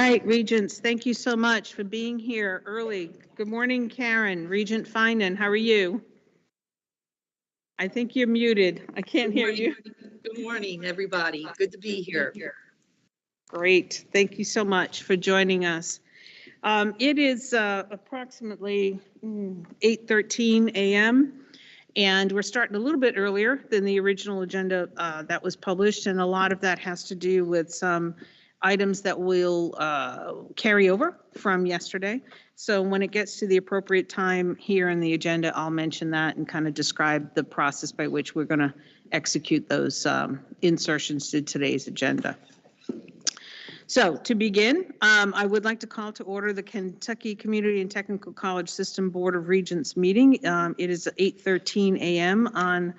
right, Regents, thank you so much for being here early. Good morning, Karen, Regent Finan, how are you? I think you're muted. I can't hear you. Good morning, everybody. Good to be here. Great. Thank you so much for joining us. It is approximately 8:13 a.m. and we're starting a little bit earlier than the original agenda that was published, and a lot of that has to do with some items that will carry over from yesterday. So when it gets to the appropriate time here in the agenda, I'll mention that and kind of describe the process by which we're going to execute those insertions to today's agenda. So to begin, I would like to call to order the Kentucky Community and Technical College System Board of Regents meeting. It is 8:13 a.m. on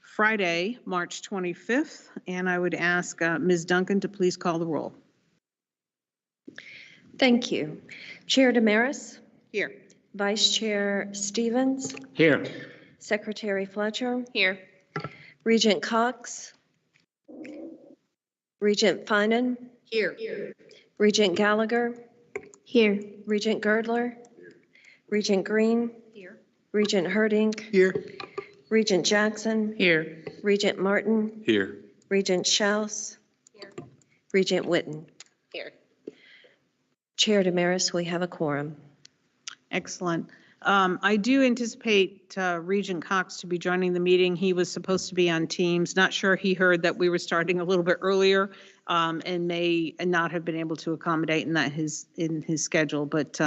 Friday, March 25th, and I would ask Ms. Duncan to please call the roll. Thank you. Chair Damaris? Here. Vice Chair Stevens? Here. Secretary Fletcher? Here. Regent Cox? Regent Finan? Here. Regent Gallagher? Here. Regent Girdler? Regent Green? Here. Regent Herding? Here. Regent Jackson? Here. Regent Martin? Here. Regent Schaus? Here. Regent Witten? Here. Chair Damaris, we have a quorum. Excellent. I do anticipate Regent Cox to be joining the meeting. He was supposed to be on Teams. Not sure he heard that we were starting a little bit earlier and may not have been able to accommodate in his schedule, but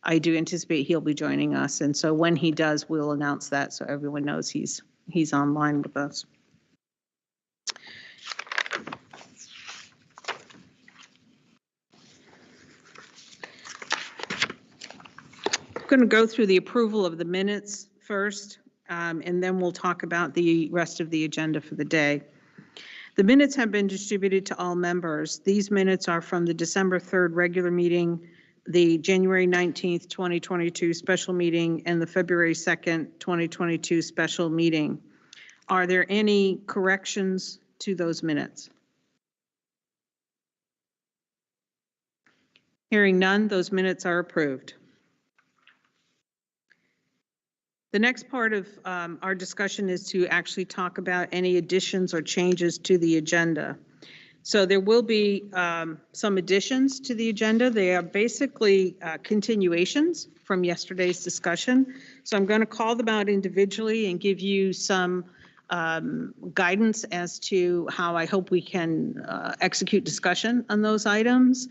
I do anticipate he'll be joining us. And so when he does, we'll announce that so everyone knows he's online with us. I'm going to go through the approval of the minutes first, and then we'll talk about the rest of the agenda for the day. The minutes have been distributed to all members. These minutes are from the December 3rd regular meeting, the January 19th, 2022 special meeting, and the February 2nd, 2022 special meeting. Are there any corrections to those minutes? Hearing none, those minutes are approved. The next part of our discussion is to actually talk about any additions or changes to the agenda. So there will be some additions to the agenda. They are basically continuations from yesterday's discussion. So I'm going to call them out individually and give you some guidance as to how I hope we can execute discussion on those items.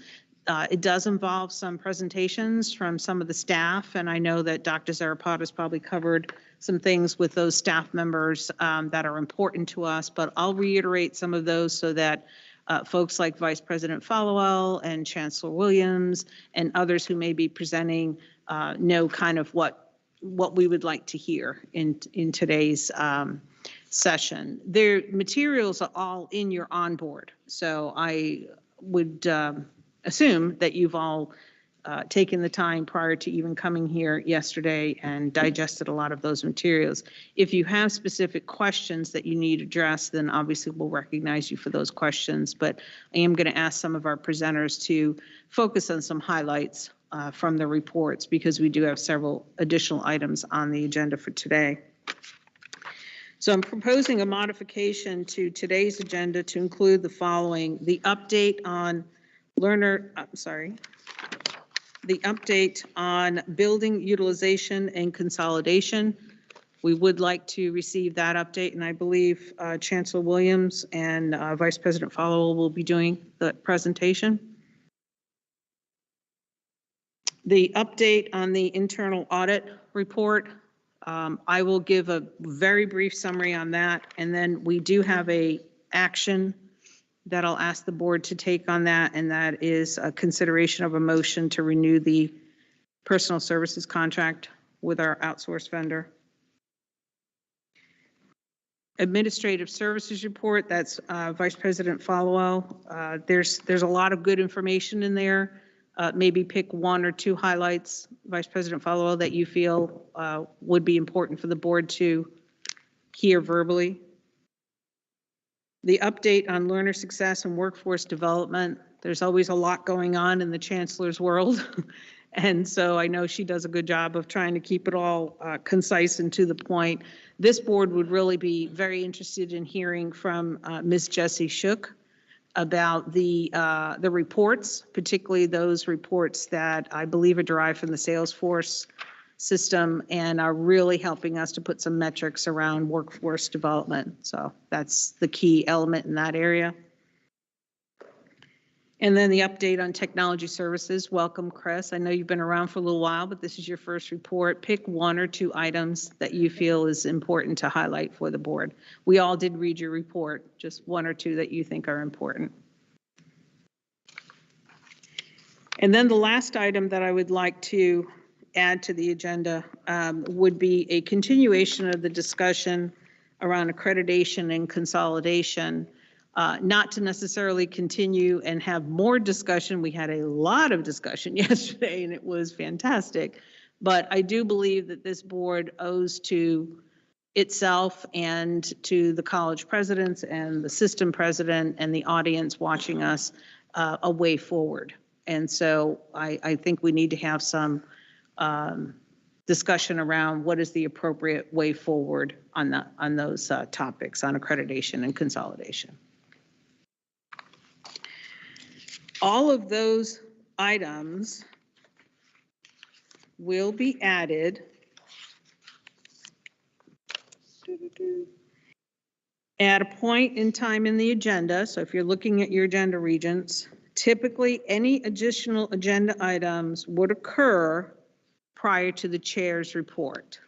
It does involve some presentations from some of the staff, and I know that Dr. Zarapata's probably covered some things with those staff members that are important to us, but I'll reiterate some of those so that folks like Vice President Followell and Chancellor Williams and others who may be presenting know kind of what we would like to hear in today's session. Their materials are all in your onboard, so I would assume that you've all taken the time prior to even coming here yesterday and digested a lot of those materials. If you have specific questions that you need addressed, then obviously we'll recognize you for those questions. But I am going to ask some of our presenters to focus on some highlights from the reports because we do have several additional items on the agenda for today. So I'm proposing a modification to today's agenda to include the following: the update on the update on building utilization and consolidation. We would like to receive that update, and I believe Chancellor Williams and Vice President Followell will be doing the presentation. The update on the internal audit report. I will give a very brief summary on that, and then we do have a action that I'll ask the board to take on that, and that is a consideration of a motion to renew the personal services contract with our outsourced vendor. Administrative services report, that's Vice President Followell. There's a lot of good information in there. Maybe pick one or two highlights, Vice President Followell, that you feel would be important for the board to hear verbally. The update on learner success and workforce development, There's always a lot going on in the chancellor's world. And so I know she does a good job of trying to keep it all concise and to the point. This board would really be very interested in hearing from Ms. Jessie Shook about the reports, particularly those reports that I believe are derived from the Salesforce system and are really helping us to put some metrics around workforce development. So that's the key element in that area. And then the update on technology services. Welcome, Chris. I know you've been around for a little while, but this is your first report. Pick one or two items that you feel is important to highlight for the board. We all did read your report, just one or two that you think are important. And then the last item that I would like to add to the agenda would be a continuation of the discussion around accreditation and consolidation. Not to necessarily continue and have more discussion. We had a lot of discussion yesterday and it was fantastic. But I do believe that this board owes to itself and to the college presidents and the system president and the audience watching us a way forward. And so I think we need to have some discussion around what is the appropriate way forward on those topics on accreditation and consolidation. All of those items will be added at a point in time in the agenda. So if you're looking at your agenda, Regents, typically any additional agenda items would occur prior to the chair's report.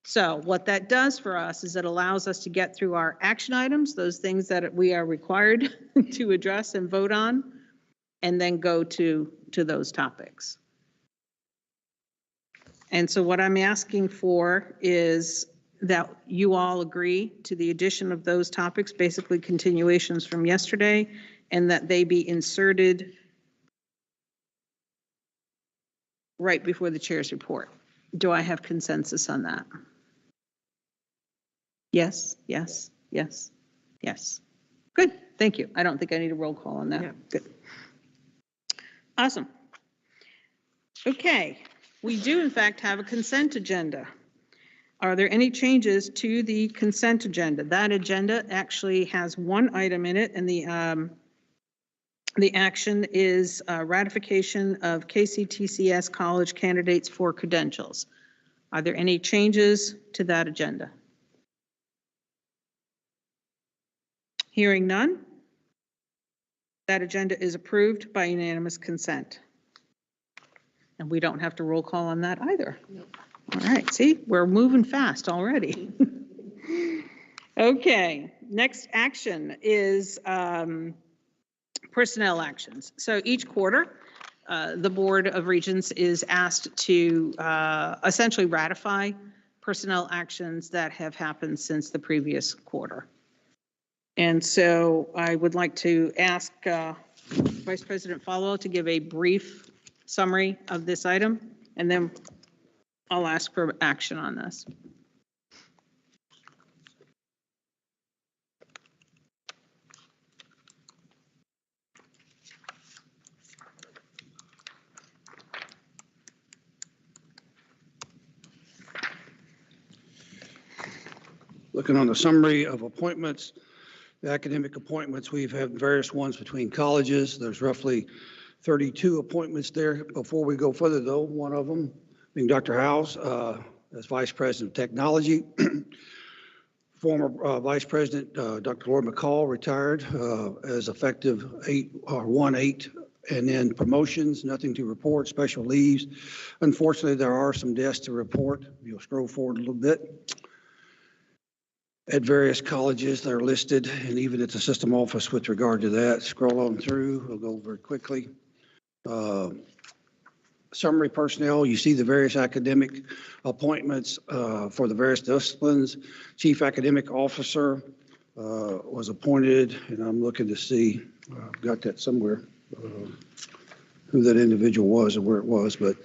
So what that does for us is it allows us to get through our action items, those things that we are required to address and vote on, and then go to those topics. And so what I'm asking for is that you all agree to the addition of those topics, basically continuations from yesterday, and that they be inserted right before the chair's report. Do I have consensus on that? Yes, yes, yes, yes. Good, thank you. I don't think I need a roll call on that. Yeah. Good. Awesome. Okay, we do in fact have a consent agenda. Are there any changes to the consent agenda? That agenda actually has one item in it, and the action is ratification of KCTCS college candidates for credentials. Are there any changes to that agenda? Hearing none, that agenda is approved by unanimous consent. And we don't have to roll call on that either. Nope. All right, see, we're moving fast already. Okay, next action is personnel actions. So each quarter, the Board of Regents is asked to essentially ratify personnel actions that have happened since the previous quarter. And so I would like to ask Vice President Followill to give a brief summary of this item, and then I'll ask for action on this. Looking on the summary of appointments, the academic appointments, we've had various ones between colleges. There's roughly 32 appointments there. Before we go further, though, one of them being Dr. Howes as Vice President of Technology. Former Vice President Dr. Lord McCall retired as effective 1/8, and then promotions, nothing to report, special leaves. Unfortunately, there are some deaths to report. You'll scroll forward a little bit. At various colleges that are listed, and even at the system office with regard to that. Scroll on through, we'll go very quickly. Summary personnel, you see the various academic appointments for the various disciplines. Chief Academic Officer was appointed, and I'm looking to see, I've got that somewhere, who that individual was and where it was, but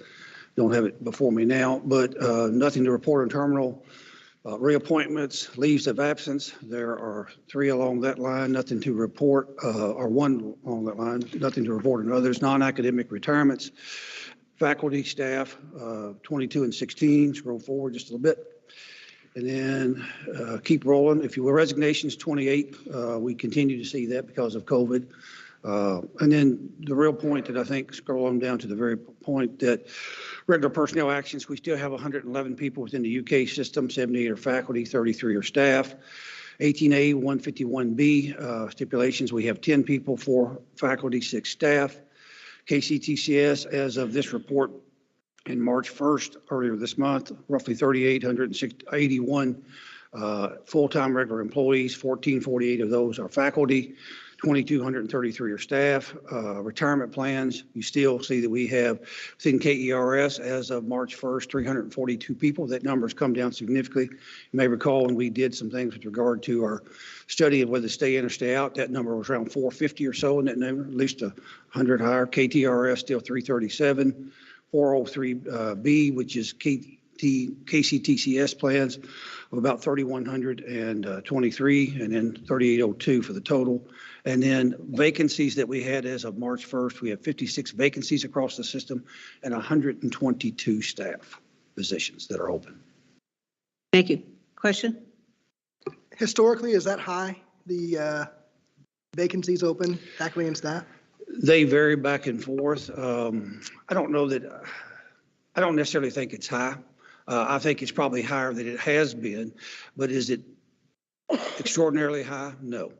don't have it before me now. But nothing to report on terminal Reappointments, leaves of absence, there are 3 along that line, nothing to report, or 1 along that line, nothing to report, and others. Non-academic retirements, faculty, staff, 22 and 16, scroll forward just a little bit. And then keep rolling. If you will, resignations, 28. We continue to see that because of COVID. And then the real point that I think, scroll on down to the very point that regular personnel actions, we still have 111 people within the UK system, 78 are faculty, 33 are staff. 18A, 151B stipulations, we have 10 people, 4 faculty, 6 staff. KCTCS, as of this report in March 1st, earlier this month, roughly 3,881 full-time regular employees, 1,448 of those are faculty. 2,233 are staff. Retirement plans, you still see that we have within KERS as of March 1st, 342 people. That number's come down significantly. You may recall when we did some things with regard to our study of whether to stay in or stay out, that number was around 450 or so in that number, at least 100 higher. KTRS still 337. 403B, which is KCTCS plans of about 3,123, and then 3,802 for the total. And then vacancies that we had as of March 1st, we have 56 vacancies across the system and 122 staff positions that are open. Thank you. Question? Historically, is that high, the vacancies open, faculty and staff? They vary back and forth. I don't know that, I don't necessarily think it's high. I think it's probably higher than it has been, but is it extraordinarily high? No.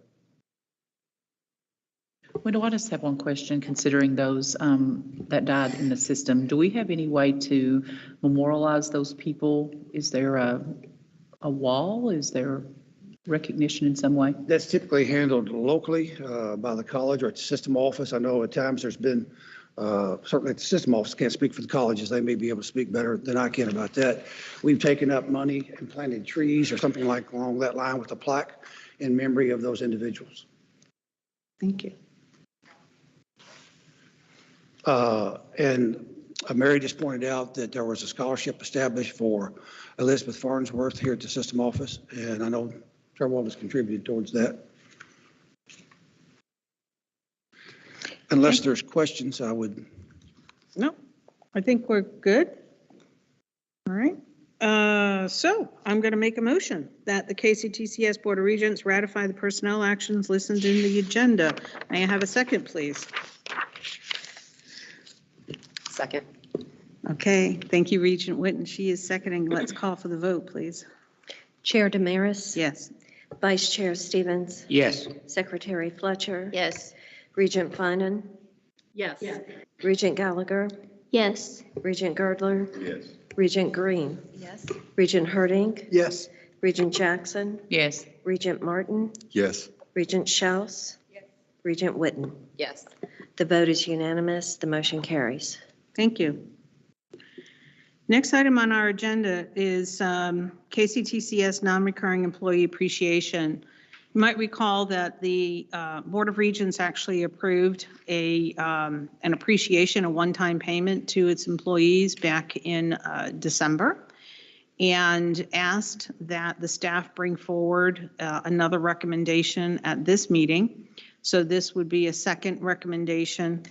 Well, I just have one question, considering those that died in the system. Do we have any way to memorialize those people? Is there a wall? Is there recognition in some way? That's typically handled locally by the college or at the system office. I know at times there's been, certainly at the system office, can't speak for the colleges. They may be able to speak better than I can about that. We've taken up money and planted trees or something like along that line with a plaque in memory of those individuals. Thank you. And Mary just pointed out that there was a scholarship established for Elizabeth Farnsworth here at the system office, and I know several of us contributed towards that. Unless there's questions, I would. No, I think we're good. All right. So I'm going to make a motion that the KCTCS Board of Regents ratify the personnel actions listed in the agenda. May I have a second, please? Second. Okay, thank you, Regent Whitten. She is seconding. Let's call for the vote, please. Chair Damaris? Yes. Vice Chair Stevens? Yes. Secretary Fletcher? Yes. Regent Finan? Yes. Regent Gallagher? Yes. Regent Girdler? Yes. Regent Green? Yes. Regent Herding? Yes. Regent Jackson? Yes. Regent Martin? Yes. Regent Schaus? Regent Whitten? Yes. The vote is unanimous. The motion carries. Thank you. Next item on our agenda is KCTCS non-recurring employee appreciation. You might recall that the Board of Regents actually approved an appreciation, a one-time payment to its employees back in December, and asked that the staff bring forward another recommendation at this meeting. So this would be a second recommendation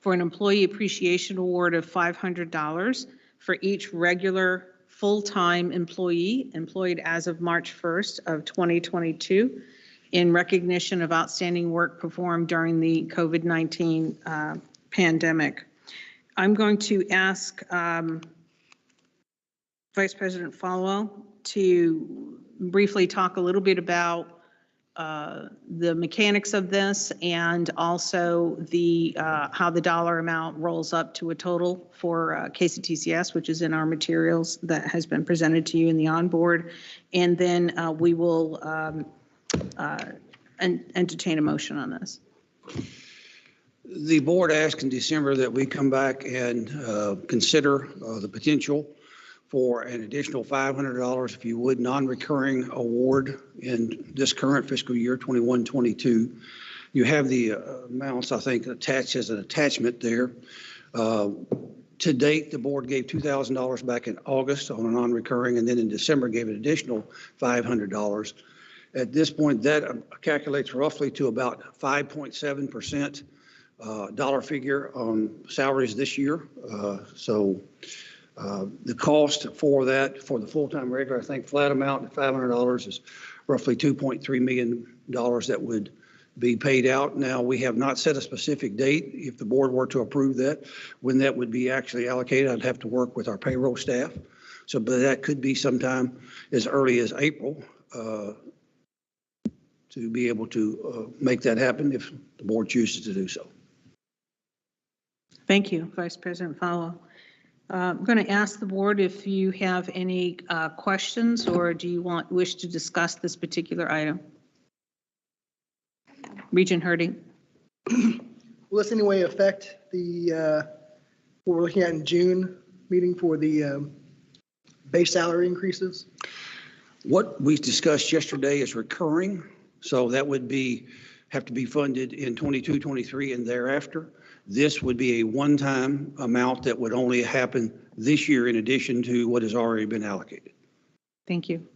for an employee appreciation award of $500 for each regular full-time employee employed as of March 1st of 2022 in recognition of outstanding work performed during the COVID-19 pandemic. I'm going to ask Vice President Falwell to briefly talk a little bit about the mechanics of this and also the how the dollar amount rolls up to a total for KCTCS, which is in our materials that has been presented to you in the onboard. And then we will entertain a motion on this. The board asked in December that we come back and consider the potential for an additional $500, if you would, non-recurring award in this current fiscal year, 21-22. You have the amounts, I think, attached as an attachment there. To To date, the board gave $2,000 back in August on a non-recurring, and then in December gave an additional $500. At this point, that calculates roughly to about 5.7% dollar figure on salaries this year. The cost for that, for the full-time regular, I think flat amount at $500 is roughly $2.3 million that would be paid out. Now, we have not set a specific date. If the board were to approve that, when that would be actually allocated, I'd have to work with our payroll staff. So, but that could be sometime as early as April to be able to make that happen if the board chooses to do so. Thank you, Vice President Fowler. I'm going to ask the board if you have any questions, or do you wish to discuss this particular item? Regent Herding. Will this in any way affect the, what we're looking at in June meeting for the base salary increases? What we discussed yesterday is recurring, so that would have to be funded in 22, 23, and thereafter. This would be a one-time amount that would only happen this year in addition to what has already been allocated. Thank you.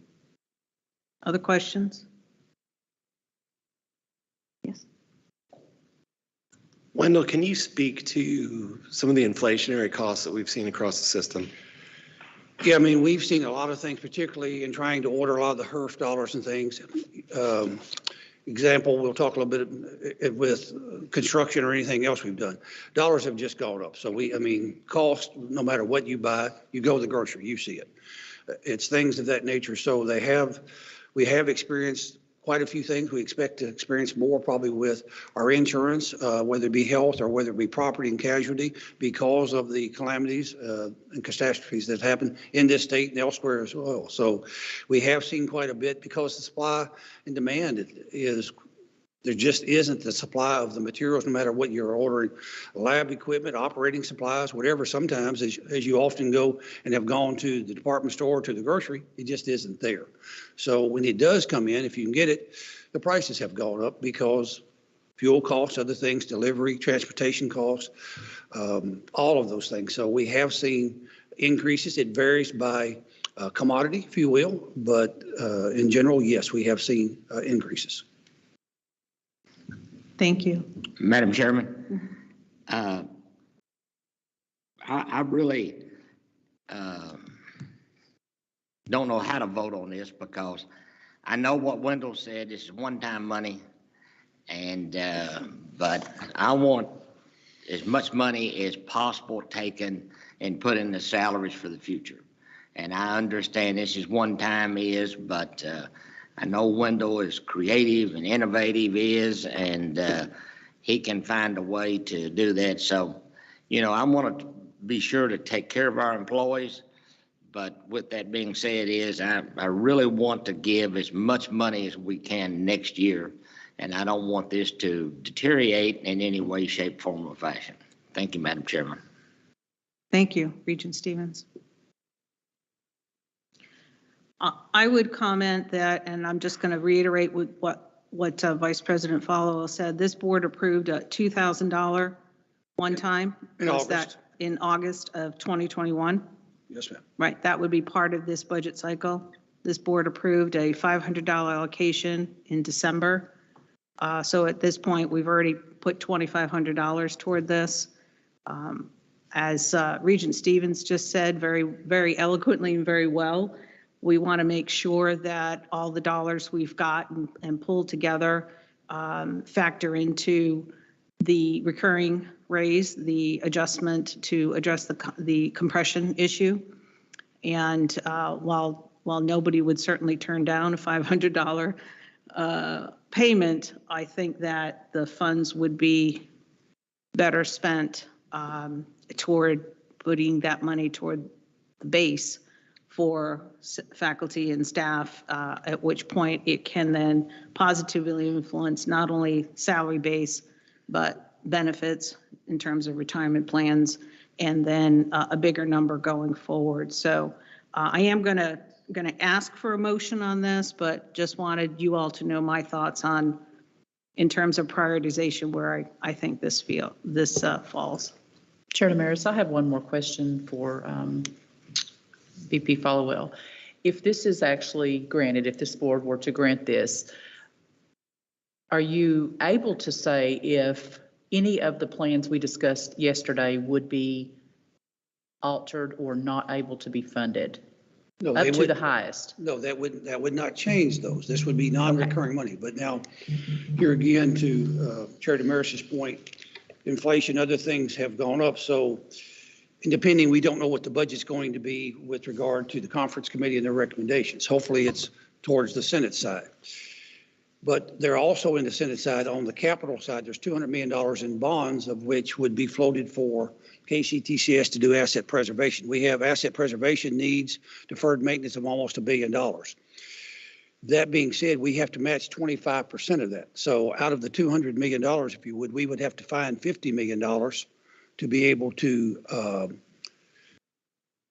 Other questions? Yes. Wendell, can you speak to some of the inflationary costs that we've seen across the system? Yeah, I mean, we've seen a lot of things, particularly in trying to order a lot of the HERF dollars and things. Example, we'll talk a little bit with construction or anything else we've done. Dollars have just gone up. So cost, no matter what you buy, you go to the grocery, you see it. It's things of that nature. So we have experienced quite a few things. We expect to experience more probably with our insurance, whether it be health or whether it be property and casualty, because of the calamities and catastrophes that happen in this state and elsewhere as well. So we have seen quite a bit because the supply and demand is, there just isn't the supply of the materials, no matter what you're ordering, lab equipment, operating supplies, whatever. Sometimes as you often go and have gone to the department store, to the grocery, it just isn't there. So when it does come in, if you can get it, the prices have gone up because fuel costs, other things, delivery, transportation costs, all of those things. So we have seen increases. It varies by commodity, if you will, but in general, yes, we have seen increases. Thank you. Madam Chairman, I really don't know how to vote on this because I know what Wendell said. This is one-time money, and but I want as much money as possible taken and put in the salaries for the future. And I understand this is one-time but I know Wendell is creative and innovative and he can find a way to do that. So, I want to be sure to take care of our employees. But with that being said I really want to give as much money as we can next year. And I don't want this to deteriorate in any way, shape, form, or fashion. Thank you, Madam Chairman. Thank you, Regent Stevens. I would comment that, and I'm just going to reiterate what Vice President Fowler said. This board approved a $2,000 one-time. In August. That in August of 2021? Yes, ma'am. Right, that would be part of this budget cycle. This board approved a $500 allocation in December. So at this point, we've already put $2,500 toward this. As Regent Stevens just said very, very eloquently and very well, we want to make sure that all the dollars we've got and pulled together factor into the recurring raise, the adjustment to address the compression issue. And while nobody would certainly turn down a $500 payment, I think that the funds would be better spent toward putting that money toward the base for faculty and staff, at which point it can then positively influence not only salary base, but benefits in terms of retirement plans, and then a bigger number going forward. So I am going to ask for a motion on this, but just wanted you all to know my thoughts on, in terms of prioritization, where I think this falls. Chair Damaris, I have one more question for VP Followell. If this is actually granted, if this board were to grant this, are you able to say if any of the plans we discussed yesterday would be altered or not able to be funded No, up they to would, the highest? no, that would not change those. This would be non-recurring money. But now, here again, to Chair Damaris's point, inflation, other things have gone up. So and depending, we don't know what the budget's going to be with regard to the conference committee and their recommendations. Hopefully, it's towards the Senate side. But they're also in the Senate side, on the capital side, there's $200 million in bonds, of which would be floated for KCTCS to do asset preservation. We have asset preservation needs, deferred maintenance of almost $1 billion. That being said, we have to match 25% of that. So out of the $200 million, if you would, we would have to find $50 million to be able to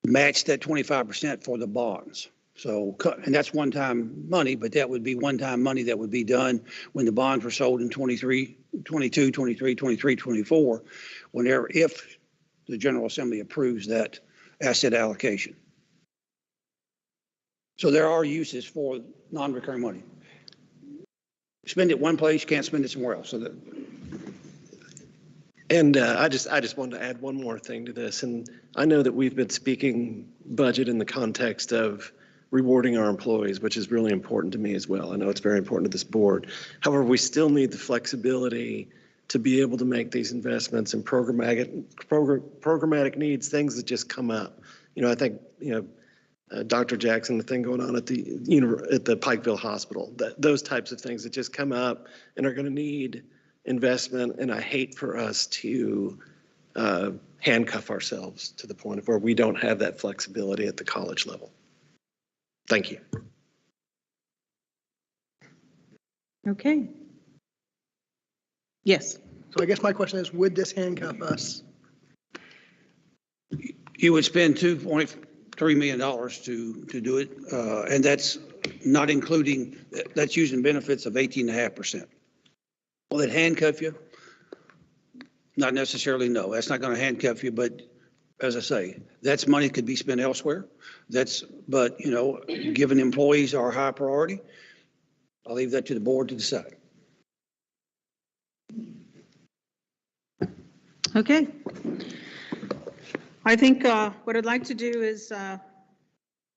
match that 25% for the bonds. So, and that's one-time money, but that would be one-time money that would be done when the bonds were sold in 23, 22, 23, 23, 24, whenever, if the General Assembly approves that asset allocation. So there are uses for non-recurring money. Spend it one place, can't spend it somewhere else. So that. And I just wanted to add one more thing to this. And I know that we've been speaking budget in the context of rewarding our employees, which is really important to me as well. I know it's very important to this board. However, we still need the flexibility to be able to make these investments in programmatic needs, things that just come up. You know, I think, Dr. Jackson, the thing going on at the Pikeville Hospital, those types of things that just come up and are going to need investment. And I hate for us to handcuff ourselves to the point of where we don't have that flexibility at the college level. Thank you. Okay. Yes. So I guess my question is, would this handcuff us? You would spend $2.3 million to do it, and that's not including, that's using benefits of 18.5%. Will it handcuff you? Not necessarily, no. That's not going to handcuff you, but as I say, that's money could be spent elsewhere. But given employees are high priority, I'll leave that to the board to decide. Okay. I think what I'd like to do is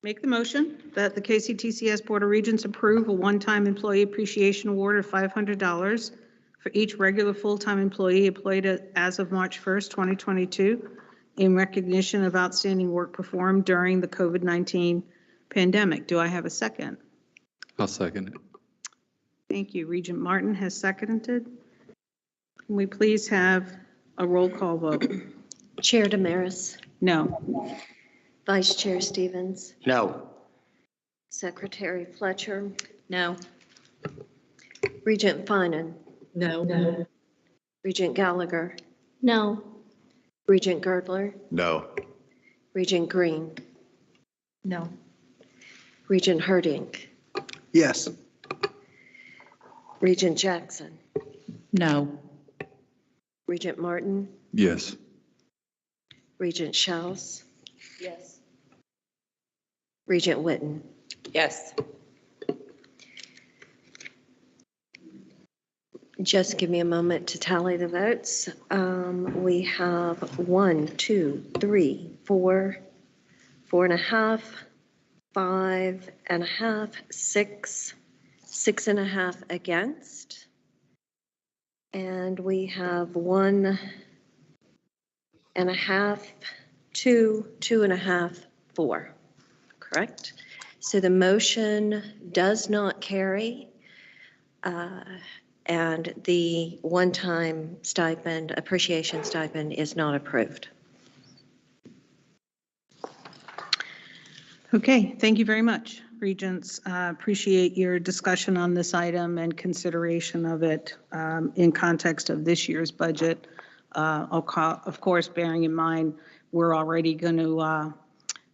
make the motion that the KCTCS Board of Regents approve a one-time employee appreciation award of $500 for each regular full-time employee employed as of March 1st, 2022, in recognition of outstanding work performed during the COVID-19 pandemic. Do I have a second? I'll second it. Thank you. Regent Martin has seconded. Can we please have a roll call vote? Chair Damaris, No. Vice Chair Stevens, No. Secretary Fletcher. No. Regent Finan. No. Regent Gallagher. No. Regent Girdler. No. Regent Green. No. Regent Herdink. Yes. Regent Jackson. No. Regent Martin. Yes. Regent Schaus. Yes. Regent Whitten. Yes. Just give me a moment to tally the votes. We have 1, 2, 3, 4, 4.5, 5.5, 6, 6.5 against. And we have 1.5, 2, 2.5, 4. Correct? So the motion does not carry. And the one-time stipend, appreciation stipend, is not approved. Okay, thank you very much, Regents. Appreciate your discussion on this item and consideration of it in context of this year's budget. Of course, bearing in mind, we're already going to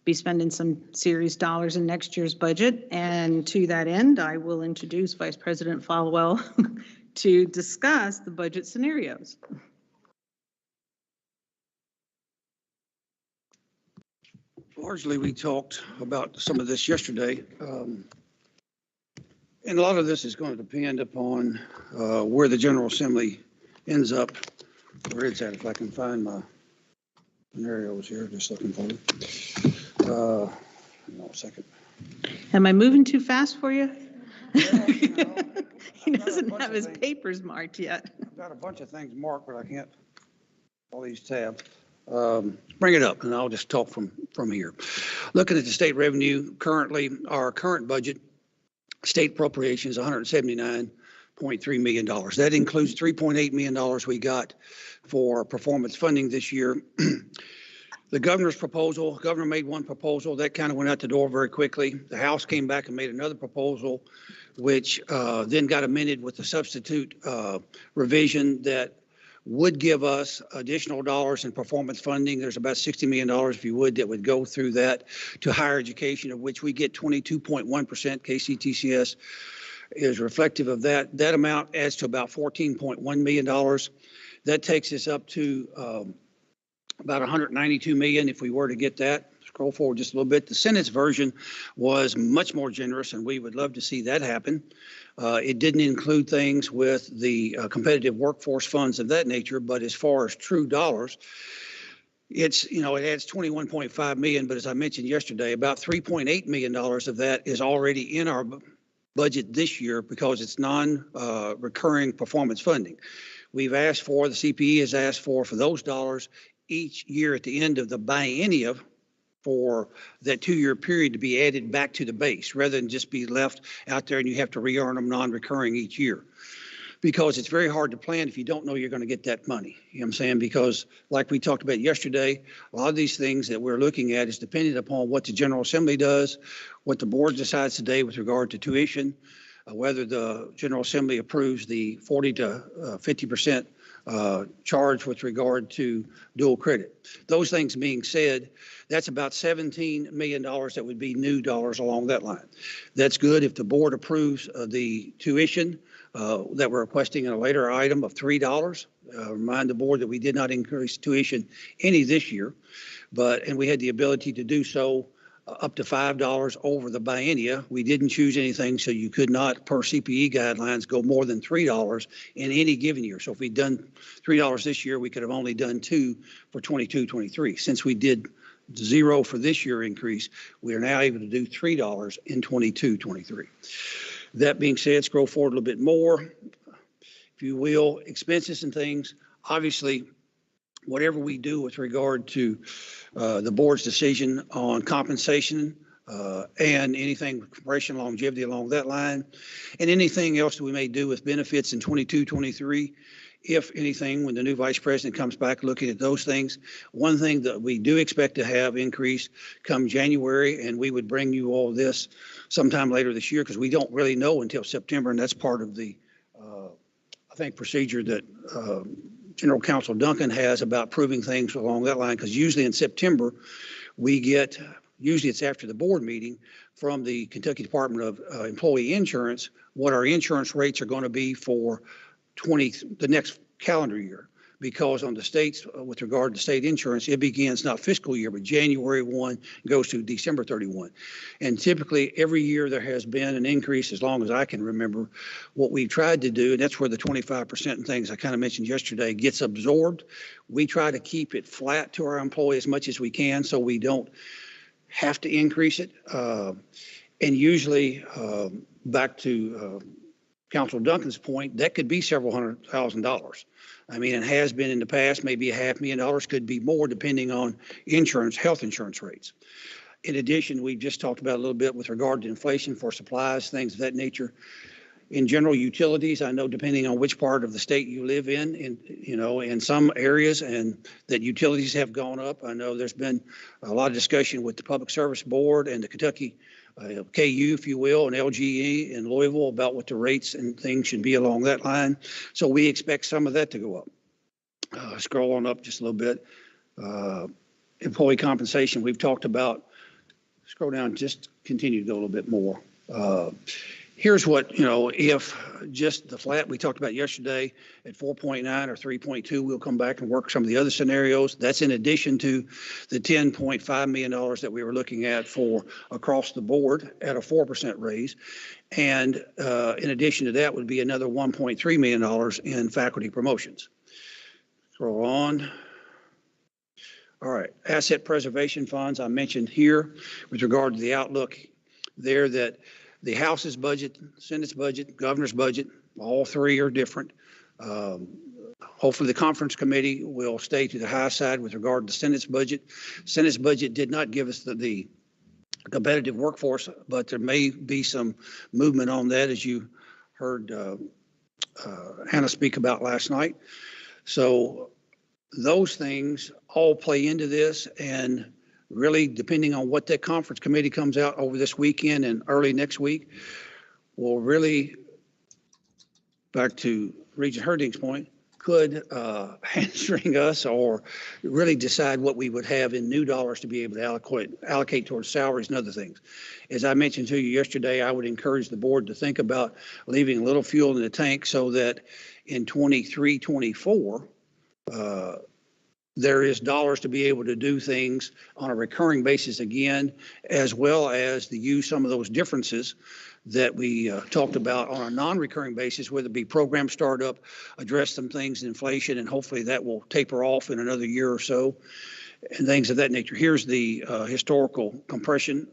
be spending some serious dollars in next year's budget. And to that end, I will introduce Vice President Followell to discuss the budget scenarios. Largely, we talked about some of this yesterday. And a lot of this is going to depend upon where the General Assembly ends up, where it's at. If I can find my scenarios here, just looking for them. Hang on a second. Am I moving too fast for you? He doesn't have his papers marked yet. I've got a bunch of things marked, but I can't, all these tabs. Bring it up, and I'll just talk from here. Looking at the state revenue, currently, our current budget, state appropriation is $179.3 million. That includes $3.8 million we got for performance funding this year. The governor's proposal, governor made one proposal that kind of went out the door very quickly. The House came back and made another proposal, which then got amended with the substitute revision that would give us additional dollars in performance funding. There's about $60 million, if you would, that would go through that to higher education, of which we get 22.1%. KCTCS is reflective of that. That amount adds to about $14.1 million. That takes us up to about $192 million if we were to get that. Scroll forward just a little bit. The Senate's version was much more generous, and we would love to see that happen. It didn't include things with the competitive workforce funds of that nature, but as far as true dollars, it's, it adds 21.5 million, but as I mentioned yesterday, about $3.8 million of that is already in our budget this year because it's non-recurring performance funding. We've asked for, the CPE has asked for those dollars each year at the end of the biennium for that 2-year period to be added back to the base rather than just be left out there and you have to re-earn them non-recurring each year. Because it's very hard to plan if you don't know you're going to get that money. You know what I'm saying? Because like we talked about yesterday, a lot of these things that we're looking at is dependent upon what the General Assembly does, what the board decides today with regard to tuition, whether the General Assembly approves the 40 to 50% charge with regard to dual credit. Those things being said, that's about $17 million that would be new dollars along that line. That's good if the board approves the tuition that we're requesting in a later item of $3. Remind the board that we did not increase tuition any this year, and we had the ability to do so up to $5 over the biennia. We didn't choose anything, so you could not, per CPE guidelines, go more than $3 in any given year. So if we'd done $3 this year, we could have only done $2 for 22-23. Since we did 0 for this year increase, we are now able to do $3 in 22-23. That being said, scroll forward a little bit more, if you will, expenses and things. Obviously, whatever we do with regard to the board's decision on compensation and anything with compression longevity along that line, and anything else that we may do with benefits in 22-23, if anything, when the new vice president comes back looking at those things. One thing that we do expect to have increase come January, and we would bring you all this sometime later this year because we don't really know until September, and that's part of the, I think, procedure that General Counsel Duncan has about proving things along that line, because usually in September, we get, usually it's after the board meeting, from the Kentucky Department of Employee Insurance, what our insurance rates are going to be for the next calendar year. Because on the states, with regard to state insurance, it begins not fiscal year, but January 1 goes to December 31. And typically every year there has been an increase as long as I can remember. What we've tried to do, and that's where the 25% and things I kind of mentioned yesterday gets absorbed. We try to keep it flat to our employee as much as we can so we don't have to increase it. And usually back to Council Duncan's point, that could be several $100,000. I mean, it has been in the past, maybe $500,000, could be more depending on insurance, health insurance rates. In addition, we've just talked about a little bit with regard to inflation for supplies, things of that nature. In general, utilities, I know depending on which part of the state you live in some areas, and that utilities have gone up. I know there's been a lot of discussion with the Public Service Board and the Kentucky KU, if you will, and LGE in Louisville about what the rates and things should be along that line. So we expect some of that to go up. Scroll on up just a little bit. Employee compensation, we've talked about. Scroll down, just continue to go a little bit more. Here's what, if just the flat we talked about yesterday at 4.9 or 3.2, we'll come back and work some of the other scenarios. That's in addition to the $10.5 million that we were looking at for across the board at a 4% raise. And in addition to that would be another $1.3 million in faculty promotions. Scroll on. All right, asset preservation funds I mentioned here with regard to the outlook there, that the House's budget, Senate's budget, governor's budget, all three are different. Hopefully the conference committee will stay to the high side with regard to Senate's budget. Senate's budget did not give us the competitive workforce, but there may be some movement on that, as you heard Hannah speak about last night. So those things all play into this, and really, depending on what that conference committee comes out over this weekend and early next week, will really, back to Regent Herding's point, could hamstring us or really decide what we would have in new dollars to be able to allocate towards salaries and other things. As I mentioned to you yesterday, I would encourage the board to think about leaving a little fuel in the tank so that in 23, 24, there is dollars to be able to do things on a recurring basis again, as well as to use some of those differences that we talked about on a non-recurring basis, whether it be program startup, address some things in inflation, and hopefully that will taper off in another year or so, and things of that nature. Here's the historical compensation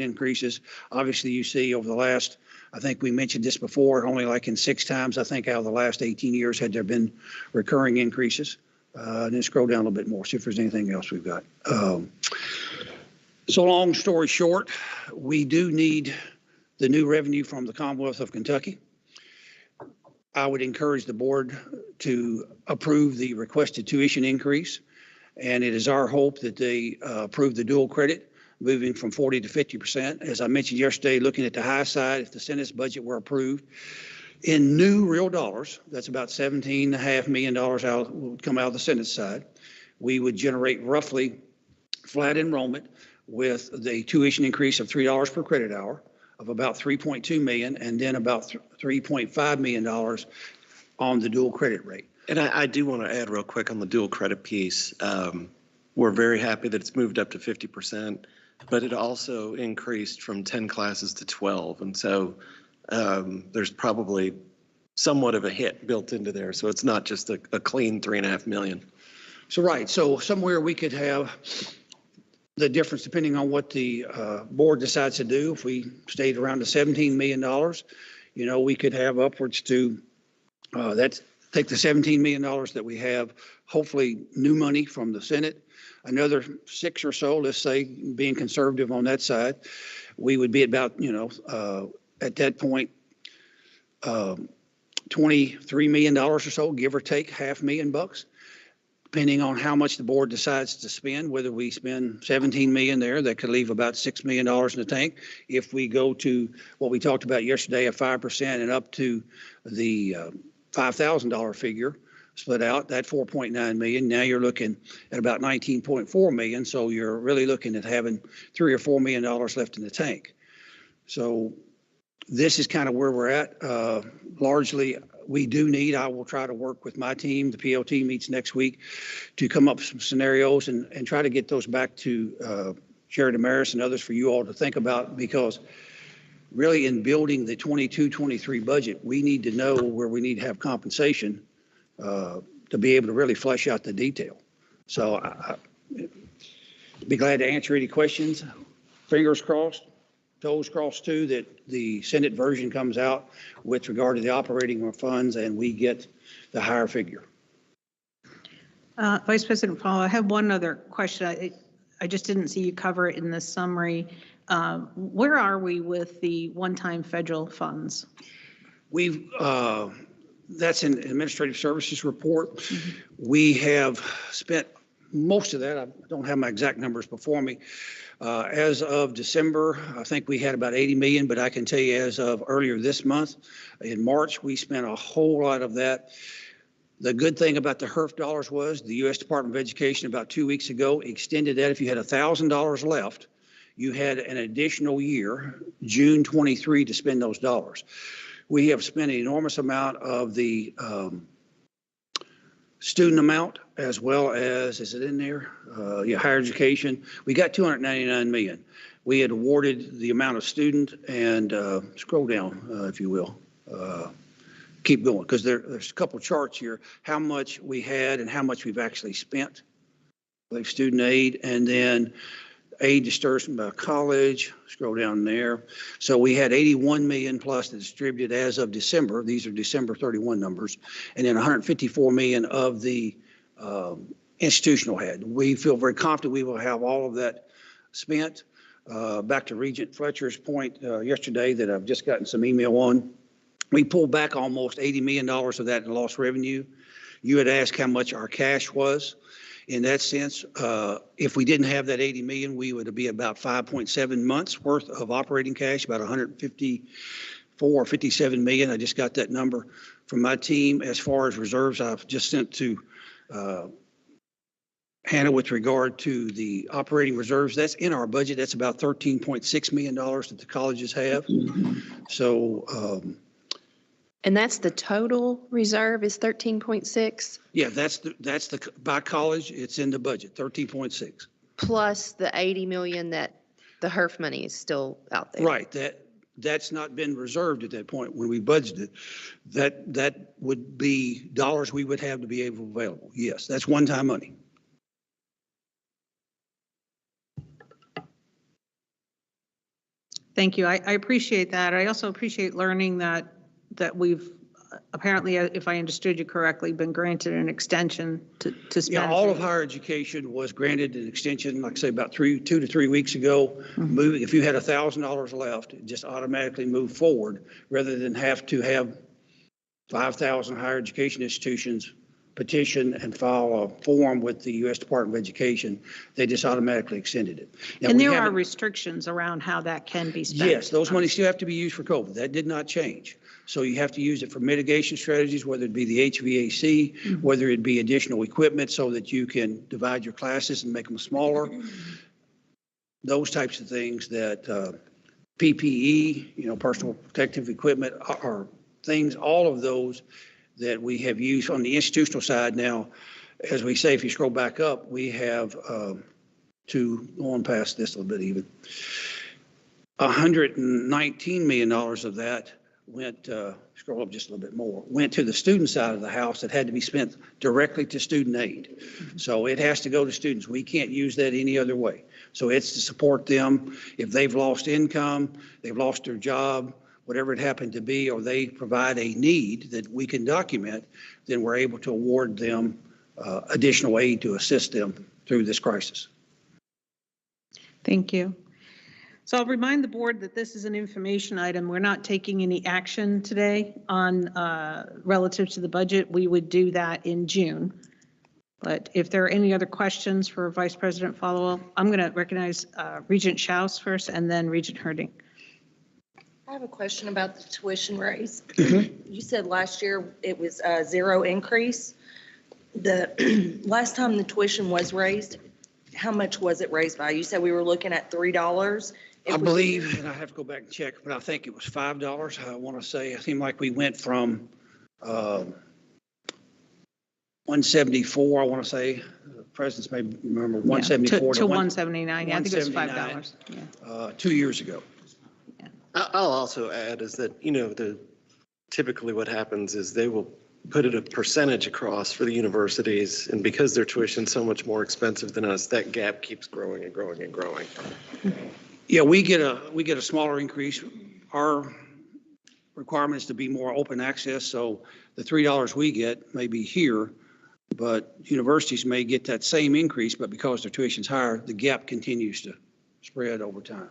increases. Obviously, you see over the last, I think we mentioned this before, only like in 6 times, I think, out of the last 18 years had there been recurring increases. And then scroll down a little bit more, see if there's anything else we've got. So long story short, we do need the new revenue from the Commonwealth of Kentucky. I would encourage the board to approve the requested tuition increase. And it is our hope that they approve the dual credit, moving from 40 to 50%. As I mentioned yesterday, looking at the high side, if the Senate's budget were approved, in new real dollars, that's about $17.5 million would come out of the Senate side. We would generate roughly flat enrollment with the tuition increase of $3 per credit hour of about 3.2 million, and then about $3.5 million on the dual credit rate. And I do want to add real quick on the dual credit piece. We're very happy that it's moved up to 50%, but it also increased from 10 classes to 12. And so there's probably somewhat of a hit built into there. So it's not just a clean $3.5 million. So right, so somewhere we could have the difference depending on what the board decides to do. If we stayed around the $17 million, we could have upwards to, take the $17 million that we have, hopefully new money from the Senate, another 6 or so, let's say, being conservative on that side, we would be about, at that point, $23 million or so, give or take $500,000, depending on how much the board decides to spend. Whether we spend $17 million there, that could leave about $6 million in the tank. If we go to what we talked about yesterday at 5% and up to the $5,000 figure split out, that 4.9 million, now you're looking at about 19.4 million. So you're really looking at having $3 or $4 million left in the tank. So this is kind of where we're at. Largely, we do need, I will try to work with my team, the PLT meets next week, to come up with some scenarios and try to get those back to Chair Damaris and others for you all to think about, because really in building the 22-23 budget, we need to know where we need to have compensation to be able to really flesh out the detail. So I'd be glad to answer any questions. Fingers crossed, toes crossed too, that the Senate version comes out with regard to the operating funds and we get the higher figure. Vice President Paul, I have one other question. I just didn't see you cover it in the summary. Where are we with the one-time federal funds? We've, that's in Administrative Services report. Mm-hmm. We have spent most of that. I don't have my exact numbers before me. As of December, I think we had about 80 million, but I can tell you as of earlier this month, in March, we spent a whole lot of that. The good thing about the HERF dollars was the U.S. Department of Education about 2 weeks ago extended that. If you had $1,000 left, you had an additional year, June 23, to spend those dollars. We have spent an enormous amount of the student amount, as well as, is it in there? Yeah, higher education. We got 299 million. We had awarded the amount of student, and scroll down, if you will. Keep going, because there's a couple charts here, how much we had and how much we've actually spent. Like student aid, and then aid disbursement by college, scroll down there. So we had 81 million plus distributed as of December. These are December 31 numbers. And then 154 million of the institutional had. We feel very confident we will have all of that spent. Back to Regent Fletcher's point yesterday that I've just gotten some email on. We pulled back almost $80 million of that in lost revenue. You had asked how much our cash was. In that sense, if we didn't have that 80 million, we would be about 5.7 months worth of operating cash, about 154 or 57 million. I just got that number from my team. As far as reserves, I've just sent to Hannah with regard to the operating reserves. That's in our budget. That's about $13.6 million that the colleges have. So, And that's the total reserve is 13.6 yeah, that's the by college. It's in the budget, 13.6. plus the 80 million that the HERF money is still out there. Right. That's not been reserved at that point when we budgeted. That would be dollars we would have to be able available. Yes, that's one-time money. Thank you. I appreciate that. I also appreciate learning that we've apparently, if I understood you correctly, been granted an extension to spend. Yeah, all of higher education was granted an extension, like I say, about 2 to 3 weeks ago. Moving, if you had $1,000 left, it just automatically moved forward rather than have to have 5,000 higher education institutions petition and file a form with the U.S. Department of Education. They just automatically extended it. Now, And we there are haven't- restrictions around how that can be spent. Yes, those monies still have to be used for COVID. That did not change. So you have to use it for mitigation strategies, whether it be the HVAC, whether it be additional equipment so that you can divide your classes and make them smaller. Those types of things that PPE, personal protective equipment are things, all of those that we have used on the institutional side. Now, as we say, if you scroll back up, we have to go on past this a little bit even. $119 million of that went, scroll up just a little bit more, went to the student side of the house that had to be spent directly to student aid. So it has to go to students. We can't use that any other way. So it's to support them. If they've lost income, they've lost their job, whatever it happened to be, or they provide a need that we can document, then we're able to award them additional aid to assist them through this crisis. Thank you. So I'll remind the board that this is an information item. We're not taking any action today on relative to the budget. We would do that in June. But if there are any other questions for Vice President Followell, I'm going to recognize Regent Schaus first and then Regent Herding. I have a question about the tuition raise. You said last year it was a 0 increase. The last time the tuition was raised, how much was it raised by? You said we were looking at $3. I believe, and I have to go back and check, but I think it was $5. I want to say, it seemed like we went from 174, I want to say, presidents may remember, 174 to 179. Yeah, I think it was $5. Yeah. 2 years ago. I'll also add is that, typically what happens is they will put it a percentage across for the universities, and because their tuition's so much more expensive than us, that gap keeps growing and growing and growing. Yeah, we get a smaller increase. Our requirement is to be more open access, so the $3 we get may be here, but universities may get that same increase, but because their tuition's higher, the gap continues to spread over time.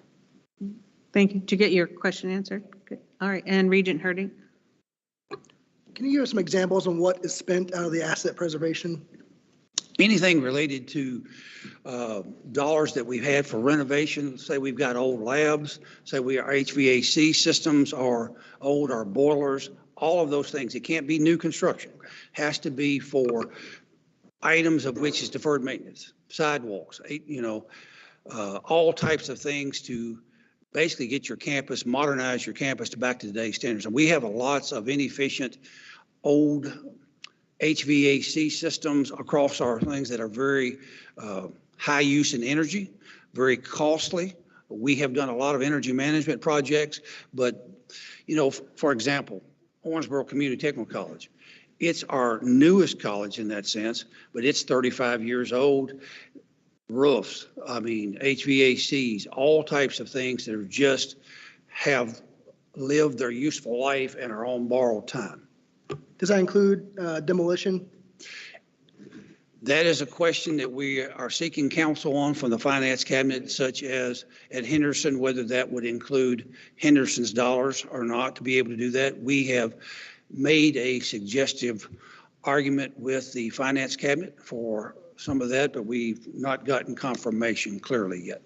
Thank you. Did you get your question answered? Good. All right. And Regent Herding? Can you give us some examples on what is spent out of the asset preservation? Anything related to dollars that we've had for renovation, say we've got old labs, say our HVAC systems are old, our boilers, all of those things. It can't be new construction. Has to be for items of which is deferred maintenance, sidewalks, all types of things to basically get your campus, modernize your campus to back to today's standards. And we have lots of inefficient, old HVAC systems across our things that are very high use in energy, very costly. We have done a lot of energy management projects, but, you know, for example, Owensboro Community Technical College, it's our newest college in that sense, but it's 35 years old. Roofs, I mean, HVACs, all types of things that are just have lived their useful life and are on borrowed time. Does that include demolition? That is a question that we are seeking counsel on from the finance cabinet, such as at Henderson, whether that would include Henderson's dollars or not to be able to do that. We have made a suggestive argument with the finance cabinet for some of that, but we've not gotten confirmation clearly yet.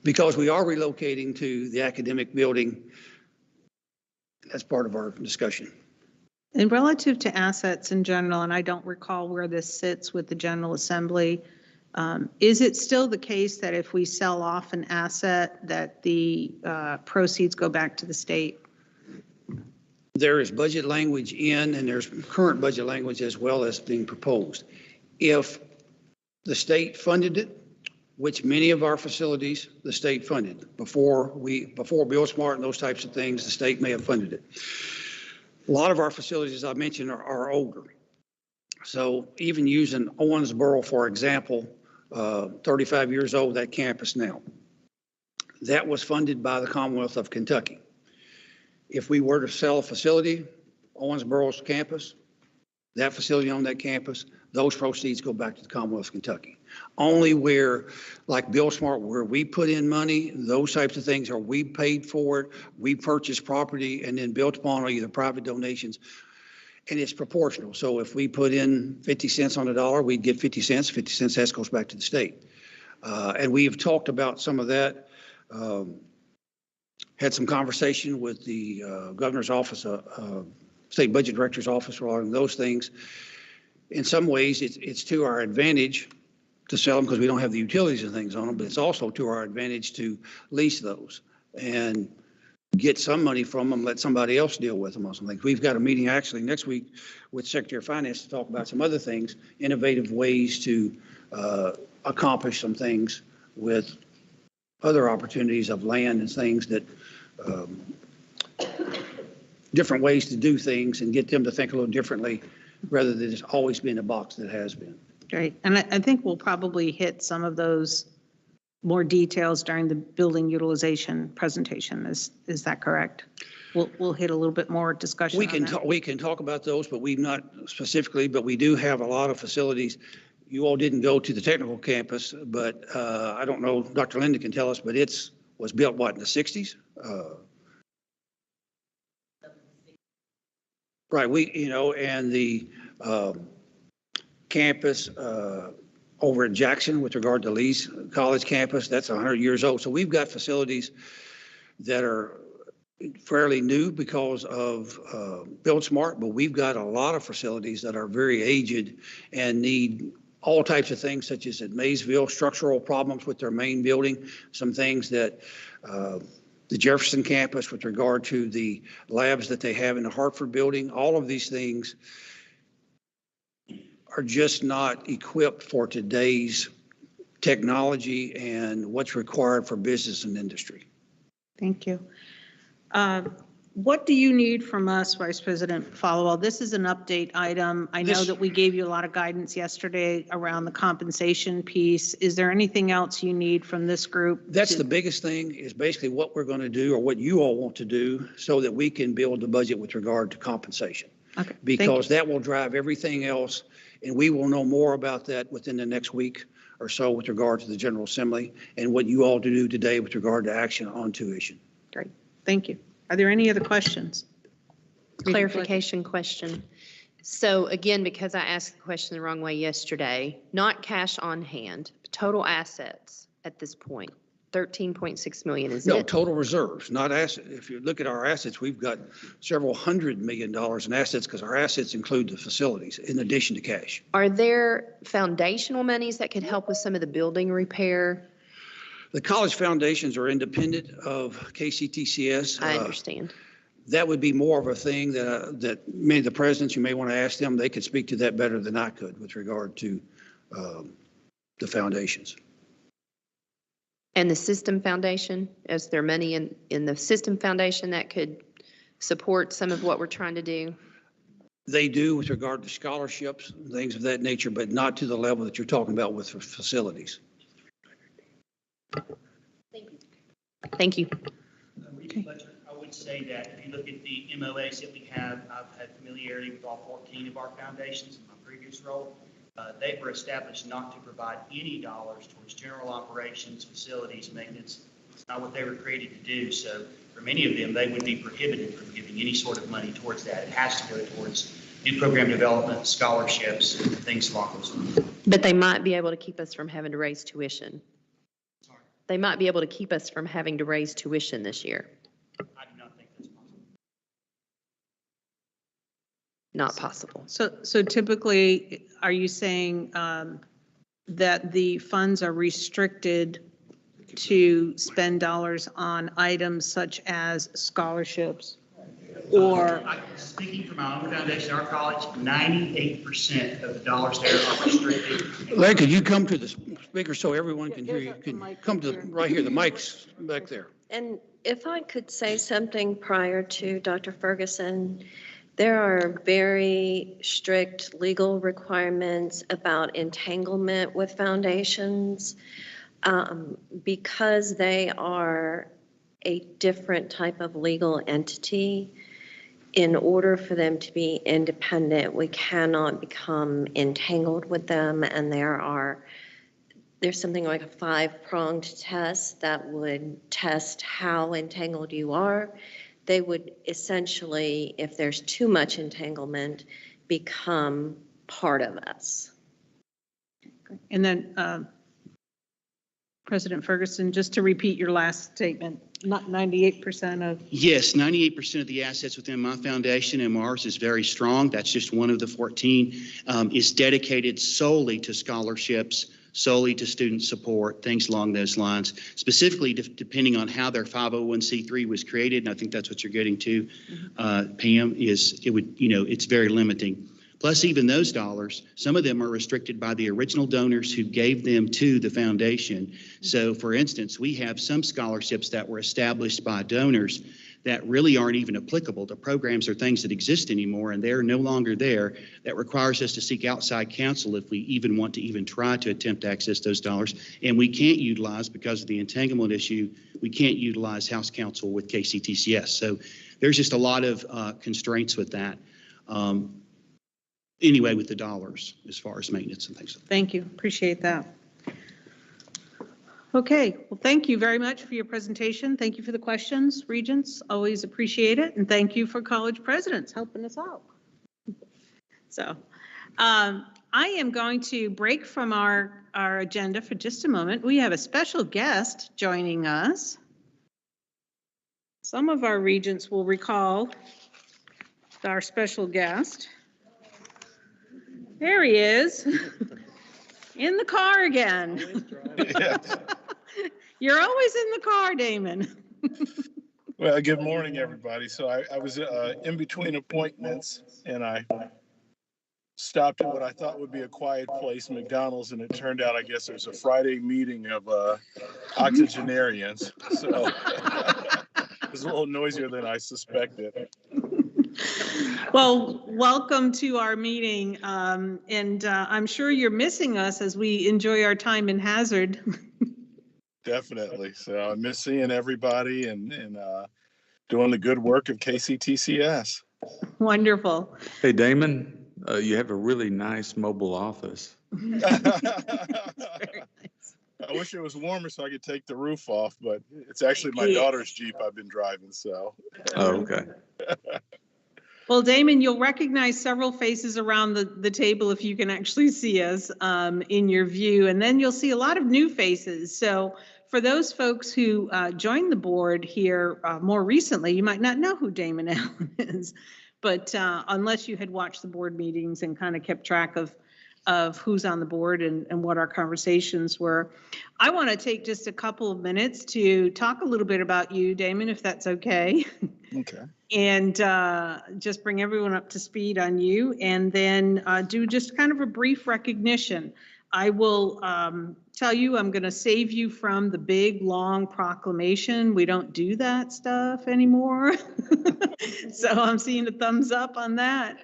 Because we are relocating to the academic building, that's part of our discussion. And relative to assets in general, and I don't recall where this sits with the General Assembly, is it still the case that if we sell off an asset that the proceeds go back to the state? There is budget language in, and there's current budget language as well as being proposed. If the state funded it, which many of our facilities, the state funded. Before Bill Smart and those types of things, the state may have funded it. A lot of our facilities, as I mentioned, are older. So even using Owensboro, for example, 35 years old, that campus now, that was funded by the Commonwealth of Kentucky. If we were to sell a facility, Owensboro's campus, that facility on that campus, those proceeds go back to the Commonwealth of Kentucky. Only where, like Bill Smart, where we put in money, those types of things, or we paid for it, we purchased property and then built upon either private donations, and it's proportional. So if we put in 50 cents on the dollar, we'd get 50 cents. 50 cents has goes back to the state. And we've talked about some of that. Had some conversation with the governor's office, state budget director's office regarding those things. In some ways, it's to our advantage to sell them because we don't have the utilities and things on them, but it's also to our advantage to lease those and get some money from them, let somebody else deal with them on some things. We've got a meeting actually next week with Secretary of Finance to talk about some other things, innovative ways to accomplish some things with other opportunities of land and things that different ways to do things and get them to think a little differently rather than just always being a box that has been. Great. And I think we'll probably hit some of those more details during the building utilization presentation. Is that correct? We'll hit a little bit more discussion We on can that. we can talk about those, but we've not specifically, but we do have a lot of facilities. You all didn't go to the technical campus, but I don't know, Dr. Linda can tell us, but was built what, in the 60s? Right, and the campus over at Jackson with regard to Lee's College campus, that's 100 years old. So we've got facilities that are fairly new because of Build Smart, but we've got a lot of facilities that are very aged and need all types of things, such as at Maysville, structural problems with their main building, some things that the Jefferson campus with regard to the labs that they have in the Hartford building, all of these things are just not equipped for today's technology and what's required for business and industry. Thank you. What do you need from us, Vice President Followell? This is an update item. I know that we gave you a lot of guidance yesterday around the compensation piece. Is there anything else you need from this group? That's the biggest thing, is basically what we're going to do or what you all want to do so that we can build the budget with regard to compensation. Okay. Because that will drive everything else, and we will know more about that within the next week or so with regard to the General Assembly and what you all do today with regard to action on tuition. Great. Thank you. Are there any other questions? Clarification question. So again, because I asked the question the wrong way yesterday, not cash on hand, total assets at this point, 13.6 million is No, it? total reserves, not asset. If you look at our assets, we've got several $100 million in assets because our assets include the facilities in addition to cash. Are there foundational monies that could help with some of the building repair? The college foundations are independent of KCTCS. I understand. That would be more of a thing that many of the presidents, you may want to ask them, they could speak to that better than I could with regard to the foundations. And the system foundation, is there money in the system foundation that could support some of what we're trying to do? They do with regard to scholarships, things of that nature, but not to the level that you're talking about with facilities. Thank you. I would say that if you look at the MOAs that we have, I've had familiarity with all 14 of our foundations in my previous role. They were established not to provide any dollars towards general operations, facilities, maintenance. It's not what they were created to do. So for many of them, they would be prohibited from giving any sort of money towards that. It has to go towards new program development, scholarships, and things along those lines. But they might be able to keep us from having to raise tuition. Sorry, They might be able to keep us from having to raise tuition this year. I do not think that's possible. Not possible. So typically, are you saying that the funds are restricted to spend dollars on items such as scholarships? Or, Speaking from my own foundation, our college, 98% of the dollars there are restricted. Larry, could you come to the speaker so everyone can hear you? Can you come to right here, the mic's back there. And if I could say something prior to Dr. Ferguson, there are very strict legal requirements about entanglement with foundations because they are a different type of legal entity. In order for them to be independent, we cannot become entangled with them, and there's something like a 5-pronged test that would test how entangled you are. They would essentially, if there's too much entanglement, become part of us. and then President Ferguson, just to repeat your last statement, not 98% of, Yes, 98% of the assets within my foundation, and ours is very strong. That's just one of the 14, is dedicated solely to scholarships, solely to student support, things along those lines, specifically depending on how their 501c3 was created. And I think that's what you're getting to, Pam, it's very limiting. Plus, even those dollars, some of them are restricted by the original donors who gave them to the foundation. So, for instance, we have some scholarships that were established by donors that really aren't even applicable to programs or things that exist anymore, and they're no longer there. That requires us to seek outside counsel if we even want to even try to attempt to access those dollars. And we can't utilize, because of the entanglement issue, we can't utilize House counsel with KCTCS. So there's just a lot of constraints with that. Anyway, with the dollars as far as maintenance and things. thank you, appreciate that. Okay, well, thank you very much for your presentation. Thank you for the questions, Regents, always appreciate it. And thank you for college presidents helping us out. So I am going to break from our agenda for just a moment. We have a special guest joining us. Some of our Regents will recall our special guest. There he is, in the car again. You're always in the car, Damon. Well, good morning, everybody. So I was in between appointments, and I stopped at what I thought would be a quiet place, McDonald's, and it turned out, I guess, it was a Friday meeting of octogenarians. So it was a little noisier than I suspected. Well, welcome to our meeting, and I'm sure you're missing us as we enjoy our time in Hazard. Definitely. So I miss seeing everybody and doing the good work of KCTCS. Wonderful. Hey, Damon, you have a really nice mobile office. I wish it was warmer so I could take the roof off, but it's actually my daughter's Jeep I've been driving, so. Oh, okay. Well, Damon, you'll recognize several faces around the table if you can actually see us in your view, and then you'll see a lot of new faces. So for those folks who joined the board here more recently, you might not know who Damon Allen is. But unless you had watched the board meetings and kind of kept track of who's on the board and what our conversations were, I want to take just a couple of minutes to talk a little bit about you, Damon, if that's okay. Okay. And just bring everyone up to speed on you, and then do just kind of a brief recognition. I will tell you, I'm going to save you from the big, long proclamation. We don't do that stuff anymore. So I'm seeing a thumbs up on that.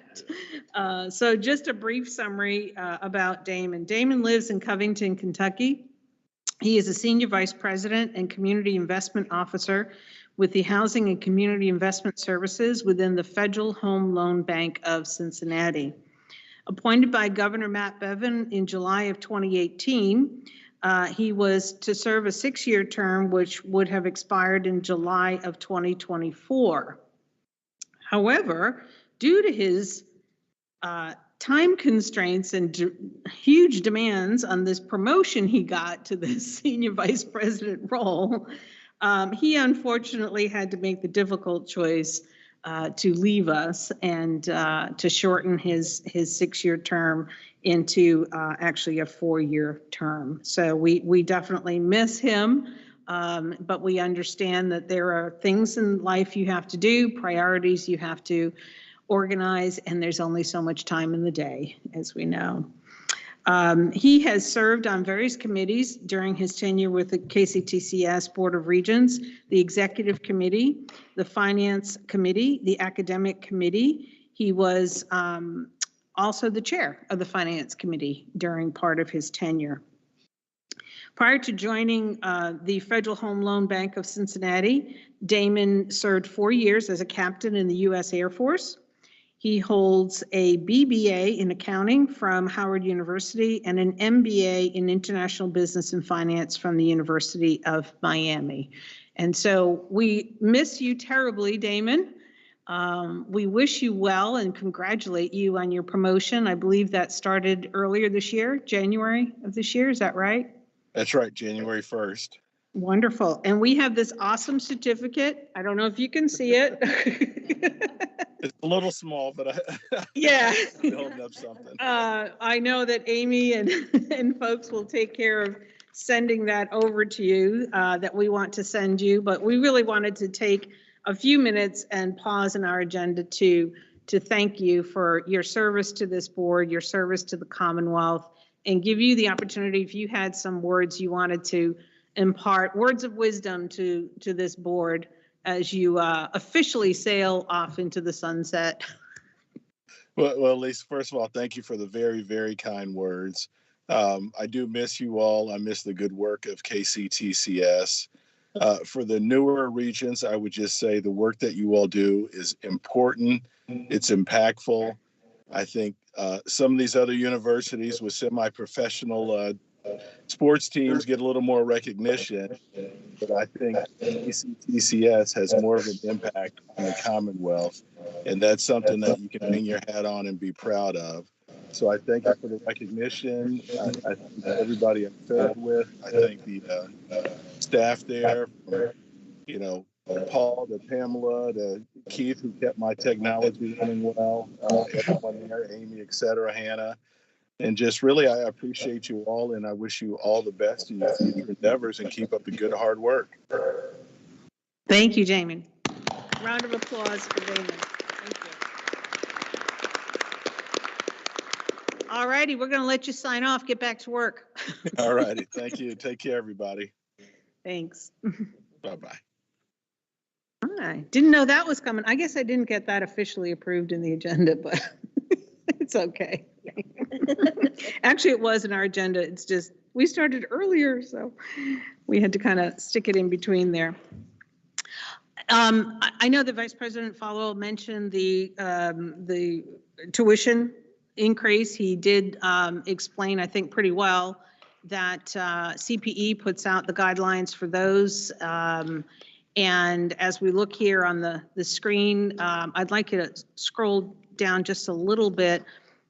So just a brief summary about Damon. Damon lives in Covington, Kentucky. He is a senior vice president and community investment officer with the Housing and Community Investment Services within the Federal Home Loan Bank of Cincinnati. Appointed by Governor Matt Bevin in July of 2018, he was to serve a 6-year term, which would have expired in July of 2024. However, due to his time constraints and huge demands on this promotion he got to this senior vice president role, he unfortunately had to make the difficult choice to leave us and to shorten his 6-year term into actually a 4-year term. So we definitely miss him, but we understand that there are things in life you have to do, priorities you have to organize, and there's only so much time in the day, as we know. He has served on various committees during his tenure with the KCTCS Board of Regents, the Executive Committee, the Finance Committee, the Academic Committee. He was also the chair of the Finance Committee during part of his tenure. Prior to joining the Federal Home Loan Bank of Cincinnati, Damon served 4 years as a captain in the U.S. Air Force. He holds a BBA in accounting from Howard University and an MBA in international business and finance from the University of Miami. And so we miss you terribly, Damon. We wish you well and congratulate you on your promotion. I believe that started earlier this year, January of this year. Is that right? That's right, January 1st. Wonderful. And we have this awesome certificate. I don't know if you can see it. It's a little small, but Yeah. I'm holding up something. I know that Amy and folks will take care of sending that over to you, that we want to send you, but we really wanted to take a few minutes and pause in our agenda to thank you for your service to this board, your service to the Commonwealth, and give you the opportunity, if you had some words you wanted to impart, words of wisdom to this board as you officially sail off into the sunset. Well, Lisa, first of all, thank you for the very, very kind words. I do miss you all. I miss the good work of KCTCS. For the newer Regents, I would just say the work that you all do is important. It's impactful. I think some of these other universities with semi-professional sports teams get a little more recognition, but I think KCTCS has more of an impact on the Commonwealth, and that's something that you can hang your hat on and be proud of. So I thank you for the recognition. I thank everybody I've served with. I thank the staff there, from, Paul to Pamela to Keith, who kept my technology running well, everyone there, Amy, et cetera, Hannah. And just really, I appreciate you all, and I wish you all the best in your future endeavors, and keep up the good, hard work. Thank you, Damon. Round of applause for Damon. Thank you. All righty, we're going to let you sign off. Get back to work. All righty. Thank you. Take care, everybody. Thanks. Bye-bye. I didn't know that was coming. I guess I didn't get that officially approved in the agenda, but it's okay. Actually, it was in our agenda. It's just we started earlier, so we had to kind of stick it in between there. I know that Vice President Falwell mentioned the tuition increase. He did explain, I think, pretty well that CPE puts out the guidelines for those. And as we look here on the screen, I'd like you to scroll down just a little bit.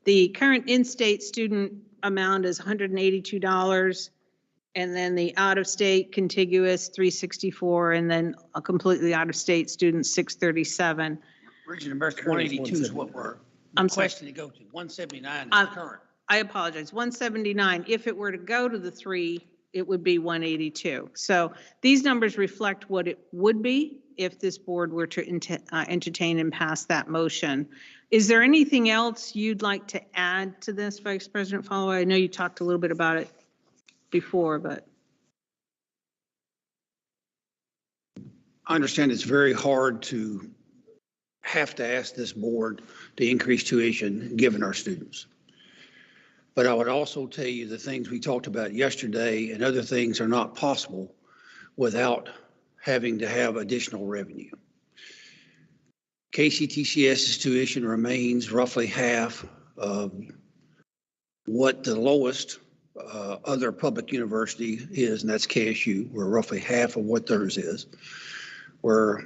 The current in-state student amount is $182, and then the out-of-state contiguous 364, and then a completely out-of-state student 637. Region America 182 is what we're I'm sorry. requesting to go to. 179 Uh, is current. I apologize, 179. If it were to go to the 3, it would be 182. So these numbers reflect what it would be if this board were to entertain and pass that motion. Is there anything else you'd like to add to this, Vice President Followay? I know you talked a little bit about it before, but. I understand it's very hard to have to ask this board to increase tuition given our students. But I would also tell you the things we talked about yesterday and other things are not possible without having to have additional revenue. KCTCS's tuition remains roughly half of what the lowest other public university is, and that's KSU. We're roughly half of what theirs is. We're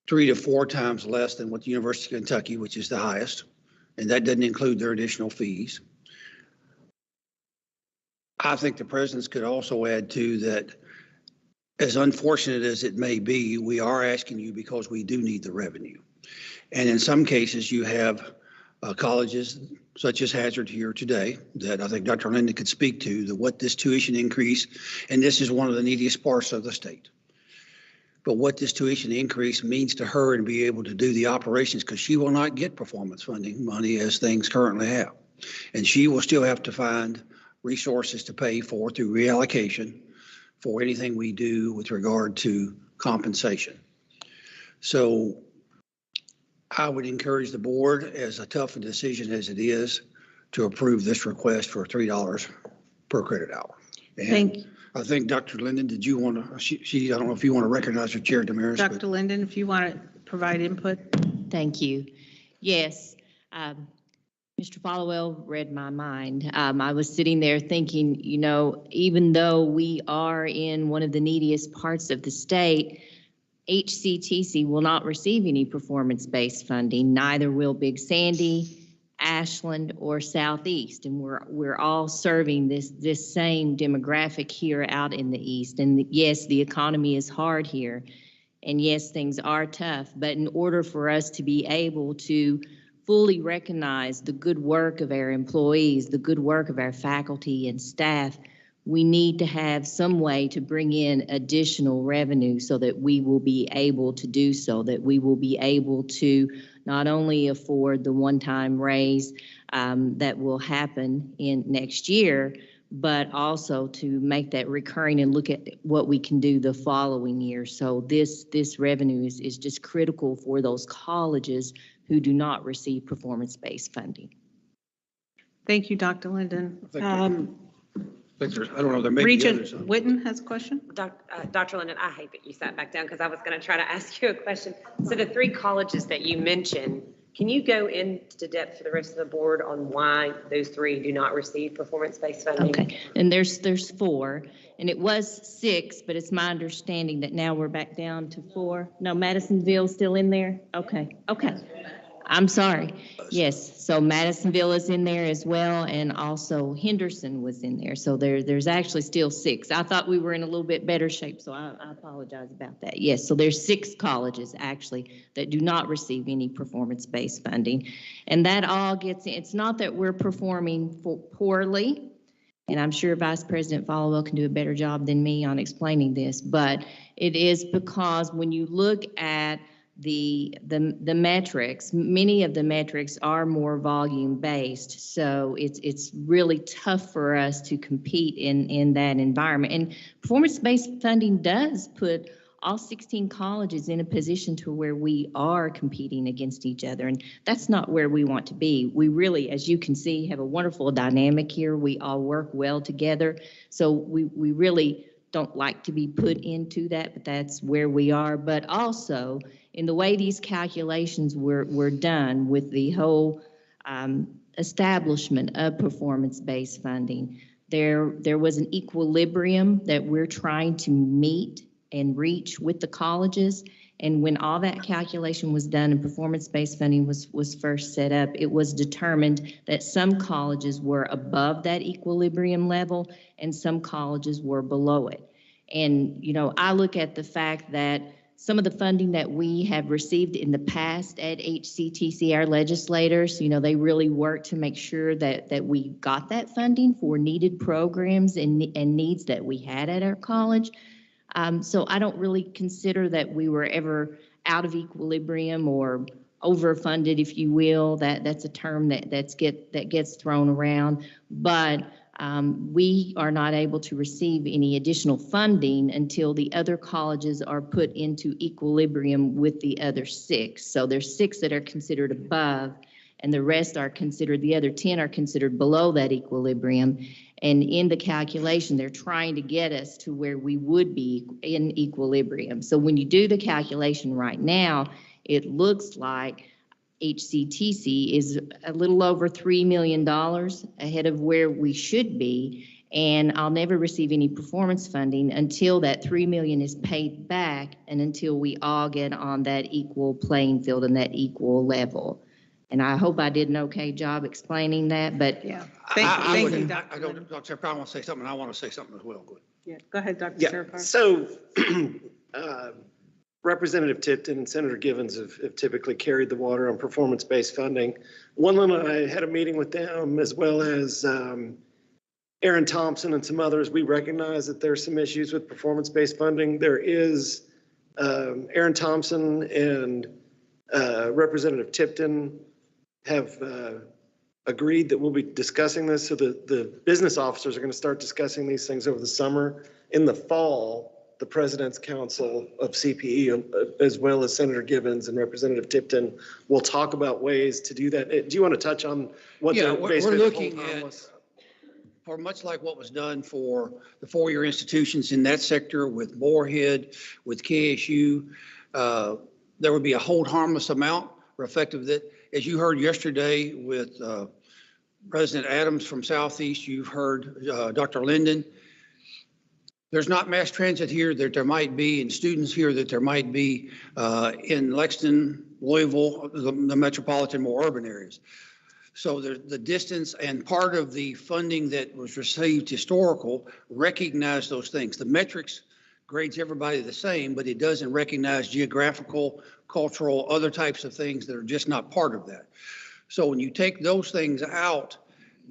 3 to 4 times less than what the University of Kentucky, which is the highest, and that doesn't include their additional fees. I think the presidents could also add to that, as unfortunate as it may be, we are asking you because we do need the revenue. And in some cases, you have colleges such as Hazard here today that I think Dr. Linden could speak to, that what this tuition increase, and this is one of the neediest parts of the state, but what this tuition increase means to her and be able to do the operations, because she will not get performance funding money as things currently have. And she will still have to find resources to pay for through reallocation for anything we do with regard to compensation. So I would encourage the board, as a tough a decision as it is, to approve this request for $3 per credit hour. And Thank you. I think Dr. Linden, did you want to, I don't know if you want to recognize her chair, Damaris. Dr. Linden, if you want to provide input. Thank you. Yes, Mr. Followell read my mind. I was sitting there thinking, you know, even though we are in one of the neediest parts of the state, HCTC will not receive any performance-based funding. Neither will Big Sandy, Ashland, or Southeast, and we're all serving this same demographic here out in the East. And yes, the economy is hard here, and yes, things are tough. But in order for us to be able to fully recognize the good work of our employees, the good work of our faculty and staff, we need to have some way to bring in additional revenue so that we will be able to do so, that we will be able to not only afford the one-time raise that will happen in next year, but also to make that recurring and look at what we can do the following year. So this revenue is just critical for those colleges who do not receive performance-based funding. Thank you, Dr. Linden. I don't know, there may be others. Regent Witten has a question. Dr. Linden, I hate that you sat back down because I was going to try to ask you a question. So the 3 colleges that you mentioned, can you go into depth for the rest of the board on why those 3 do not receive performance-based funding? Okay, and there's 4, and it was 6, but it's my understanding that now we're back down to 4. No, Madisonville's still in there? Okay. I'm sorry. Yes, so Madisonville is in there as well, and also Henderson was in there. So there's actually still 6. I thought we were in a little bit better shape, so I apologize about that. Yes, so there's 6 colleges actually that do not receive any performance-based funding. And that all gets, it's not that we're performing poorly, and I'm sure Vice President Followell can do a better job than me on explaining this, but it is because when you look at the metrics, many of the metrics are more volume based, so it's really tough for us to compete in that environment. And performance-based funding does put all 16 colleges in a position to where we are competing against each other, and that's not where we want to be. We really, as you can see, have a wonderful dynamic here. We all work well together, so we really don't like to be put into that, but that's where we are. But also, in the way these calculations were done with the whole establishment of performance-based funding, there was an equilibrium that we're trying to meet and reach with the colleges. And when all that calculation was done and performance-based funding was first set up, it was determined that some colleges were above that equilibrium level and some colleges were below it. And, you know, I look at the fact that some of the funding that we have received in the past at HCTC, our legislators, you know, they really worked to make sure that we got that funding for needed programs and needs that we had at our college. So I don't really consider that we were ever out of equilibrium or overfunded, if you will. That's a term that gets thrown around. But we are not able to receive any additional funding until the other colleges are put into equilibrium with the other 6. So there's 6 that are considered above, and the rest are considered, the other 10 are considered below that equilibrium. And in the calculation, they're trying to get us to where we would be in equilibrium. So when you do the calculation right now, it looks like HCTC is a little over $3 million ahead of where we should be. And I'll never receive any performance funding until that $3 million is paid back and until we all get on that equal playing field and that equal level. And I hope I did an okay job explaining that, but Yeah. I Thank you, I don't, Dr. Sarah, I want to say something. I want to say something as well. Good. Yeah, go ahead, Dr. Yeah, Sarah. so Representative Tipton and Senator Givens have typically carried the water on performance-based funding. One and I had a meeting with them, as well as Aaron Thompson and some others. We recognize that there's some issues with performance-based funding. There is Aaron Thompson and Representative Tipton have agreed that we'll be discussing this. So the business officers are going to start discussing these things over the summer. In the fall, the President's Council of CPE, as well as Senator Givens and Representative Tipton, will talk about ways to do that. Do you want to touch on what Yeah, they're we're basically looking at, for much like what was done for the four-year institutions in that sector with Moorhead, with KSU, there would be a hold harmless amount reflective that, as you heard yesterday with President Adams from Southeast, you've heard Dr. Linden. There's not mass transit here that there might be, and students here that there might be in Lexington, Louisville, the metropolitan, more urban areas. So the distance and part of the funding that was received historical recognize those things. The metrics grades everybody the same, but it doesn't recognize geographical, cultural, other types of things that are just not part of that. So when you take those things out,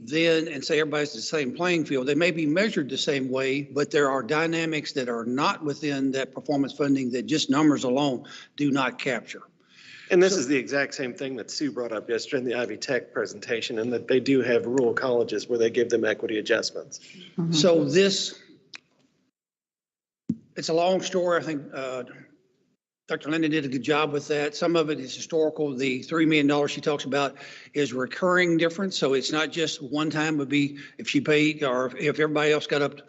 then and say everybody's the same playing field, they may be measured the same way, but there are dynamics that are not within that performance funding that just numbers alone do not capture. And this is the exact same thing that Sue brought up yesterday in the Ivy Tech presentation, and that they do have rural colleges where they give them equity adjustments. Mm-hmm. So it's a long story. I think Dr. Linden did a good job with that. Some of it is historical. The $3 million she talks about is recurring difference. So it's not just one time would be if she paid or if everybody else got up,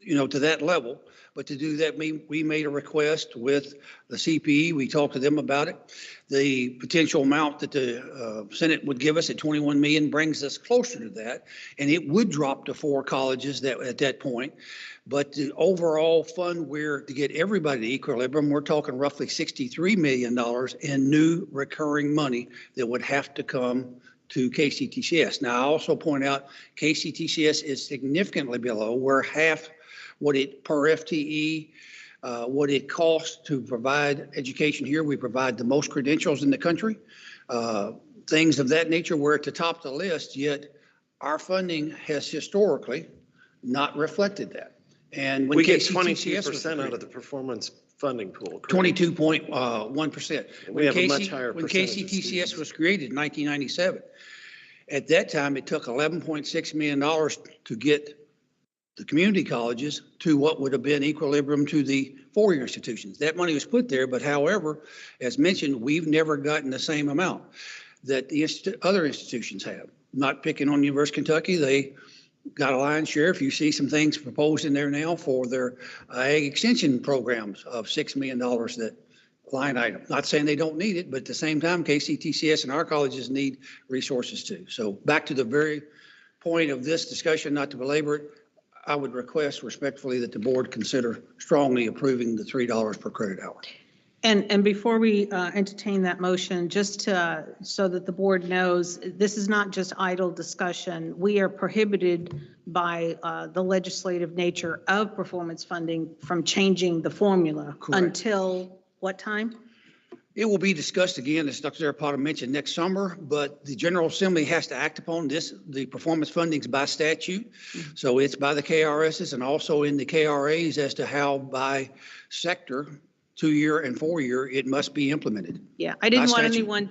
to that level. But to do that, we made a request with the CPE. We talked to them about it. The potential amount that the Senate would give us at $21 million brings us closer to that. And it would drop to 4 colleges at that point. But the overall fund, to get everybody to equilibrium, we're talking roughly $63 million in new recurring money that would have to come to KCTCS. Now, I also point out KCTCS is significantly below. We're half what it per FTE, what it costs to provide education here. We provide the most credentials in the country, things of that nature. We're at the top of the list, yet our funding has historically not reflected that. And when we get KCTCS 22% out of the performance funding pool. 22.1%. We have a much higher when percentage of KCTCS students. was created in 1997, at that time, it took $11.6 million to get the community colleges to what would have been equilibrium to the four-year institutions. That money was put there, but however, as mentioned, we've never gotten the same amount that the other institutions have. Not picking on University of Kentucky, they got a lion's share. If you see some things proposed in there now for their ag extension programs of $6 million, that line item. Not saying they don't need it, but at the same time, KCTCS and our colleges need resources too. So back to the very point of this discussion, not to belabor it, I would request respectfully that the board consider strongly approving the $3 per credit hour. And before we entertain that motion, just to, so that the board knows, this is not just idle discussion. We are prohibited by the legislative nature of performance funding from changing the formula. Correct. Until what time? It will be discussed again, as Dr. Zarapata mentioned, next summer, but the General Assembly has to act upon this. The performance fundings by statute. So it's by the KRSs and also in the KRAs as to how by sector, 2-year and 4-year, it must be implemented. Yeah, I didn't By want statute. anyone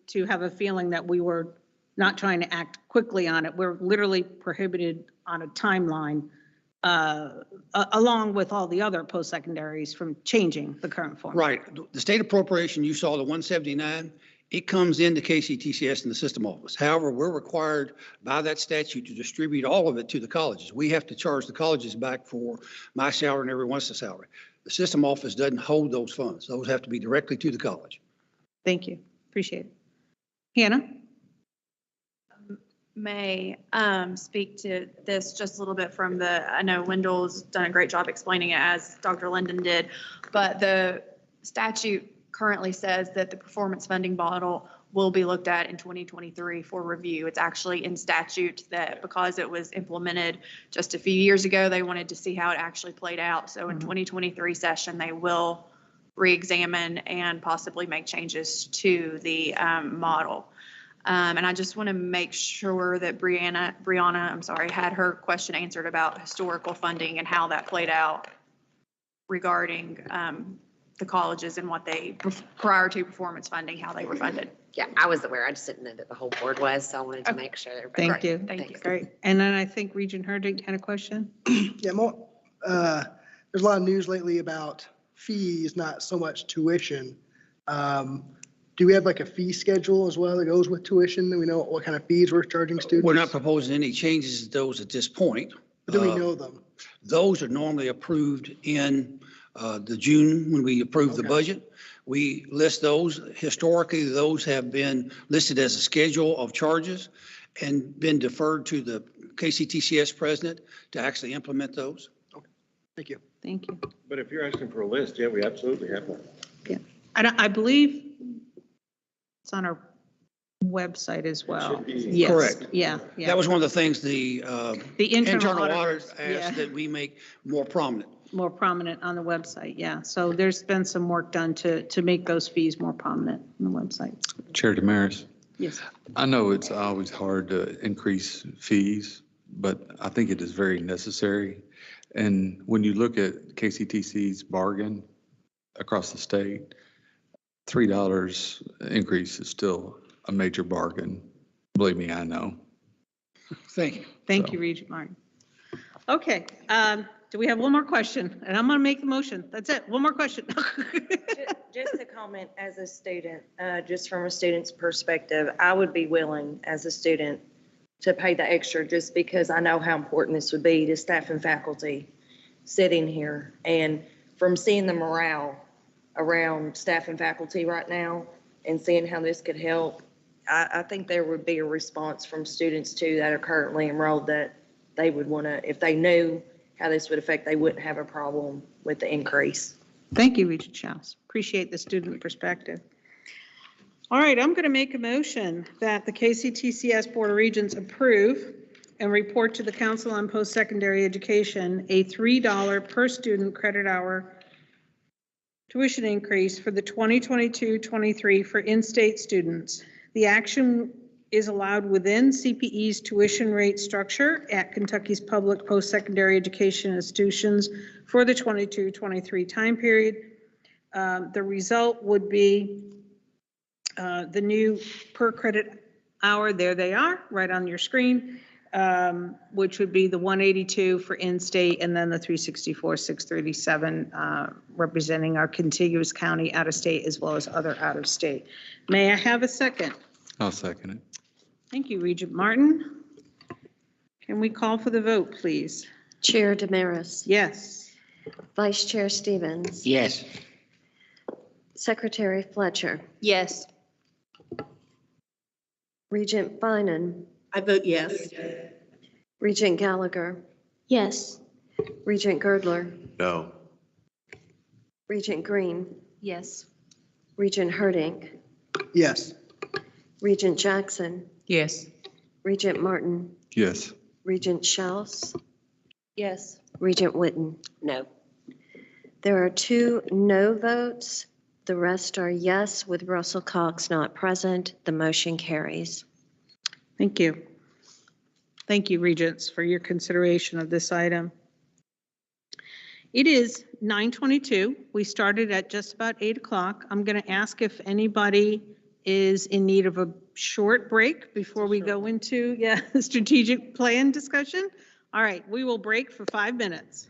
to have a feeling that we were not trying to act quickly on it. We're literally prohibited on a timeline, along with all the other post-secondaries, from changing the current formula. Right. The state appropriation, you saw the 179, it comes into KCTCS in the system office. However, we're required by that statute to distribute all of it to the colleges. We have to charge the colleges back for my salary and everyone else's salary. The system office doesn't hold those funds. Those have to be directly to the college. Thank you. Appreciate it. Hannah? May speak to this just a little bit from I know Wendell's done a great job explaining it as Dr. Linden did, but the statute currently says that the performance funding model will be looked at in 2023 for review. It's actually in statute that because it was implemented just a few years ago, they wanted to see how it actually played out. So in 2023 session, they will re-examine and possibly make changes to the model. And I just want to make sure that Brianna, had her question answered about historical funding and how that played out regarding the colleges and what they, prior to performance funding, how they were funded. Yeah, I was aware. I just didn't know that the whole board was, so I wanted to make sure. everybody- Thank you. Thank you. Great. And then I think Regent Hurdig had a question. Yeah, there's a lot of news lately about fees, not so much tuition. Do we have like a fee schedule as well that goes with tuition? Do we know what kind of fees we're charging students? We're not proposing any changes to those at this point. But do we know them? Those are normally approved in the June when we approve the Okay. budget. We list those. Historically, those have been listed as a schedule of charges and been deferred to the KCTCS president to actually implement those. Thank you. Thank you. But if you're asking for a list, yeah, we absolutely have one. I believe it's on our website as well. Yes. Correct. Yeah. That was one of the things the internal audit auditors, yeah. asked that we make more prominent. More prominent on the website, yeah. So there's been some work done to make those fees more prominent on the website. Chair Damaris, Yes. I know it's always hard to increase fees, but I think it is very necessary. And when you look at KCTC's bargain across the state, $3 increase is still a major bargain. Believe me, I know. Thank you. Thank you, Regent Martin. Okay, do we have one more question? And I'm going to make the motion. That's it. One more question. Just a comment as a student, just from a student's perspective, I would be willing as a student to pay the extra just because I know how important this would be to staff and faculty sitting here. And from seeing the morale around staff and faculty right now and seeing how this could help, I think there would be a response from students too that are currently enrolled that they would want to, if they knew how this would affect, they wouldn't have a problem with the increase. Thank you, Regent Schaus. Appreciate the student perspective. All right, I'm going to make a motion that the KCTCS Board of Regents approve and report to the Council on Post-Secondary Education a $3 per student credit hour tuition increase for the 2022-23 for in-state students. The action is allowed within CPE's tuition rate structure at Kentucky's public post-secondary education institutions for the 22-23 time period. The result would be the new per credit hour, there they are, right on your screen, which would be the 182 for in-state and then the 364, 637 representing our contiguous county out-of-state as well as other out-of-state. May I have a second? I'll second it. Thank you, Regent Martin. Can we call for the vote, please? Chair Damaris. Yes. Vice Chair Stevens. Yes. Secretary Fletcher. Yes. Regent Finan. I vote yes. Regent Gallagher. Yes. Regent Girdler, No. Regent Green, Yes. Regent Herding, Yes. Regent Jackson, Yes. Regent Martin, Yes. Regent Shells, Yes. Regent Witten. No. There are 2 no votes. The rest are yes, with Russell Cox not present. The motion carries. Thank you. Thank you, Regents, for your consideration of this item. It is 9:22. We started at just about 8 o'clock. I'm going to ask if anybody is in need of a short break before we go into, the strategic plan discussion. All right, we will break for 5 minutes.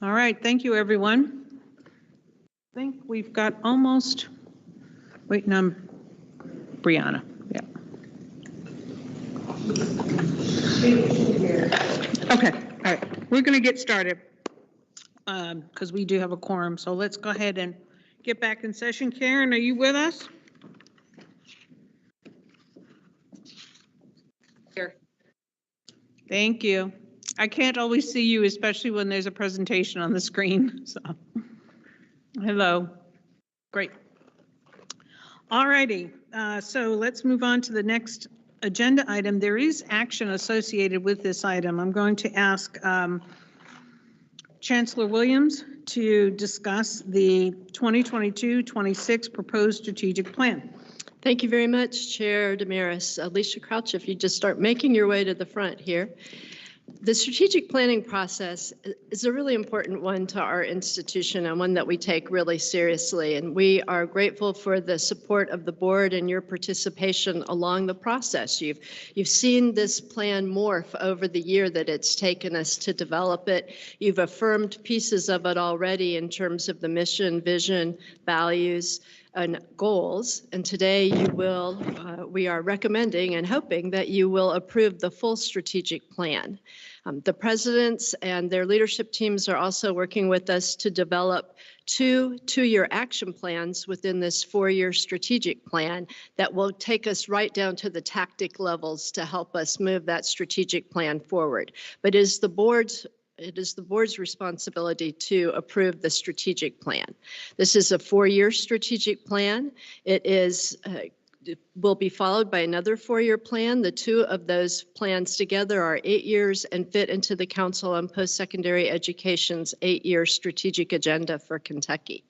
All right, thank you, everyone. I think we've got almost, waiting on Brianna, yeah. Okay, all right, we're going to get started because we do have a quorum, so let's go ahead and get back in session. Karen, are you with us? Here. Thank you. I can't always see you, especially when there's a presentation on the screen, so. Hello. Great. All righty, so let's move on to the next agenda item. There is action associated with this item. I'm going to ask Chancellor Williams to discuss the 2022-26 proposed strategic plan. Thank you very much, Chair Damaris. Alicia Crouch, if you just start making your way to the front here. The strategic planning process is a really important one to our institution and one that we take really seriously. And we are grateful for the support of the board and your participation along the process. You've seen this plan morph over the year that it's taken us to develop it. You've affirmed pieces of it already in terms of the mission, vision, values, and goals. And today we are recommending and hoping that you will approve the full strategic plan. The presidents and their leadership teams are also working with us to develop two-year action plans within this 4-year strategic plan that will take us right down to the tactic levels to help us move that strategic plan forward. But it is the board's responsibility to approve the strategic plan. This is a 4-year strategic plan. It will be followed by another 4-year plan. The two of those plans together are 8 years and fit into the Council on Post-Secondary Education's 8-year strategic agenda for Kentucky.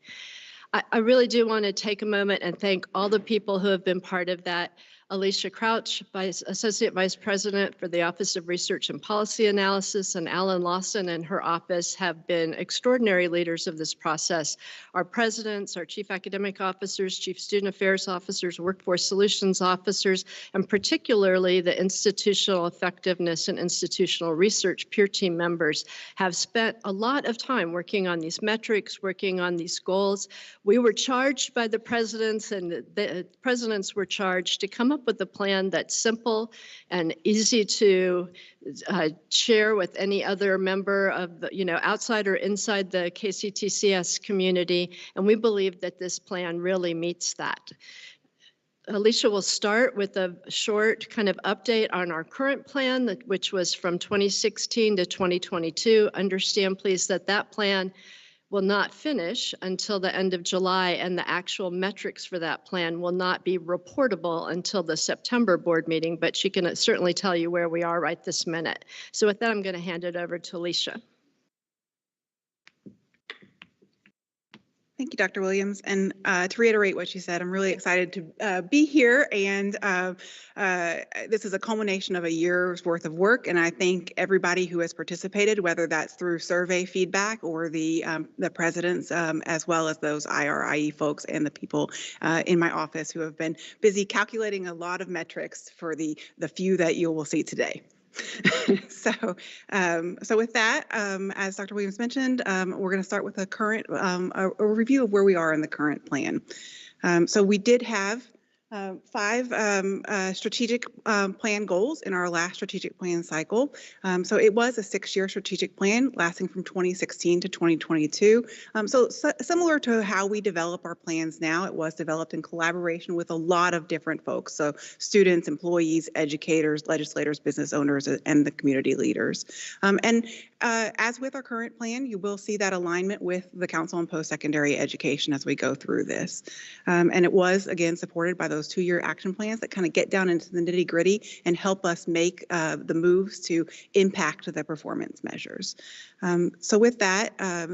I really do want to take a moment and thank all the people who have been part of that. Alicia Crouch, Associate Vice President for the Office of Research and Policy Analysis, and Alan Lawson and her office have been extraordinary leaders of this process. Our presidents, our chief academic officers, chief student affairs officers, workforce solutions officers, and particularly the institutional effectiveness and institutional research peer team members have spent a lot of time working on these metrics, working on these goals. We were charged by the presidents, and the presidents were charged to come up with a plan that's simple and easy to share with any other member of the, outside or inside the KCTCS community. And we believe that this plan really meets that. Alicia will start with a short kind of update on our current plan, which was from 2016 to 2022. Understand, please, that plan will not finish until the end of July, and the actual metrics for that plan will not be reportable until the September board meeting, but she can certainly tell you where we are right this minute. So with that, I'm going to hand it over to Alicia. Thank you, Dr. Williams. And to reiterate what she said, I'm really excited to be here. And this is a culmination of a year's worth of work. And I thank everybody who has participated, whether that's through survey feedback or the presidents, as well as those IRIE folks and the people in my office who have been busy calculating a lot of metrics for the few that you will see today. So with that, as Dr. Williams mentioned, we're going to start with a review of where we are in the current plan. So we did have 5 strategic plan goals in our last strategic plan cycle. So it was a 6-year strategic plan lasting from 2016 to 2022. So similar to how we develop our plans now, it was developed in collaboration with a lot of different folks. So students, employees, educators, legislators, business owners, and the community leaders. As with our current plan, you will see that alignment with the Council on Post-Secondary Education as we go through this. And it was, again, supported by those 2-year action plans that kind of get down into the nitty-gritty and help us make the moves to impact the performance measures. So with that,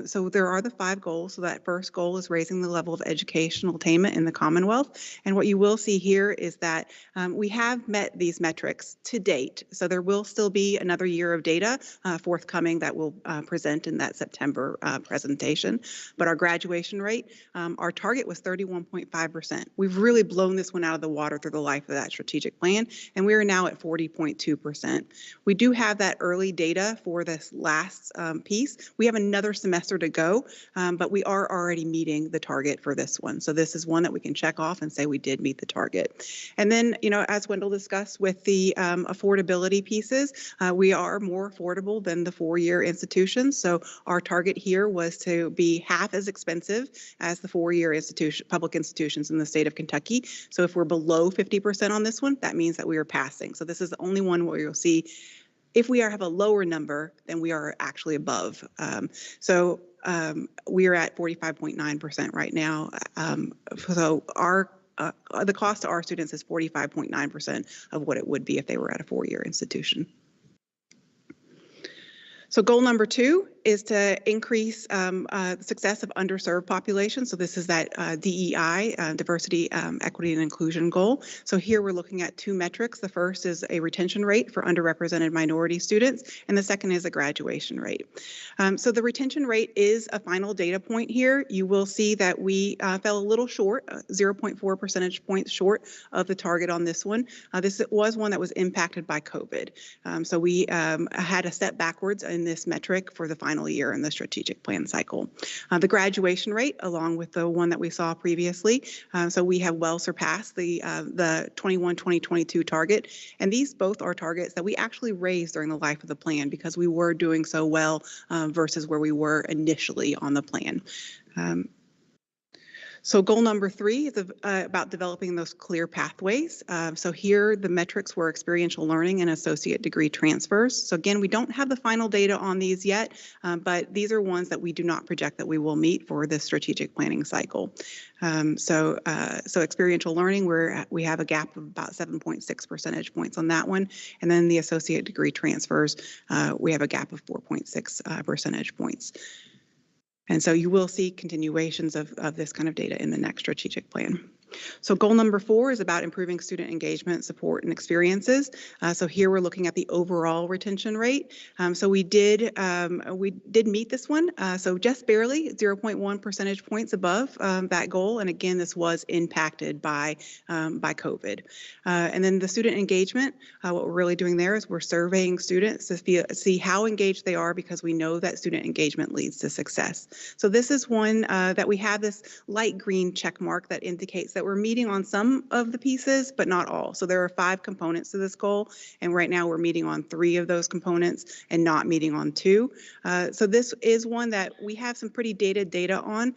so there are the 5 goals. So that first goal is raising the level of educational attainment in the Commonwealth. And what you will see here is that we have met these metrics to date. So there will still be another year of data forthcoming planning that we'll present in that September presentation. But our graduation rate, our target was 31.5%. We've really blown this one out of the water through the life of that strategic plan, and we are now at 40.2%. We do have that early data for this last piece. We have another semester to go, but we are already meeting the target for this one. So this is one that we can check off and say we did meet the target. And then, as Wendell discussed with the affordability pieces, we are more affordable than the four-year institutions. So our target here was to be half as expensive as the four-year public institutions in the state of Kentucky. So if we're below 50% on this one, that means that we are passing. So this is the only one where you'll see if we have a lower number, then we are actually above. We are at 45.9% right now. So the cost to our students is 45.9% of what it would be if they were at a four-year institution. So goal number 2 is to increase success of underserved populations. So this is that DEI, diversity, equity, and inclusion goal. So here we're looking at 2 metrics. The first is a retention rate for underrepresented minority students, and the second is a graduation rate. So the retention rate is a final data point here. You will see that we fell a little short, 0.4 percentage points short of the target on this one. This was one that was impacted by COVID. So we had a step backwards in this metric for the final year in the strategic plan cycle. The graduation rate, along with the one that we saw previously, so we have well surpassed the 2022 target, and these both are targets that we actually raised during the life of the plan because we were doing so well versus where we were initially on the plan. So goal number 3 is about developing those clear pathways. So here the metrics were experiential learning and associate degree transfers. So again, we don't have the final data on these yet, but these are ones that we do not project that we will meet for this strategic planning cycle. So experiential learning, we have a gap of about 7.6 percentage points on that one. And then the associate degree transfers, we have a gap of 4.6 percentage points. And so you will see continuations of this kind of data in the next strategic plan. So goal number 4 is about improving student engagement, support, and experiences. So here we're looking at the overall retention rate. So we did meet this one. So just barely 0.1 percentage points above that goal. And again, this was impacted by COVID. And then the student engagement, what we're really doing there is we're surveying students to see how engaged they are because we know that student engagement leads to success. So this is one that we have this light green check mark that indicates that we're meeting on some of the pieces, but not all. So there are 5 components to this goal, and right now we're meeting on 3 of those components and not meeting on 2. So this is one that we have some pretty dated data on.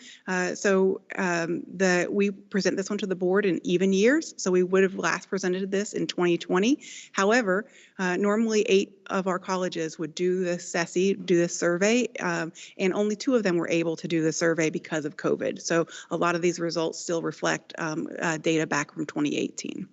We present this one to the board in even years. So we would have last presented this in 2020. However, normally 8 of our colleges would do this SESI, do this survey, and only 2 of them were able to do the survey because of COVID. So a lot of these results still reflect data back from 2018.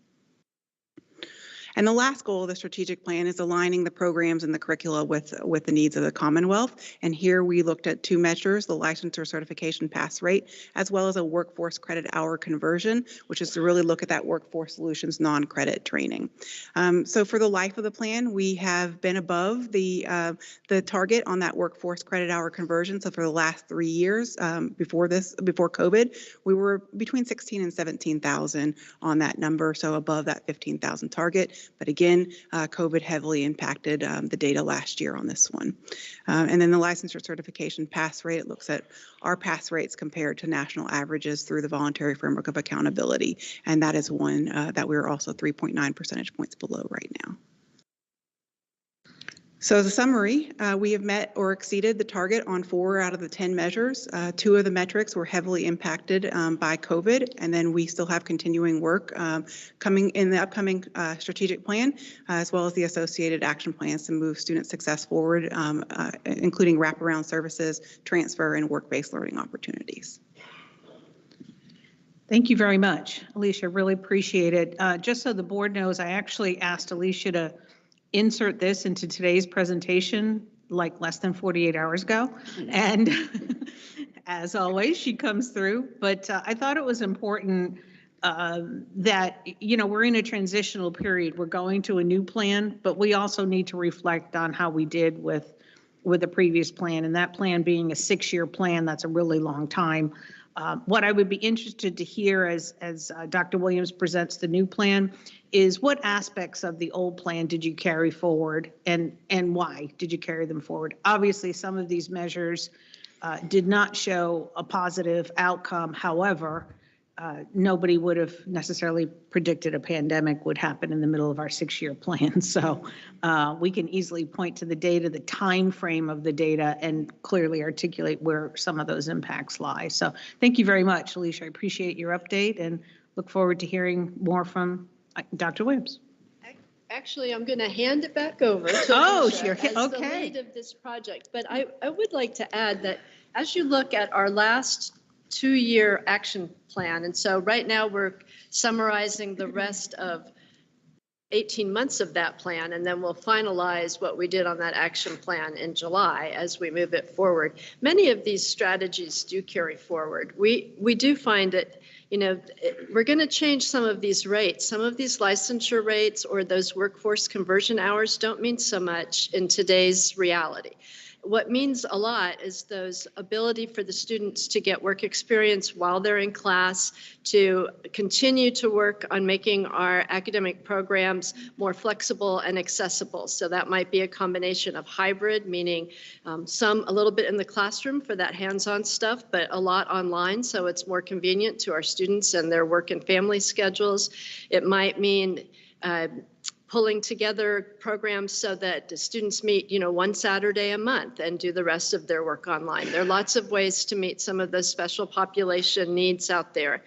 And the last goal of the strategic plan is aligning the programs and the curricula with the needs of the Commonwealth. And here we looked at 2 measures, the licensure certification pass rate, as well as a workforce credit hour conversion, which is to really look at that workforce solutions non-credit training. So for the life of the plan, we have been above the target on that workforce credit hour conversion. So for the last 3 years before COVID, we were between 16 and 17,000 on that number, so above that 15,000 target. But again, COVID heavily impacted the data last year on this one. And then the licensure certification pass rate, it looks at our pass rates compared to national averages through the voluntary framework of accountability. And that is one that we're also 3.9 percentage points below right now. So as a summary, we have met or exceeded the target on 4 out of the 10 measures. 2 of the metrics were heavily impacted by COVID, and then we still have continuing work coming in the upcoming strategic plan, as well as the associated action plans to move student success forward, including wraparound services, transfer, and work-based learning opportunities. Thank you very much, Alicia. Really appreciate it. Just so the board knows, I actually asked Alicia to insert this into today's presentation like less than 48 hours ago. And as always, she comes through. But I thought it was important that, we're in a transitional period. We're going to a new plan, but we also need to reflect on how we did with with the previous plan, and that plan being a 6-year plan, that's a really long time. What I would be interested to hear as Dr. Williams presents the new plan is what aspects of the old plan did you carry forward, and why did you carry them forward? Obviously, some of these measures did not show a positive outcome. However, nobody would have necessarily predicted a pandemic would happen in the middle of our 6-year plan. So we can easily point to the data, the time frame of the data, and clearly articulate where some of those impacts lie. So thank you very much, Alicia. I appreciate your update and look forward to hearing more from Dr. Williams. Actually, I'm going to hand it back over to Alicia as the lead of this project. But I would like to add that as you look at our last 2-year action plan, and so right now we're summarizing the rest of 18 months of that plan, and then we'll finalize what we did on that action plan in July as we move it forward. Many of these strategies do carry forward. We do find that, you know, we're going to change some of these rates. Some of these licensure rates or those workforce conversion hours don't mean so much in today's reality. What means a lot is those ability for the students to get work experience while they're in class, to continue to work on making our academic programs more flexible and accessible. So that might be a combination of hybrid, meaning a little bit in the classroom for that hands-on stuff, but a lot online, so it's more convenient to our students and their work and family schedules. It might mean pulling together programs so that the students meet, you know, one Saturday a month and do the rest of their work online. There are lots of ways to meet some of those special population needs out there.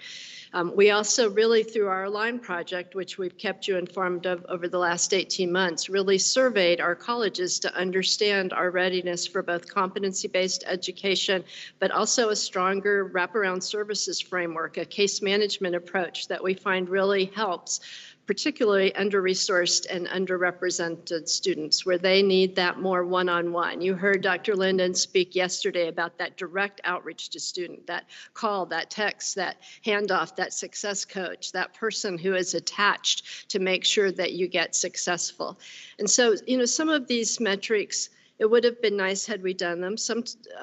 We also really, through our Align project, which we've kept you informed of over the last 18 months, really surveyed our colleges to understand our readiness for both competency-based education, but also a stronger wraparound services framework, a case management approach that we find really helps particularly under-resourced and underrepresented students where they need that more one-on-one. You heard Dr. Linden speak yesterday about that direct outreach to student, that call, that text, that handoff, that success coach, that person who is attached to make sure that you get successful. And so, you know, some of these metrics, it would have been nice had we done them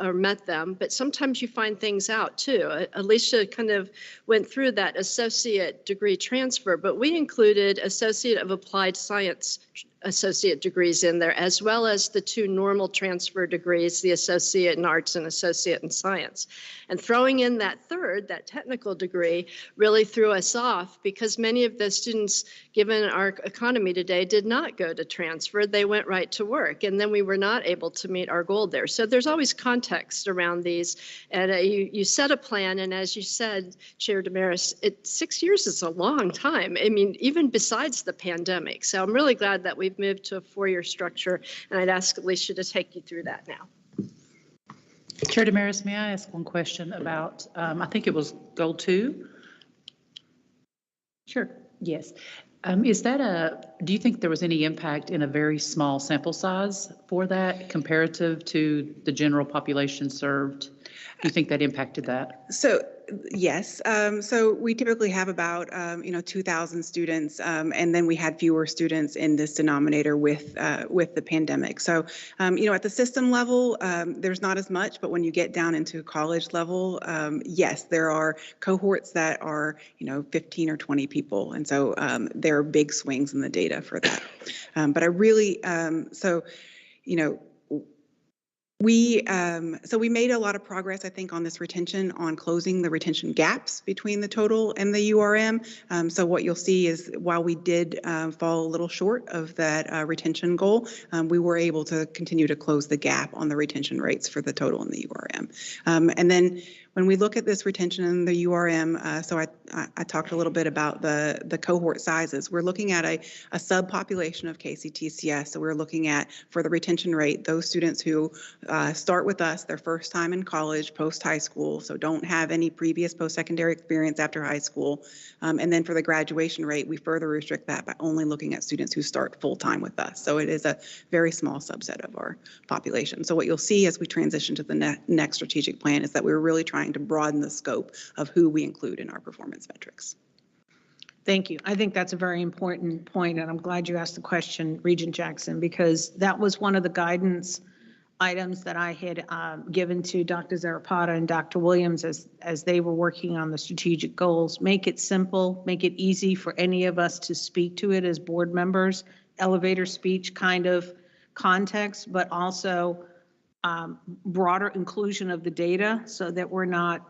or met them, but sometimes you find things out too. Alicia kind of went through that associate degree transfer, but we included Associate of Applied Science associate degrees in there, as well as the 2 normal transfer degrees, the Associate in Arts and Associate in Science. And throwing in that third, that technical degree, really threw us off because many of the students, given our economy today, did not go to transfer. They went right to work, and then we were not able to meet our goal there. So there's always context around these. And you set a plan, and as you said, Chair Damaris, 6 years is a long time. I mean, even besides the pandemic. So I'm really glad that we've moved to a 4-year structure, and I'd ask Alicia to take you through that now. Chair Damaris, may I ask one question about, I think it was goal 2? Sure, yes. Do you think there was any impact in a very small sample size for that comparative to the general population served? Do you think that impacted that? So yes, so we typically have about 2,000 students, and then we had fewer students in this denominator with the pandemic. So at the system level, there's not as much, but when you get down into college level, yes, there are cohorts that are 15 or 20 people, and so there are big swings in the data for that. But I really we made a lot of progress, I think, on this retention, on closing the retention gaps between the total and the URM. So what you'll see is while we did fall a little short of that retention goal, we were able to continue to close the gap on the retention rates for the total and the URM. And then when we look at this retention and the URM, so I talked a little bit about the cohort sizes. We're looking at a subpopulation of KCTCS. So we're looking at, for the retention rate, those students who start with us their first time in college, post-high school, so don't have any previous post-secondary experience after high school. And then for the graduation rate, we further restrict that by only looking at students who start full-time with us. So it is a very small subset of our population. So what you'll see as we transition to the next strategic plan is that we're really trying to broaden the scope of who we include in our performance metrics. Thank you. I think that's a very important point, and I'm glad you asked the question, Regent Jackson, because that was one of the guidance items that I had given to Dr. Zarapata and Dr. Williams as they were working on the strategic goals. Make it simple, make it easy for any of us to speak to it as board members, elevator speech kind of context, but also broader inclusion of the data so that we're not,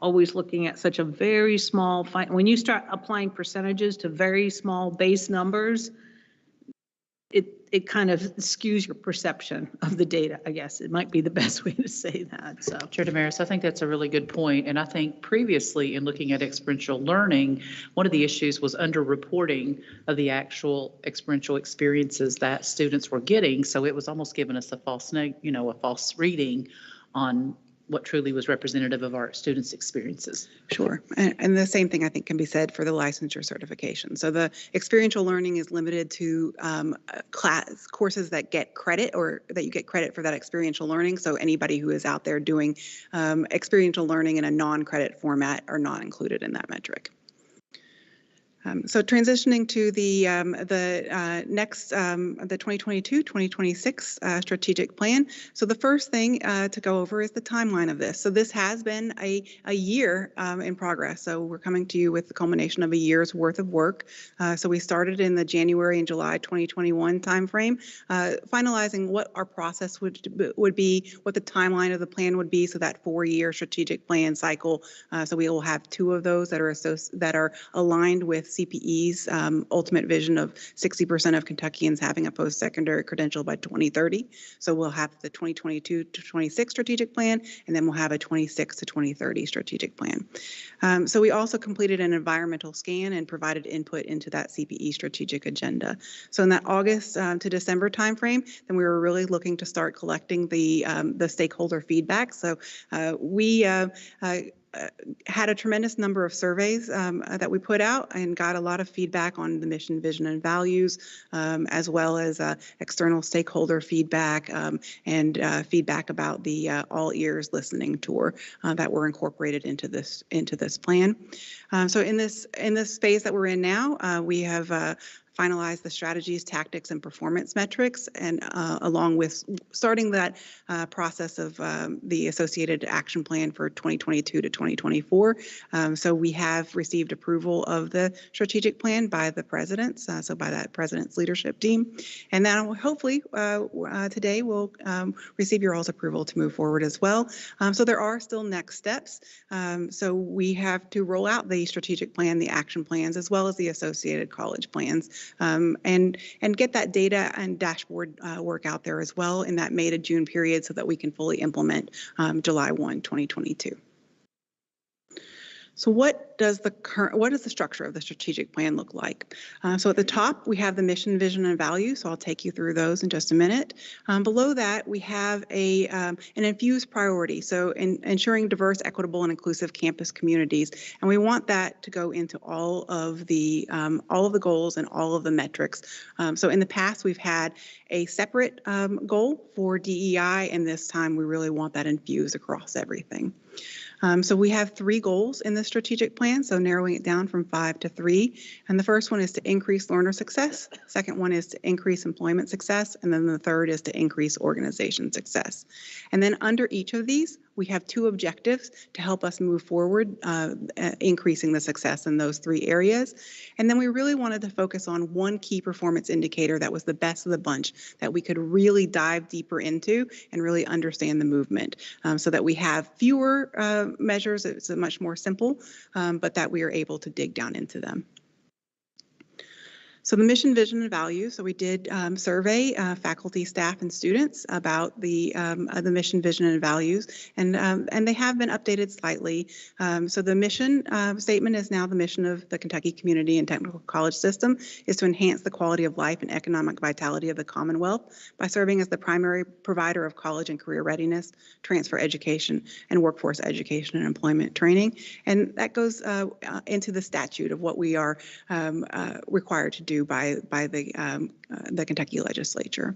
always looking at such a very small, when you start applying percentages to very small base numbers, it kind of skews your perception of the data, I guess. It might be the best way to say that, so. Chair Damaris, I think that's a really good point. And I think previously in looking at experiential learning, one of the issues was underreporting of the actual experiential experiences that students were getting. So it was almost giving us a false, a false reading on what truly was representative of our students' experiences. Sure. And the same thing I think can be said for the licensure certification. So the experiential learning is limited to courses that get credit or that you get credit for that experiential learning. So anybody who is out there doing experiential learning in a non-credit format are not included in that metric. So transitioning to the next, the 2022-2026 strategic plan. So the first thing to go over is the timeline of this. So this has been a year in progress. So we're coming to you with the culmination of a year's worth of work. So we started in the January and July 2021 timeframe, finalizing what our process would be, what the timeline of the plan would be. So that 4-year strategic plan cycle. So we will have 2 of those that are aligned with CPE's ultimate vision of 60% of Kentuckians having a post-secondary credential by 2030. So we'll have the 2022 to 26 strategic plan, and then we'll have a 26 to 2030 strategic plan. So we also completed an environmental scan and provided input into that CPE strategic agenda. So in that August to December timeframe, then we were really looking to start collecting the stakeholder feedback. So we had a tremendous number of surveys that we put out and got a lot of feedback on the mission, vision, and values, as well as external stakeholder feedback and feedback about the all ears listening tour that were incorporated into this plan. So in this phase that we're in now, we have finalize the strategies, tactics, and performance metrics, and along with starting that process of the associated action plan for 2022 to 2024. So we have received approval of the strategic plan by the presidents, so by that president's leadership team. And now hopefully today we'll receive your all's approval to move forward as well. So there are still next steps. So we have to roll out the strategic plan, the action plans, as well as the associated college plans. And get that data and dashboard work out there as well in that May to June period so that we can fully implement July 1, 2022. So what does the structure of the strategic plan look like? So at the top, we have the mission, vision, and values. So I'll take you through those in just a minute. Below that, we have an infused priority. So ensuring diverse, equitable, and inclusive campus communities. And we want that to go into all of the goals and all of the metrics. So in the past, we've had a separate goal for DEI, and this time we really want that infused across everything. So we have 3 goals in the strategic plan, so narrowing it down from 5 to 3. And the first one is to increase learner success. Second one is to increase employment success. And then the third is to increase organization success. And then under each of these, we have 2 objectives to help us move forward, increasing the success in those 3 areas. And then we really wanted to focus on one key performance indicator that was the best of the bunch that we could really dive deeper into and really understand the movement, so that we have fewer measures. It's much more simple, but that we are able to dig down into them. So the mission, vision, and values. So we did survey faculty, staff, and students about the mission, vision, and values, and they have been updated slightly. So the mission statement is now the mission of the Kentucky Community and Technical College System is to enhance the quality of life and economic vitality of the Commonwealth by serving as the primary provider of college and career readiness, transfer education, and workforce education and employment training. And that goes into the statute of what we are required to do by the Kentucky legislature.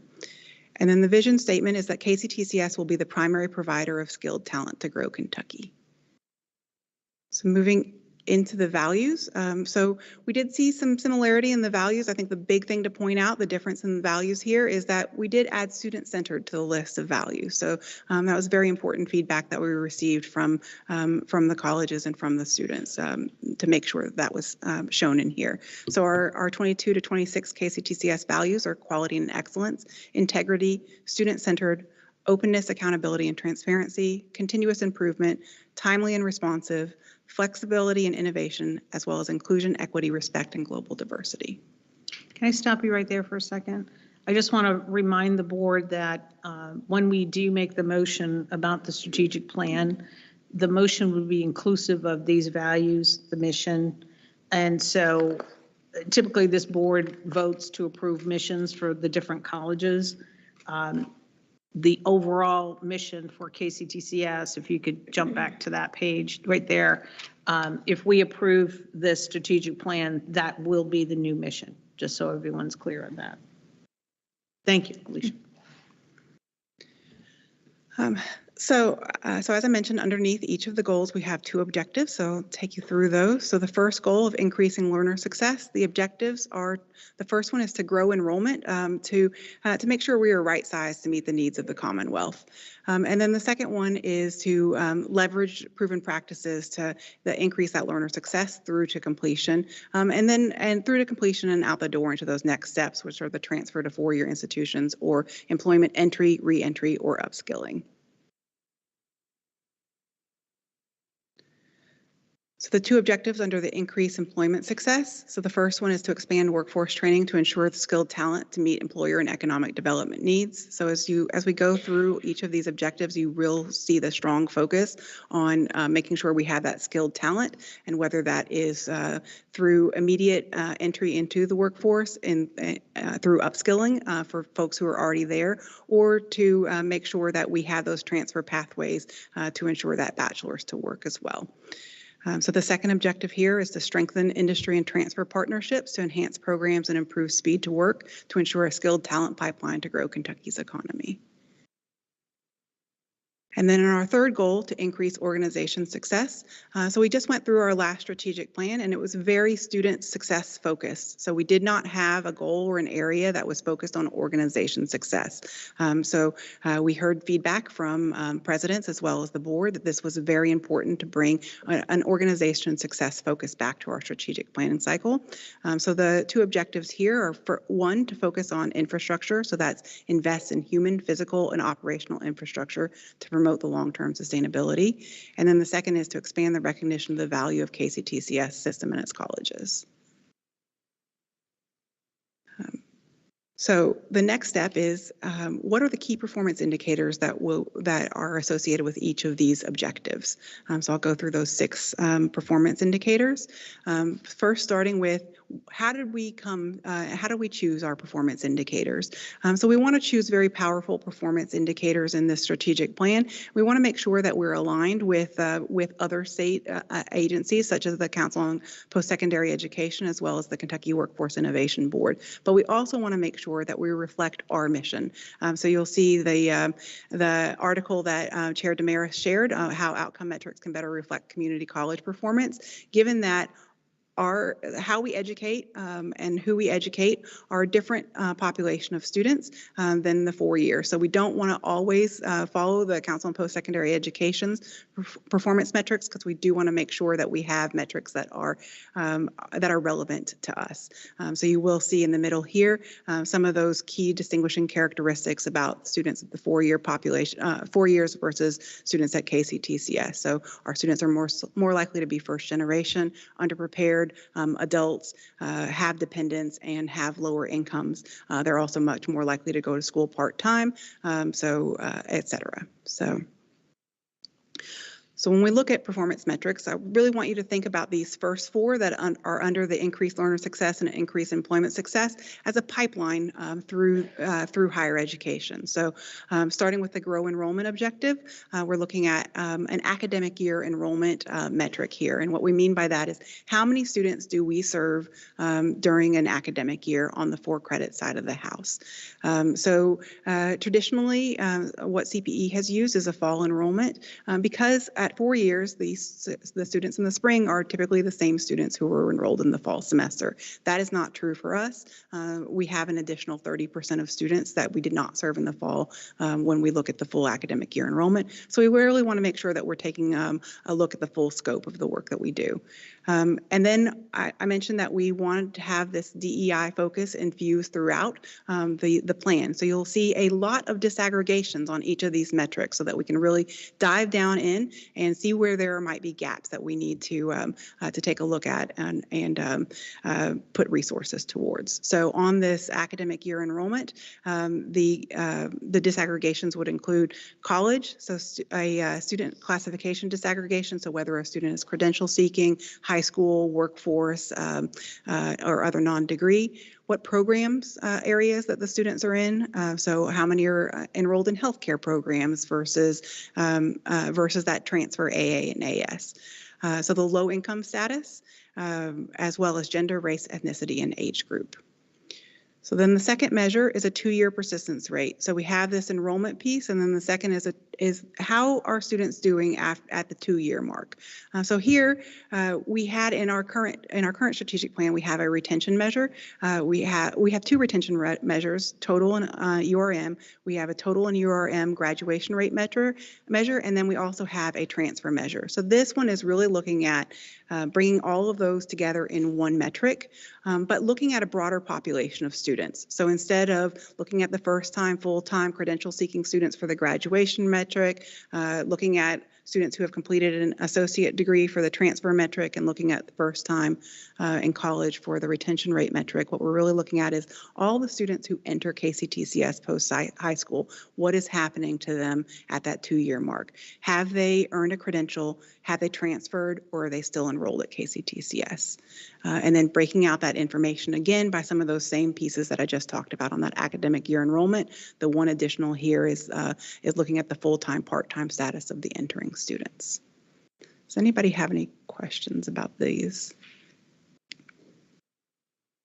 And then the vision statement is that KCTCS will be the primary provider of skilled talent to grow Kentucky. So moving into the values. So we did see some similarity in the values. I think the big thing to point out, the difference in the values here, is that we did add student-centered to the list of values. So that was very important feedback that we received from the colleges and from the students to make sure that was shown in here. So our 22 to 26 KCTCS values are quality and excellence, integrity, student-centered, openness, accountability, and transparency, continuous improvement, timely and responsive, flexibility and innovation, as well as inclusion, equity, respect, and global diversity. Can I stop you right there for a second? I just want to remind the board that when we do make the motion about the strategic plan, the motion would be inclusive of these values, the mission. And so typically this board votes to approve missions for the different colleges. The overall mission for KCTCS, if you could jump back to that page right there, if we approve this strategic plan, that will be the new mission, just so everyone's clear on that. Thank you, Alicia. So as I mentioned, underneath each of the goals, we have 2 objectives. So I'll take you through those. So the first goal of increasing learner success, the objectives are, the first one is to grow enrollment to make sure we are right sized to meet the needs of the Commonwealth. And then the second one is to leverage proven practices to increase that learner success through to completion, and through to completion and out the door into those next steps, which are the transfer to 4-year institutions or employment entry, re-entry, or upskilling. So the 2 objectives under the increase employment success. So the first one is to expand workforce training to ensure the skilled talent to meet employer and economic development needs. So as we go through each of these objectives, you will see the strong focus on making sure we have that skilled talent, and whether that is through immediate entry into the workforce and through upskilling for folks who are already there, or to make sure that we have those transfer pathways to ensure that bachelor's to work as well. So the second objective here is to strengthen industry and transfer partnerships to enhance programs and improve speed to work to ensure a skilled talent pipeline to grow Kentucky's economy. And then in our third goal, to increase organization success. So we just went through our last strategic plan, and it was very student success focused. So we did not have a goal or an area that was focused on organization success. We heard feedback from presidents as well as the board that this was very important to bring an organization success focus back to our strategic planning cycle. So the 2 objectives here are, for one, to focus on infrastructure. So that's invest in human, physical, and operational infrastructure to promote the long-term sustainability. And then the second is to expand the recognition of the value of KCTCS system and its colleges. So the next step is, what are the key performance indicators that are associated with each of these objectives? So I'll go through those 6 performance indicators. First, starting with how did we choose our performance indicators? So we want to choose very powerful performance indicators in this strategic plan. We want to make sure that we're aligned with other state agencies, such as the Council on Post-Secondary Education, as well as the Kentucky Workforce Innovation Board. But we also want to make sure that we reflect our mission. So you'll see the article that Chair Damaris shared, how outcome metrics can better reflect community college performance, given that how we educate and who we educate are a different population of students than the 4 years. So we don't want to always follow the Council on Post-Secondary Education's performance metrics, because we do want to make sure that we have metrics that are relevant to us. So you will see in the middle here some of those key distinguishing characteristics about students at the 4-year population, 4 years versus students at KCTCS. So our students are more likely to be first generation, underprepared, adults, have dependents, and have lower incomes. They're also much more likely to go to school part-time, et cetera. So when we look at performance metrics, I really want you to think about these first 4 that are under the increased learner success and increased employment success as a pipeline through higher education. So starting with the grow enrollment objective, we're looking at an academic year enrollment metric here. And what we mean by that is how many students do we serve during an academic year on the 4-credit side of the house. Traditionally, what CPE has used is a fall enrollment because at at 4 years, the students in the spring are typically the same students who were enrolled in the fall semester. That is not true for us. We have an additional 30% of students that we did not serve in the fall when we look at the full academic year enrollment. So we really want to make sure that we're taking a look at the full scope of the work that we do. And then I mentioned that we wanted to have this DEI focus infused throughout the plan. So you'll see a lot of disaggregations on each of these metrics so that we can really dive down in and see where there might be gaps that we need to take a look at and put resources towards. So on this academic year enrollment, the disaggregations would include college, so a student classification disaggregation, so whether a student is credential seeking, high school, workforce, or other non-degree, what programs areas that the students are in. So how many are enrolled in healthcare programs versus that transfer AA and AS. So the low income status, as well as gender, race, ethnicity, and age group. So then the second measure is a 2-year persistence rate. So we have this enrollment piece, and then the second is how are students doing at the 2-year mark. So here we had in our current strategic plan, we have a retention measure. We have 2 retention measures, total and URM. We have a total and URM graduation rate measure, and then we also have a transfer measure. So this one is really looking at bringing all of those together in one metric, but looking at a broader population of students. So instead of looking at the first-time, full-time credential-seeking students for the graduation metric, looking at students who have completed an associate degree for the transfer metric, and looking at the first time in college for the retention rate metric, what we're really looking at is all the students who enter KCTCS post-high school. What is happening to them at that 2-year mark? Have they earned a credential? Have they transferred, or are they still enrolled at KCTCS? And then breaking out that information again by some of those same pieces that I just talked about on that academic year enrollment. The one additional here is looking at the full-time, part-time status of the entering students. Does anybody have any questions about these?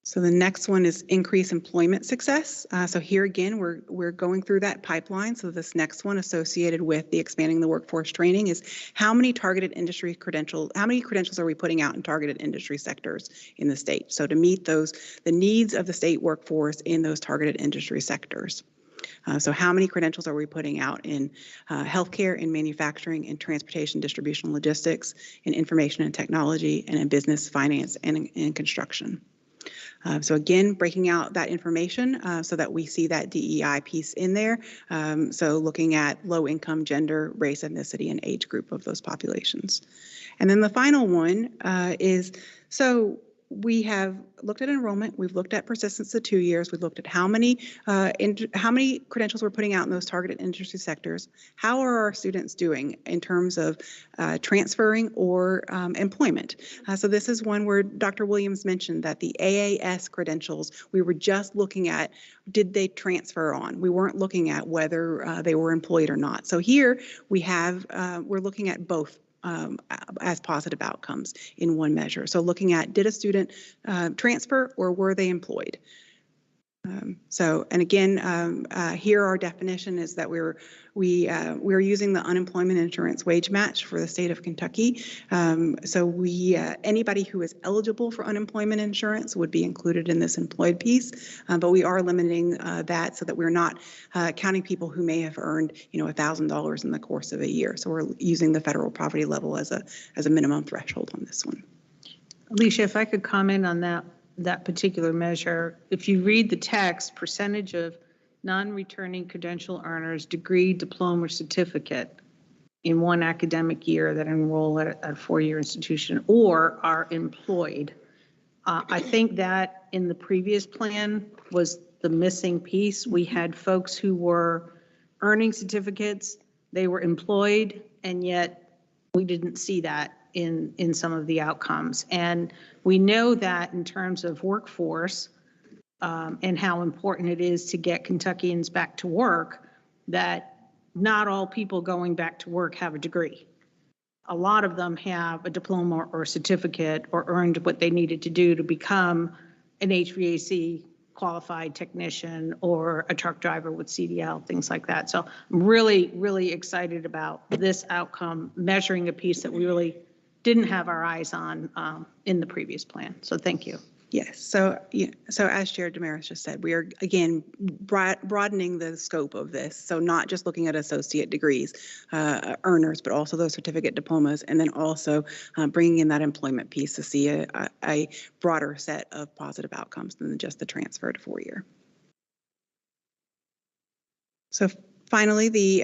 So the next one is increase employment success. So here again, we're going through that pipeline. So this next one associated with the expanding the workforce training is how many targeted industry credentials, how many credentials are we putting out in targeted industry sectors in the state? So to meet the needs of the state workforce in those targeted industry sectors. So how many credentials are we putting out in healthcare, in manufacturing, in transportation, distribution, logistics, in information and technology, and in business, finance, and in construction? So again, breaking out that information so that we see that DEI piece in there. So looking at low income, gender, race, ethnicity, and age group of those populations. And then the final one is, so we have looked at enrollment, we've looked at persistence to 2 years, we've looked at how many credentials we're putting out in those targeted industry sectors. How are our students doing in terms of transferring or employment? So this is one where Dr. Williams mentioned that the AAS credentials, we were just looking at, did they transfer on? We weren't looking at whether they were employed or not. So here we have, we're looking at both as positive outcomes in one measure. So looking at, did a student transfer or were they employed? And again, here our definition is that we're using the unemployment insurance wage match for the state of Kentucky. So anybody who is eligible for unemployment insurance would be included in this employed piece, but we are limiting that so that we're not counting people who may have earned, $1,000 in the course of a year. So we're using the federal poverty level as a minimum threshold on this one. Alicia, if I could comment on that particular measure, if you read the text, percentage of non-returning credential earners, degree, diploma, or certificate in one academic year that enroll at a 4-year institution or are employed. I think that in the previous plan was the missing piece. We had folks who were earning certificates, they were employed, and yet we didn't see that in some of the outcomes. And we know that in terms of workforce and how important it is to get Kentuckians back to work, that not all people going back to work have a degree. A lot of them have a diploma or a certificate or earned what they needed to do to become an HVAC qualified technician or a truck driver with CDL, things like that. So I'm really, really excited about this outcome, measuring a piece that we really didn't have our eyes on in the previous plan. So thank you. Yes, so, so as Chair Damaris just said, we are, again, broadening the scope of this. So not just looking at associate degrees earners, but also those certificate diplomas, and then also bringing in that employment piece to see a broader set of positive outcomes than just the transfer to 4-year. So finally, the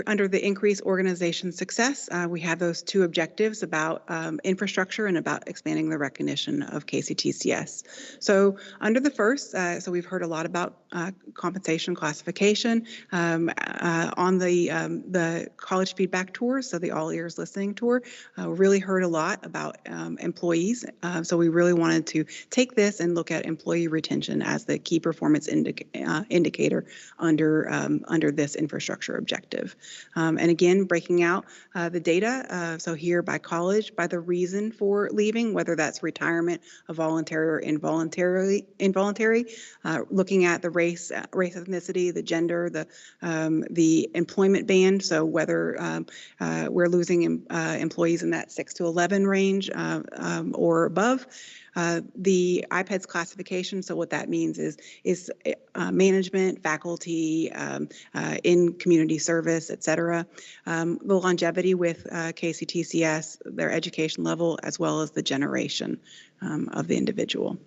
under the increased organization success, we have those 2 objectives about infrastructure and about expanding the recognition of KCTCS. So under the first, so we've heard a lot about compensation classification on the college feedback tour, so the all ears listening tour, really heard a lot about employees. So we really wanted to take this and look at employee retention as the key performance indicator under this infrastructure objective. And again, breaking out the data, so here by college, by the reason for leaving, whether that's retirement, a voluntary or involuntary, looking at the race, ethnicity, the gender, the employment band, so whether we're losing employees in that 6 to 11 range or above. The IPEDS classification, so what that means is management, faculty, in community service, et cetera. The longevity with KCTCS, their education level, as well as the generation of the individual.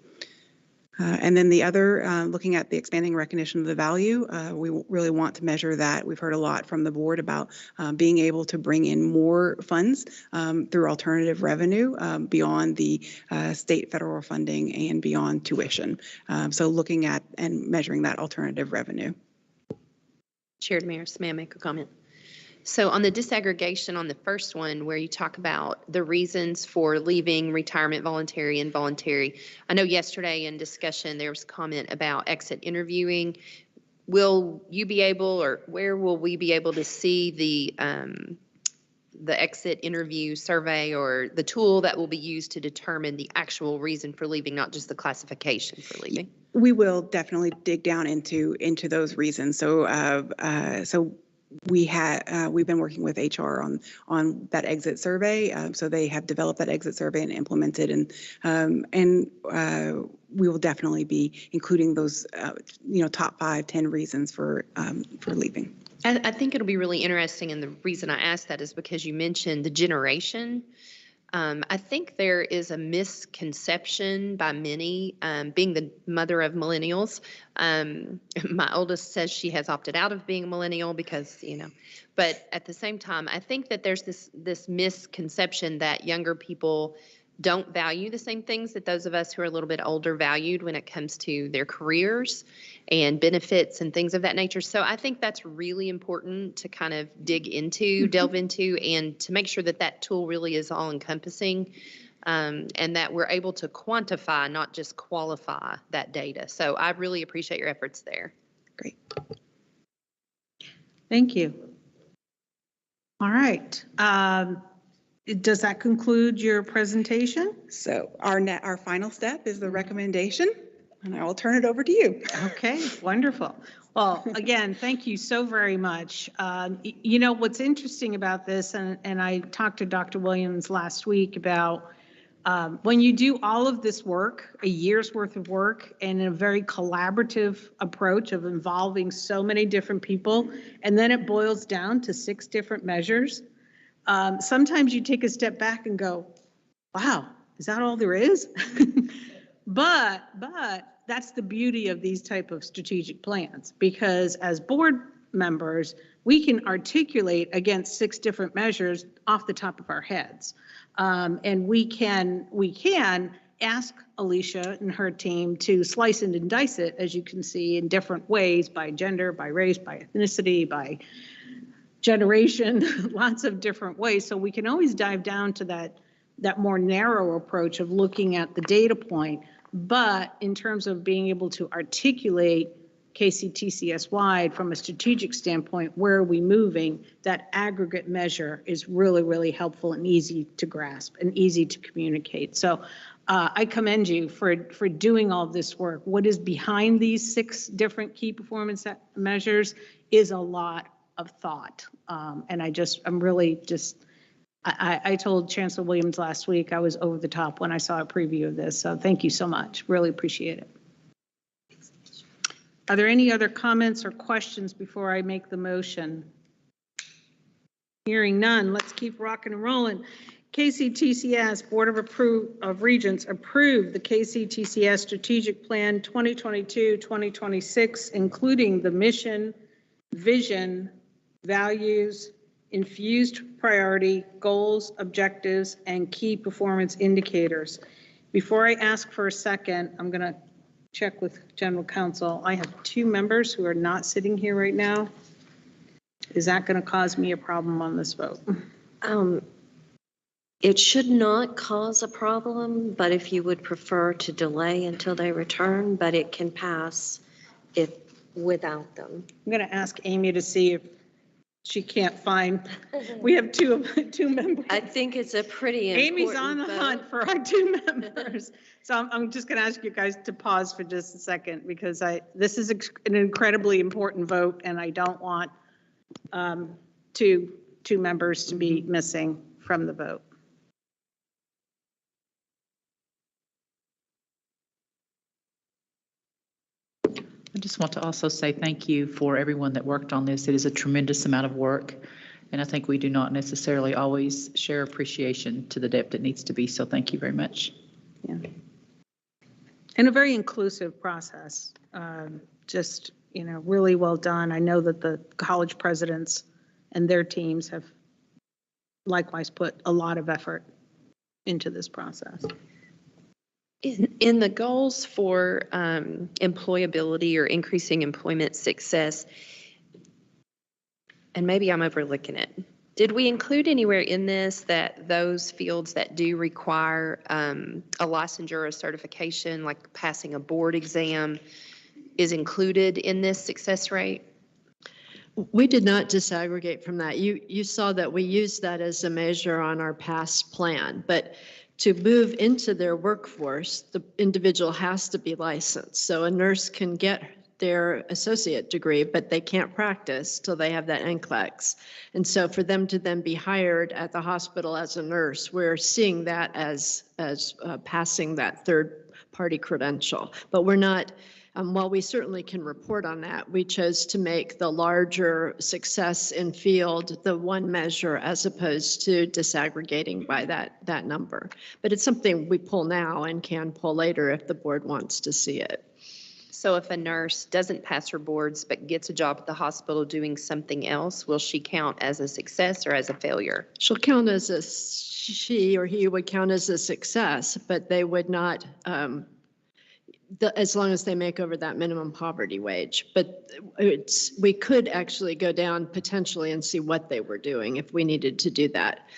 And then the other, looking at the expanding recognition of the value, we really want to measure that. We've heard a lot from the board about being able to bring in more funds through alternative revenue beyond the state federal funding and beyond tuition. So looking at and measuring that alternative revenue. Chair Damaris, may I make a comment? So on the disaggregation on the first one, where you talk about the reasons for leaving, retirement, voluntary, involuntary, I know yesterday in discussion there was a comment about exit interviewing. Will you be able, or where will we be able to see the exit interview survey, or the tool that will be used to determine the actual reason for leaving, not just the classification for leaving? We will definitely dig down into those reasons. So we've been working with HR on that exit survey. So they have developed that exit survey and implemented, and we will definitely be including those, top 5, 10 reasons for leaving. I think it'll be really interesting, and the reason I asked that is because you mentioned the generation. I think there is a misconception by many, being the mother of millennials. My oldest says she has opted out of being a millennial because, but at the same time, I think that there's this misconception that younger people don't value the same things that those of us who are a little bit older valued when it comes to their careers and benefits and things of that nature. So I think that's really important to kind of dig into, delve into, and to make sure that that tool really is all encompassing, and that we're able to quantify, not just qualify that data. So I really appreciate your efforts there. Great. Thank you. All right. Does that conclude your presentation? So our final step is the recommendation, and I will turn it over to you. Okay, wonderful. Well, again, thank you so very much. What's interesting about this, and I talked to Dr. Williams last week about when you do all of this work, a year's worth of work, and a very collaborative approach of involving so many different people, and then it boils down to 6 different measures. Sometimes you take a step back and go, wow, is that all there is? But that's the beauty of these type of strategic plans, because as board members, we can articulate against 6 different measures off the top of our heads. And we can ask Alicia and her team to slice it and dice it, as you can see, in different ways, by gender, by race, by ethnicity, by generation, lots of different ways. So we can always dive down to that more narrow approach of looking at the data point. But in terms of being able to articulate KCTCS wide from a strategic standpoint, where are we moving, that aggregate measure is really, really helpful and easy to grasp and easy to communicate. So I commend you for doing all this work. What is behind these 6 different key performance measures is a lot of thought. And I'm really just, I told Chancellor Williams last week I was over the top when I saw a preview of this. So thank you so much. Really appreciate it. Are there any other comments or questions before I make the motion? Hearing none, let's keep rocking and rolling. KCTCS Board of Regents approved the KCTCS Strategic Plan 2022-2026, including the mission, vision, values, infused priority, goals, objectives, and key performance indicators. Before I ask for a second, I'm going to check with General Counsel. I have 2 members who are not sitting here right now. Is that going to cause me a problem on this vote? It should not cause a problem, but if you would prefer to delay until they return, but it can pass if without them. I'm going to ask Amy to see if she can't find. We have two members. I think it's a pretty important Amy's on the hunt for our 2 members. So I'm just going to ask you guys to pause for just a second because this is an incredibly important vote and I don't want two members to be missing from the vote. I just want to also say thank you for everyone that worked on this. It is a tremendous amount of work, and I think we do not necessarily always share appreciation to the depth it needs to be, so thank you very much. Yeah. And a very inclusive process. Just, really well done. I know that the college presidents and their teams have likewise put a lot of effort into this process. In the goals for employability or increasing employment success, and maybe I'm overlooking it, did we include anywhere in this that those fields that do require a licensure or certification, like passing a board exam, is included in this success rate? We did not disaggregate from that. You saw that we used that as a measure on our past plan, but to move into their workforce, the individual has to be licensed. So a nurse can get their associate degree, but they can't practice till they have that NCLEX. And so for them to then be hired at the hospital as a nurse, we're seeing that as passing that third-party credential. But we're not, while we certainly can report on that, we chose to make the larger success in field the one measure as opposed to disaggregating by that number. But it's something we pull now and can pull later if the board wants to see it. So if a nurse doesn't pass her boards but gets a job at the hospital doing something else, will she count as a success or as a failure? She'll count as she or he would count as a success, but they would not, as long as they make over that minimum poverty wage. But we could actually go down potentially and see what they were doing if we needed to do that.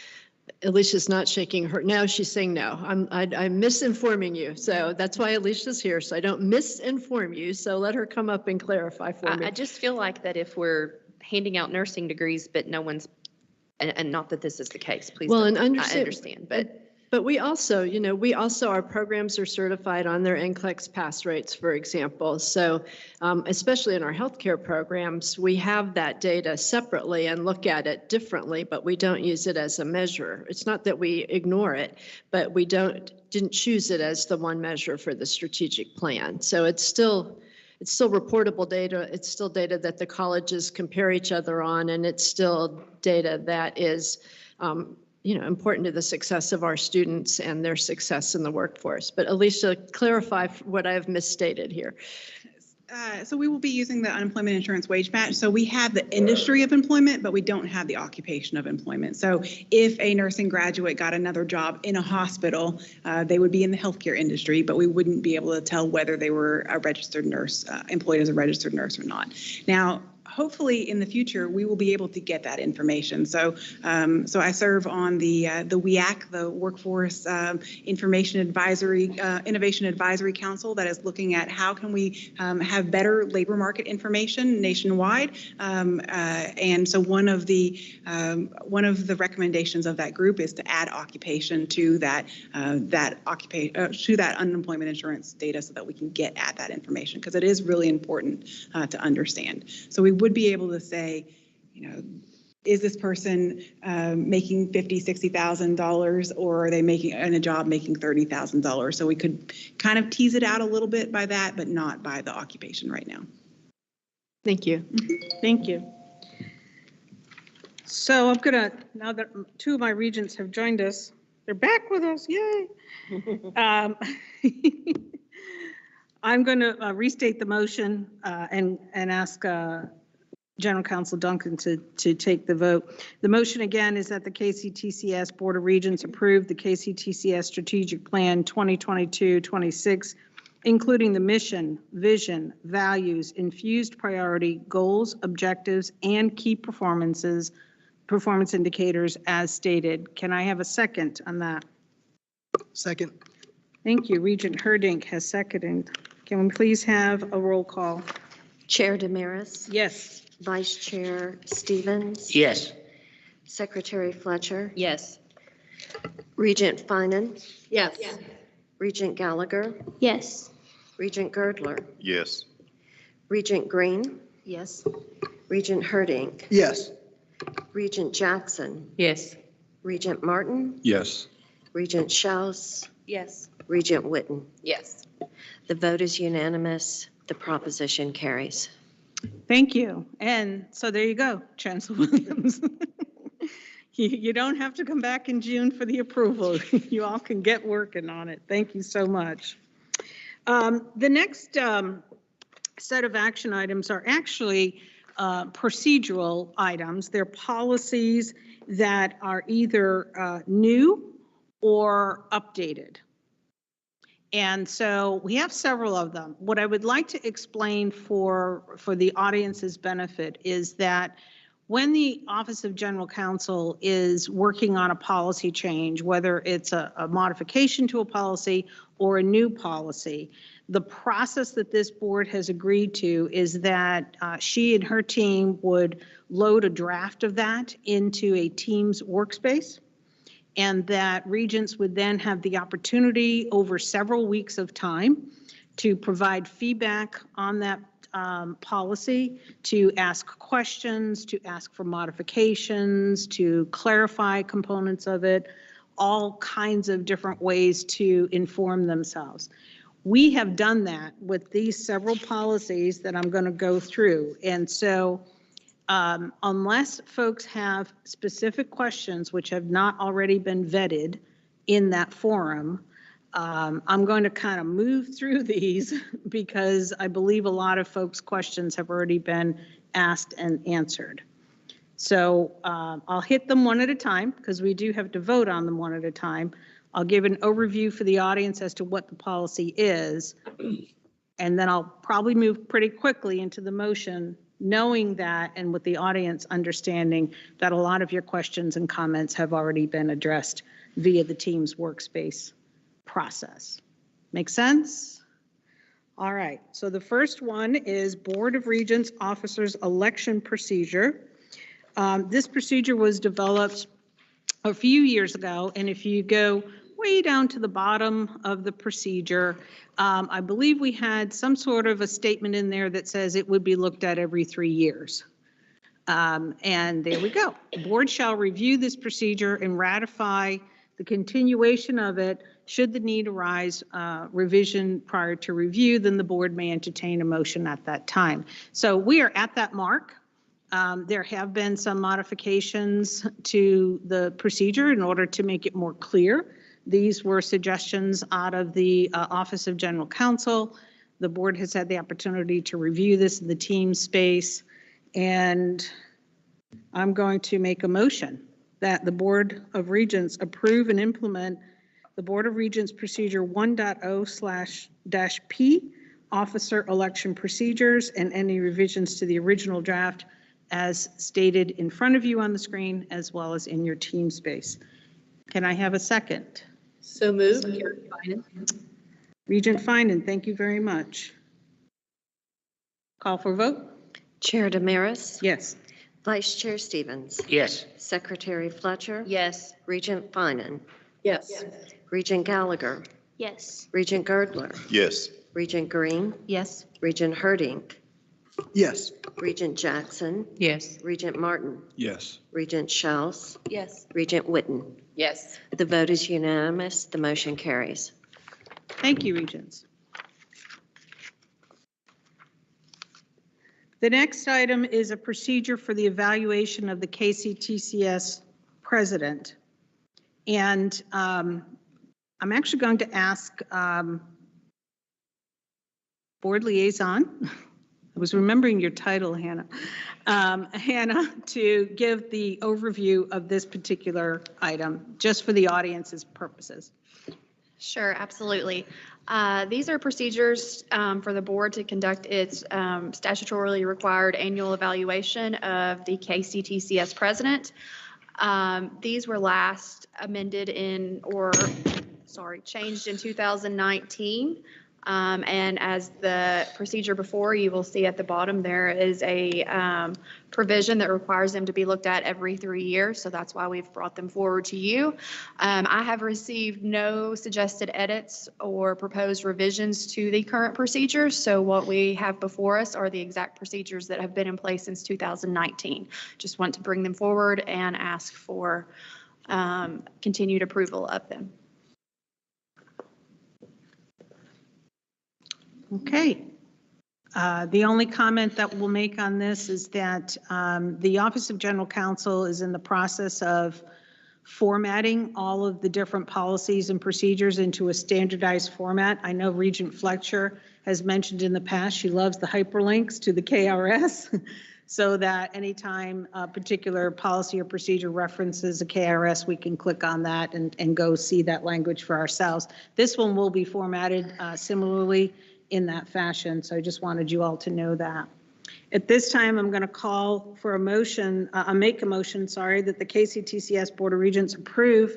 Alicia's not shaking her. Now she's saying no. I'm misinforming you. So that's why Alicia's here. So I don't misinform you. So let her come up and clarify for me. I just feel like that if we're handing out nursing degrees, but no one's, and not that this is the case, please. Well, don't, and I understand, but we also, our programs are certified on their NCLEX pass rates, for example. So especially in our healthcare programs, we have that data separately and look at it differently, but we don't use it as a measure. It's not that we ignore it, but we didn't choose it as the one measure for the strategic plan. So it's still reportable data. It's still data that the colleges compare each other on, and it's still data that is important to the success of our students and their success in the workforce. But Alicia, clarify what I have misstated here. So we will be using the unemployment insurance wage match. So we have the industry of employment, but we don't have the occupation of employment. So if a nursing graduate got another job in a hospital, they would be in the healthcare industry, but we wouldn't be able to tell whether they were a registered nurse, employed as a registered nurse or not. Now, hopefully in the future, we will be able to get that information. So I serve on the WEAC, the Workforce Innovation Advisory Council, that is looking at how can we have better labor market information nationwide. And so one of the recommendations of that group is to add occupation to that unemployment insurance data so that we can get at that information, because it is really important to understand. So we would be able to say, is this person making $50,000, $60,000, or are they making in a job making $30,000? So we could kind of tease it out a little bit by that, but not by the occupation right now. Thank you. Thank you. So I'm gonna, now that two of my regents have joined us, they're back with us, yay. I'm going to restate the motion and ask General Counsel Duncan to take the vote. The motion again is that the KCTCS Board of Regents approve the KCTCS Strategic Plan 2022-26, including the mission, vision, values, infused priority, goals, objectives, and key performance indicators as stated. Can I have a second on that? Second. Thank you. Regent Herdink has seconded. Can we please have a roll call? Chair Damaris? Yes. Vice Chair Stevens? Yes. Secretary Fletcher? Yes. Regent Finan? Yes. Regent Gallagher? Yes. Regent Girdler? Yes. Regent Green? Yes. Regent Herdink? Yes. Regent Jackson? Yes. Regent Martin? Yes. Regent Schaus? Yes. Regent Whitten? Yes. The vote is unanimous. The proposition carries. Thank you. And so there you go, Chancellor Williams. You don't have to come back in June for the approval. You all can get working on it. Thank you so much. The next set of action items are actually procedural items. They're policies that are either new or updated. And so we have several of them. What I would like to explain for the audience's benefit is that when the Office of General Counsel is working on a policy change, whether it's a modification to a policy or a new policy, the process that this board has agreed to is that she and her team would load a draft of that into a Teams workspace, and that Regents would then have the opportunity over several weeks of time to provide feedback on that policy, to ask questions, to ask for modifications, to clarify components of it, all kinds of different ways to inform themselves. We have done that with these several policies that I'm going to go through. And so unless folks have specific questions which have not already been vetted in that forum, I'm going to kind of move through these because I believe a lot of folks' questions have already been asked and answered. So I'll hit them one at a time because we do have to vote on them one at a time. I'll give an overview for the audience as to what the policy is, and then I'll probably move pretty quickly into the motion, knowing that, and with the audience understanding that a lot of your questions and comments have already been addressed via the Teams workspace process. Make sense? All right, so the first one is Board of Regents Officers Election Procedure. This procedure was developed a few years ago, and if you go way down to the bottom of the procedure, I believe we had some sort of a statement in there that says it would be looked at every 3 years. And there we go. The board shall review this procedure and ratify the continuation of it. Should the need arise, revision prior to review, then the board may entertain a motion at that time. So we are at that mark. There have been some modifications to the procedure in order to make it more clear. These were suggestions out of the Office of General Counsel. The board has had the opportunity to review this in the team space, and I'm going to make a motion that the Board of Regents approve and implement the Board of Regents Procedure 1.0/P officer election procedures and any revisions to the original draft as stated in front of you on the screen as well as in your team space. Can I have a second? So moved. Regent Finan, thank you very much. Call for vote? Chair Damaris? Yes. Vice Chair Stevens? Yes. Secretary Fletcher? Yes. Regent Finan? Yes. Regent Gallagher? Yes. Regent Girdler? Yes. Regent Green? Yes. Regent Herdink? Yes. Regent Jackson? Yes. Regent Martin? Yes. Regent Schaus? Yes. Regent Witten? Yes. The vote is unanimous. The motion carries. Thank you, Regents. The next item is a procedure for the evaluation of the KCTCS president. And I'm actually going to ask board liaison, I was remembering your title, Hannah, Hannah, to give the overview of this particular item, just for the audience's purposes. Sure, absolutely. These are procedures for the board to conduct its statutorily required annual evaluation of the KCTCS president. These were last amended changed in 2019. And as the procedure before, you will see at the bottom, there is a provision that requires them to be looked at every 3 years. So that's why we've brought them forward to you. I have received no suggested edits or proposed revisions to the current procedures. So what we have before us are the exact procedures that have been in place since 2019. Just want to bring them forward and ask for continued approval of them. Okay. The only comment that we'll make on this is that the Office of General Counsel is in the process of formatting all of the different policies and procedures into a standardized format. I know Regent Fletcher has mentioned in the past she loves the hyperlinks to the KRS so that anytime a particular policy or procedure references a KRS, we can click on that and go see that language for ourselves. This one will be formatted similarly in that fashion. So I just wanted you all to know that. At this time, I'm going to call for a motion, make a motion, that the KCTCS Board of Regents approve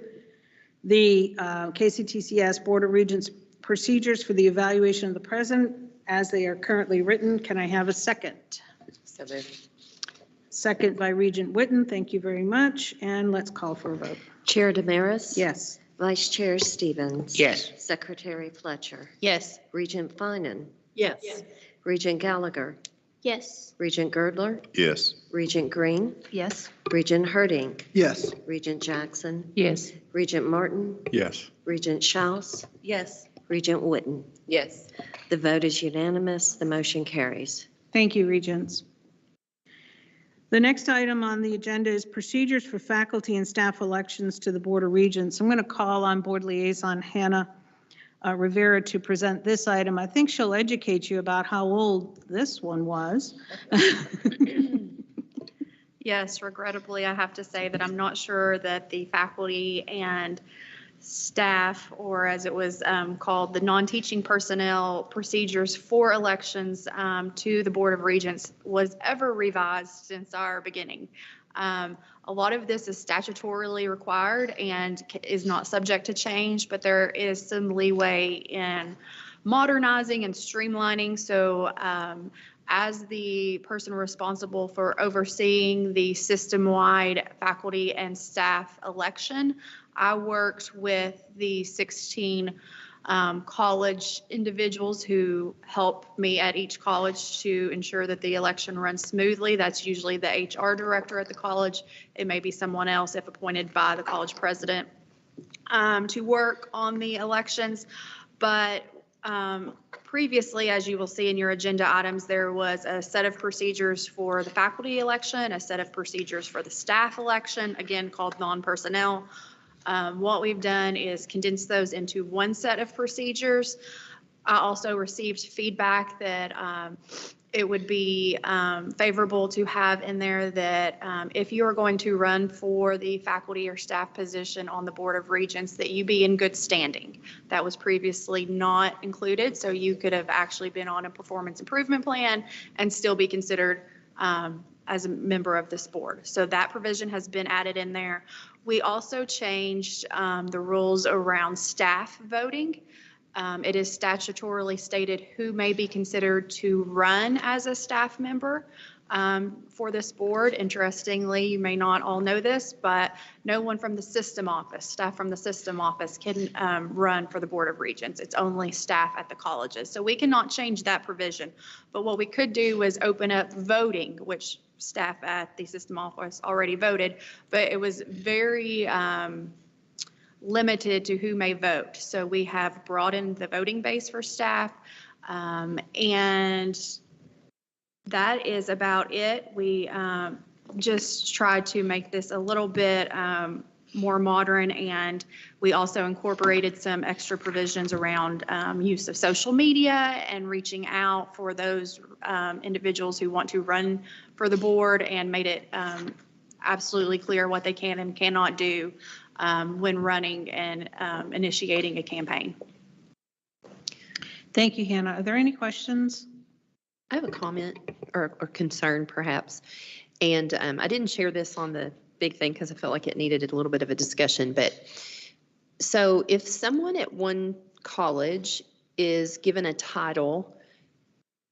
the KCTCS Board of Regents procedures for the evaluation of the president as they are currently written. Can I have a second? So moved. Second by Regent Witten. Thank you very much. And let's call for a vote. Chair Damaris? Yes. Vice Chair Stevens? Yes. Secretary Fletcher? Yes. Regent Finan? Yes. Regent Gallagher? Yes. Regent Girdler? Yes. Regent Green? Yes. Regent Herdink? Yes. Regent Jackson? Yes. Regent Martin? Yes. Regent Schaus? Yes. Regent Witten? Yes. The vote is unanimous. The motion carries. Thank you, Regents. The next item on the agenda is procedures for faculty and staff elections to the Board of Regents. I'm going to call on Board Liaison Hannah Rivera to present this item. I think she'll educate you about how old this one was. Yes, regrettably, I have to say that I'm not sure that the faculty and staff, or as it was called, the non-teaching personnel procedures for elections to the Board of Regents was ever revised since our beginning. A lot of this is statutorily required and is not subject to change, but there is some leeway in modernizing and streamlining. So as the person responsible for overseeing the system-wide faculty and staff election, I worked with the 16 college individuals who help me at each college to ensure that the election runs smoothly. That's usually the HR director at the college. It may be someone else if appointed by the college president to work on the elections. But previously, as you will see in your agenda items, there was a set of procedures for the faculty election, a set of procedures for the staff election, again called non-personnel. What we've done is condense those into one set of procedures. I also received feedback that it would be favorable to have in there that if you are going to run for the faculty or staff position on the Board of Regents, that you be in good standing. That was previously not included, so you could have actually been on a performance improvement plan and still be considered as a member of this board. So that provision has been added in there. We also changed the rules around staff voting. It is statutorily stated who may be considered to run as a staff member for this board. Interestingly, you may not all know this, but no one from the system office, staff from the system office can run for the Board of Regents. It's only staff at the colleges. So we cannot change that provision. But what we could do is open up voting, which staff at the system office already voted, but it was very limited to who may vote. So we have broadened the voting base for staff, and that is about it. We just tried to make this a little bit more modern, and we also incorporated some extra provisions around use of social media and reaching out for those individuals who want to run for the board, and made it absolutely clear what they can and cannot do when running and initiating a campaign. Thank you, Hannah. Are there any questions? I have a comment or concern perhaps. And I didn't share this on the big thing because I felt like it needed a little bit of a discussion. But so if someone at one college is given a title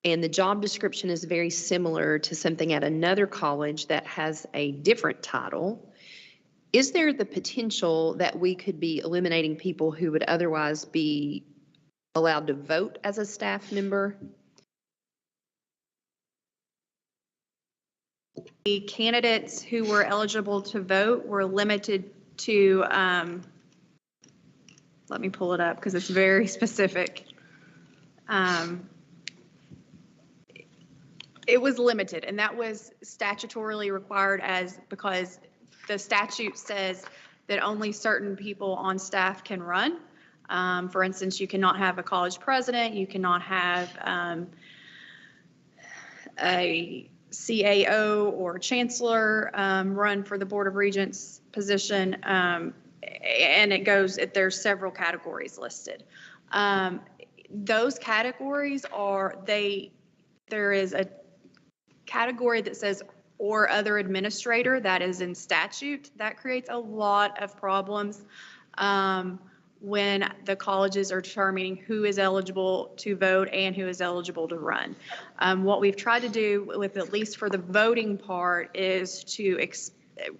and the job description is very similar to something at another college that has a different title, is there the potential that we could be eliminating people who would otherwise be allowed to vote as a staff member? The candidates who were eligible to vote were limited to, let me pull it up because it's very specific. It was limited, and that was statutorily required because the statute says that only certain people on staff can run. For instance, you cannot have a college president, you cannot have a CAO or chancellor run for the Board of Regents position, and it goes, there's several categories listed. Those categories are, there is a category that says or other administrator, that is in statute. That creates a lot of problems when the colleges are determining who is eligible to vote and who is eligible to run. What we've tried to do with, at least for the voting part, is to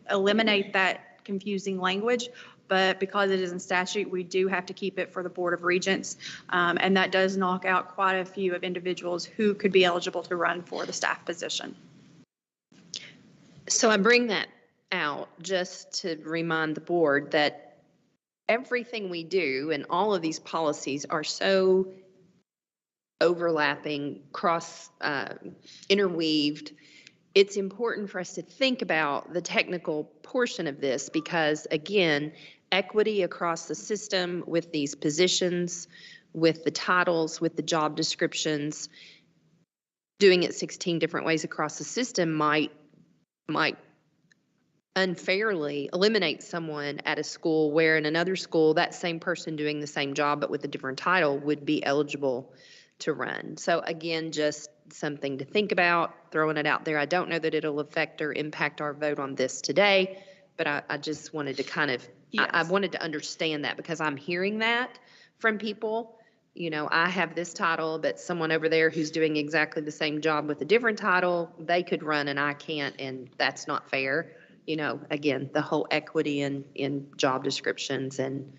eliminate that confusing language. But because it is in statute, we do have to keep it for the Board of Regents. And that does knock out quite a few of individuals who could be eligible to run for the staff position. So I bring that out just to remind the board that everything we do and all of these policies are so overlapping, interweaved. It's important for us to think about the technical portion of this because, again, equity across the system with these positions, with the titles, with the job descriptions, doing it 16 different ways across the system might unfairly eliminate someone at a school where in another school that same person doing the same job but with a different title would be eligible to run. So again, just something to think about, throwing it out there. I don't know that it'll affect or impact our vote on this today, but I just wanted to kind of, yes. I wanted to understand that because I'm hearing that from people. You know, I have this title, but someone over there who's doing exactly the same job with a different title, they could run and I can't, and that's not fair. You know, again, the whole equity in job descriptions and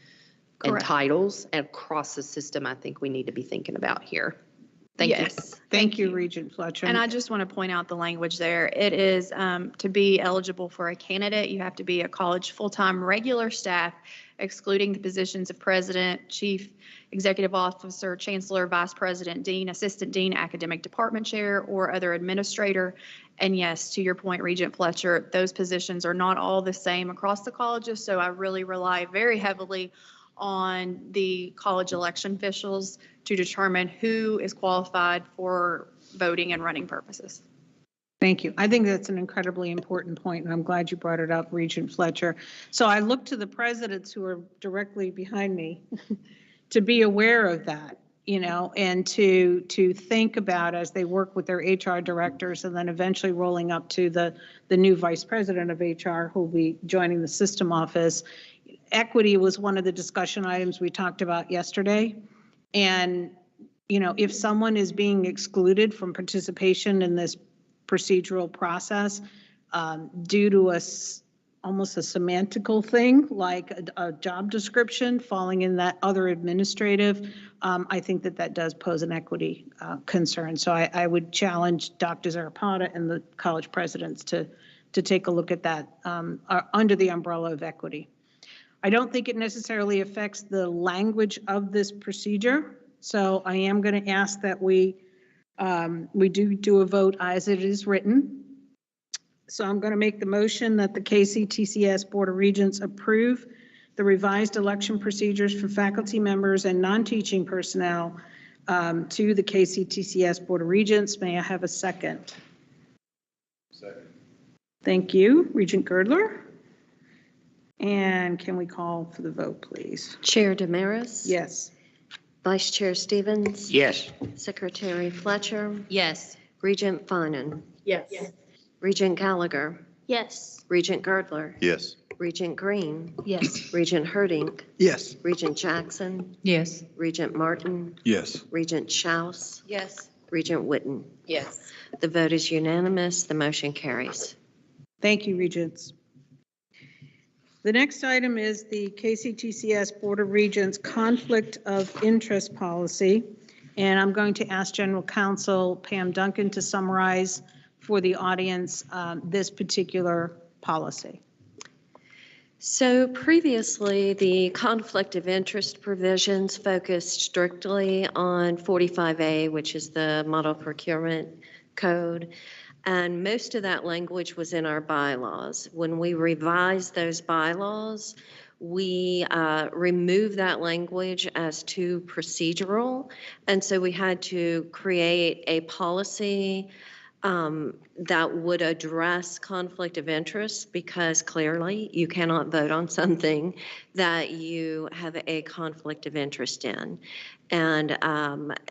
titles across the system, I think we need to be thinking about here. Thank you. Thank you, Regent Fletcher. And I just want to point out the language there. It is to be eligible for a candidate, you have to be a college full-time regular staff, excluding the positions of president, chief executive officer, chancellor, vice president, dean, assistant dean, academic department chair, or other administrator. And yes, to your point, Regent Fletcher, those positions are not all the same across the colleges, so I really rely very heavily on the college election officials to determine who is qualified for voting and running purposes. Thank you. I think that's an incredibly important point, and I'm glad you brought it up, Regent Fletcher. So I look to the presidents who are directly behind me to be aware of that, you know, and to think about as they work with their HR directors and then eventually rolling up to the new vice president of HR who will be joining the system office. Equity was one of the discussion items we talked about yesterday. And, you know, if someone is being excluded from participation in this procedural process due to almost a semantical thing like a job description falling in that other administrative, I think that does pose an equity concern. So I would challenge Dr. Zarapata and the college presidents to take a look at that under the umbrella of equity. I don't think it necessarily affects the language of this procedure. So I am going to ask that we do a vote as it is written. So I'm going to make the motion that the KCTCS Board of Regents approve the revised election procedures for faculty members and non-teaching personnel to the KCTCS Board of Regents. May I have a second? Second. Thank you, Regent Girdler. And can we call for the vote, please? Chair Damaris? Yes. Vice Chair Stevens? Yes. Secretary Fletcher? Yes. Regent Finan? Yes. Regent Gallagher? Yes. Regent Girdler? Yes. Regent Green? Yes. Regent Herding? Yes. Regent Jackson? Yes. Regent Martin? Yes. Regent Schaus? Yes. Regent Witten? Yes. The vote is unanimous. The motion carries. Thank you, Regents. The next item is the KCTCS Board of Regents Conflict of Interest Policy. And I'm going to ask General Counsel Pam Duncan to summarize for the audience this particular policy. So previously, the conflict of interest provisions focused strictly on 45A, which is the Model Procurement Code. And most of that language was in our bylaws. When we revised those bylaws, we removed that language as too procedural. And so we had to create a policy that would address conflict of interest, because clearly you cannot vote on something that you have a conflict of interest in. And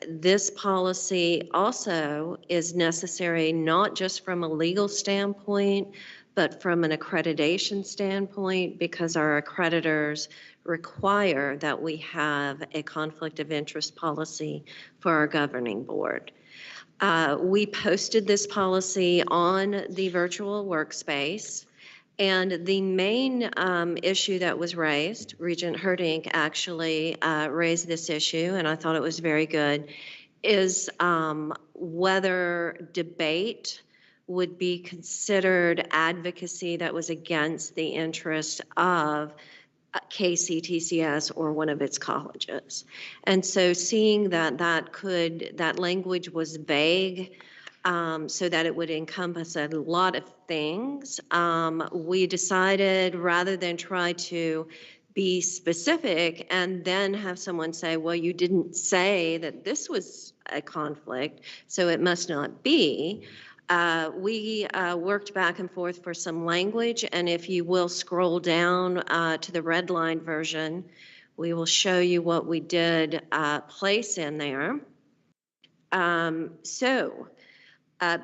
this policy also is necessary not just from a legal standpoint, but from an accreditation standpoint, because our accreditors require that we have a conflict of interest policy for our governing board. We posted this policy on the virtual workspace, and the main issue that was raised, Regent Herding actually raised this issue, and I thought it was very good, is whether debate would be considered advocacy that was against the interest of KCTCS or one of its colleges. And so seeing that that language was vague, so that it would encompass a lot of things, we decided rather than try to be specific and then have someone say, well, you didn't say that this was a conflict, so it must not be. We worked back and forth for some language, and if you will scroll down to the red line version, we will show you what we did place in there.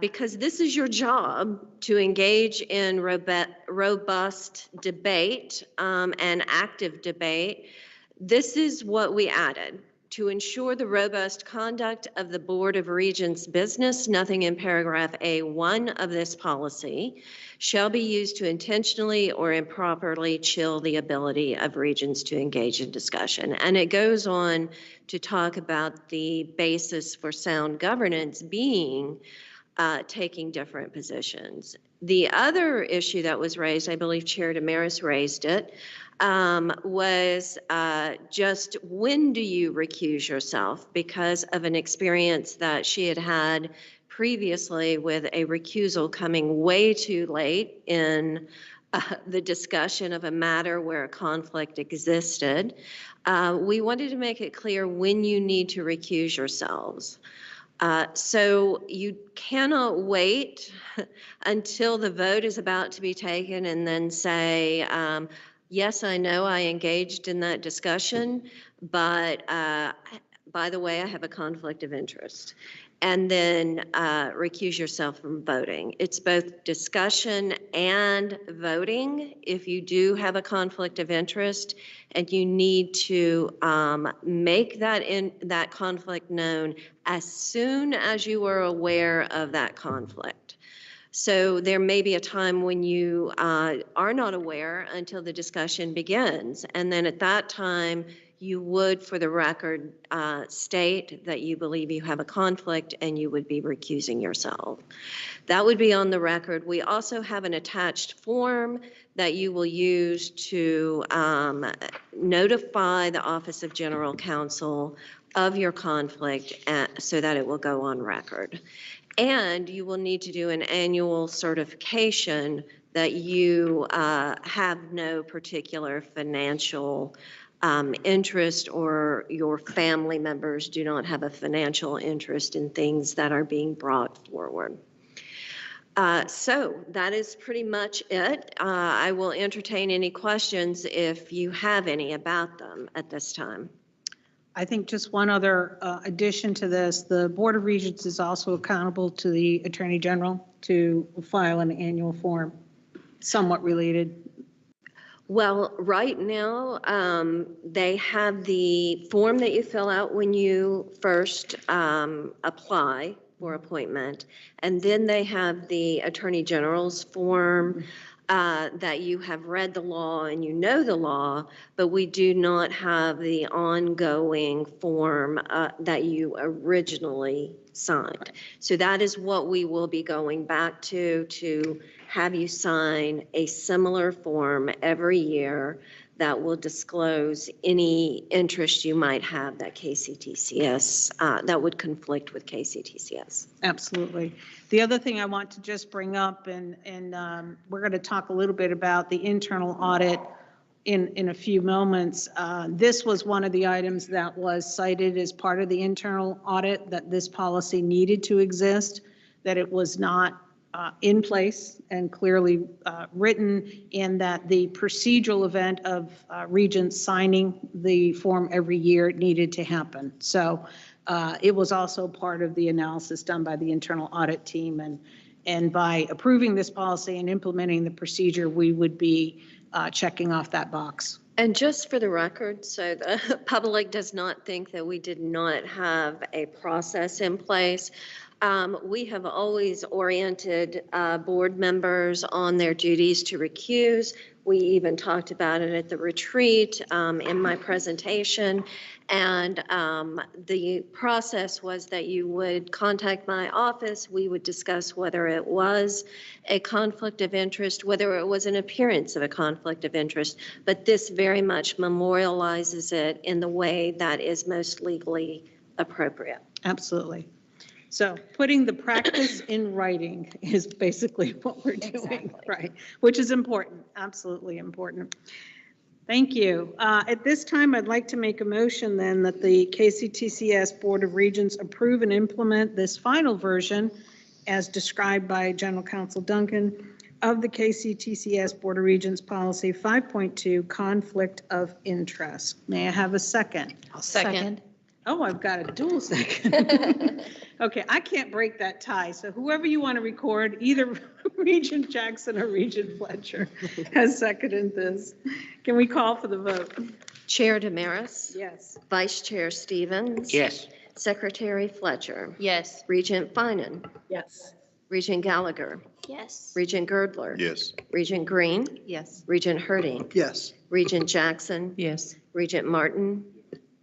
Because this is your job to engage in robust debate and active debate, this is what we added. To ensure the robust conduct of the Board of Regents business, nothing in paragraph A1 of this policy shall be used to intentionally or improperly chill the ability of regents to engage in discussion. And it goes on to talk about the basis for sound governance being taking different positions. The other issue that was raised, I believe Chair Damaris raised it, was just when do you recuse yourself, because of an experience that she had had previously with a recusal coming way too late in the discussion of a matter where a conflict existed. We wanted to make it clear when you need to recuse yourselves. So you cannot wait until the vote is about to be taken and then say, yes, I know I engaged in that discussion, but by the way, I have a conflict of interest. And then recuse yourself from voting. It's both discussion and voting if you do have a conflict of interest, and you need to make that conflict known as soon as you are aware of that conflict. So there may be a time when you are not aware until the discussion begins, and then at that time, you would, for the record, state that you believe you have a conflict and you would be recusing yourself. That would be on the record. We also have an attached form that you will use to notify the Office of General Counsel of your conflict so that it will go on record. And you will need to do an annual certification that you have no particular financial interest, or your family members do not have a financial interest in things that are being brought forward. So that is pretty much it. I will entertain any questions if you have any about them at this time. I think just one other addition to this, the Board of Regents is also accountable to the Attorney General to file an annual form, somewhat related. Well, right now, they have the form that you fill out when you first apply for appointment, and then they have the Attorney General's form that you have read the law and you know the law, but we do not have the ongoing form that you originally signed. So that is what we will be going back to have you sign a similar form every year that will disclose any interest you might have that KCTCS, that would conflict with KCTCS. Absolutely. The other thing I want to just bring up, and we're going to talk a little bit about the internal audit in a few moments. This was one of the items that was cited as part of the internal audit, that this policy needed to exist, that it was not in place and clearly written, and that the procedural event of Regents signing the form every year needed to happen. So it was also part of the analysis done by the internal audit team, and by approving this policy and implementing the procedure, we would be checking off that box. And just for the record, so the public does not think that we did not have a process in place. We have always oriented board members on their duties to recuse. We even talked about it at the retreat in my presentation. And the process was that you would contact my office. We would discuss whether it was a conflict of interest, whether it was an appearance of a conflict of interest. But this very much memorializes it in the way that is most legally appropriate. Absolutely. So putting the practice in writing is basically what we're doing, exactly. Right? Which is important, absolutely important. Thank you. At this time, I'd like to make a motion then that the KCTCS Board of Regents approve and implement this final version as described by General Counsel Duncan of the KCTCS Board of Regents Policy 5.2, Conflict of Interest. May I have a second? I'll second. Oh, I've got a dual second. Okay, I can't break that tie. So whoever you want to record, either Regent Jackson or Regent Fletcher has seconded this. Can we call for the vote? Chair Damaris? Yes. Vice Chair Stevens? Yes. Secretary Fletcher? Yes. Regent Finan? Yes. Regent Gallagher? Yes. Regent Girdler? Yes. Regent Green? Yes. Regent Herding? Yes. Regent Jackson? Yes. Regent Martin?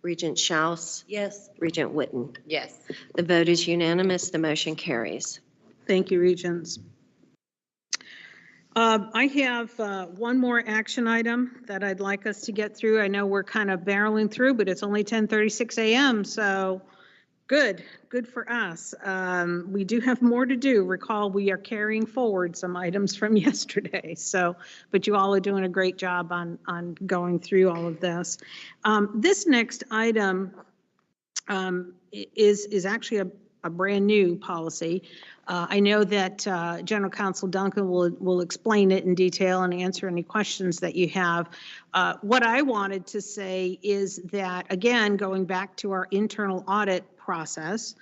Regent Schaus? Yes. Regent Whitten? Yes. The vote is unanimous. The motion carries. Thank you, Regents. I have one more action item that I'd like us to get through. I know we're kind of barreling through, but it's only 10:36 a.m., so good for us. We do have more to do. Recall, we are carrying forward some items from yesterday, but you all are doing a great job on going through all of this. This next item is actually a brand-new policy. I know that General Counsel Duncan will explain it in detail and answer any questions that you have. What I wanted to say is that, again, going back to our internal audit process,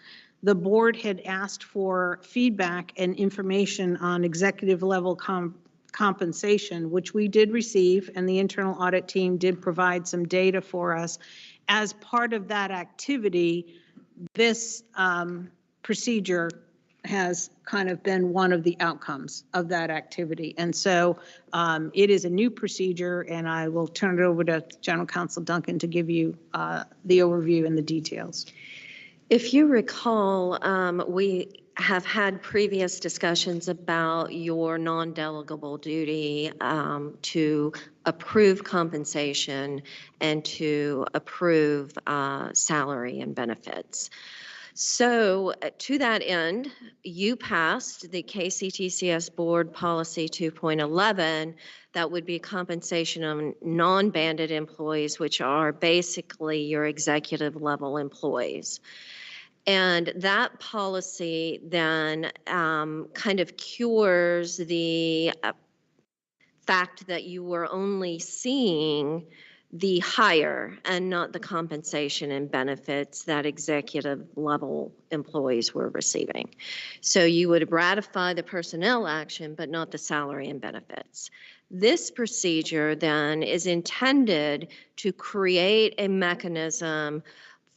the board had asked for feedback and information on executive level compensation, which we did receive, and the internal audit team did provide some data for us. As part of that activity, this procedure has kind of been one of the outcomes of that activity. And so it is a new procedure, and I will turn it over to General Counsel Duncan to give you the overview and the details. If you recall, we have had previous discussions about your non-delegable duty to approve compensation and to approve salary and benefits. So to that end, you passed the KCTCS Board Policy 2.11 that would be compensation of non-banded employees, which are basically your executive level employees. And that policy then kind of cures the fact that you were only seeing the hire and not the compensation and benefits that executive level employees were receiving. So you would ratify the personnel action, but not the salary and benefits. This procedure then is intended to create a mechanism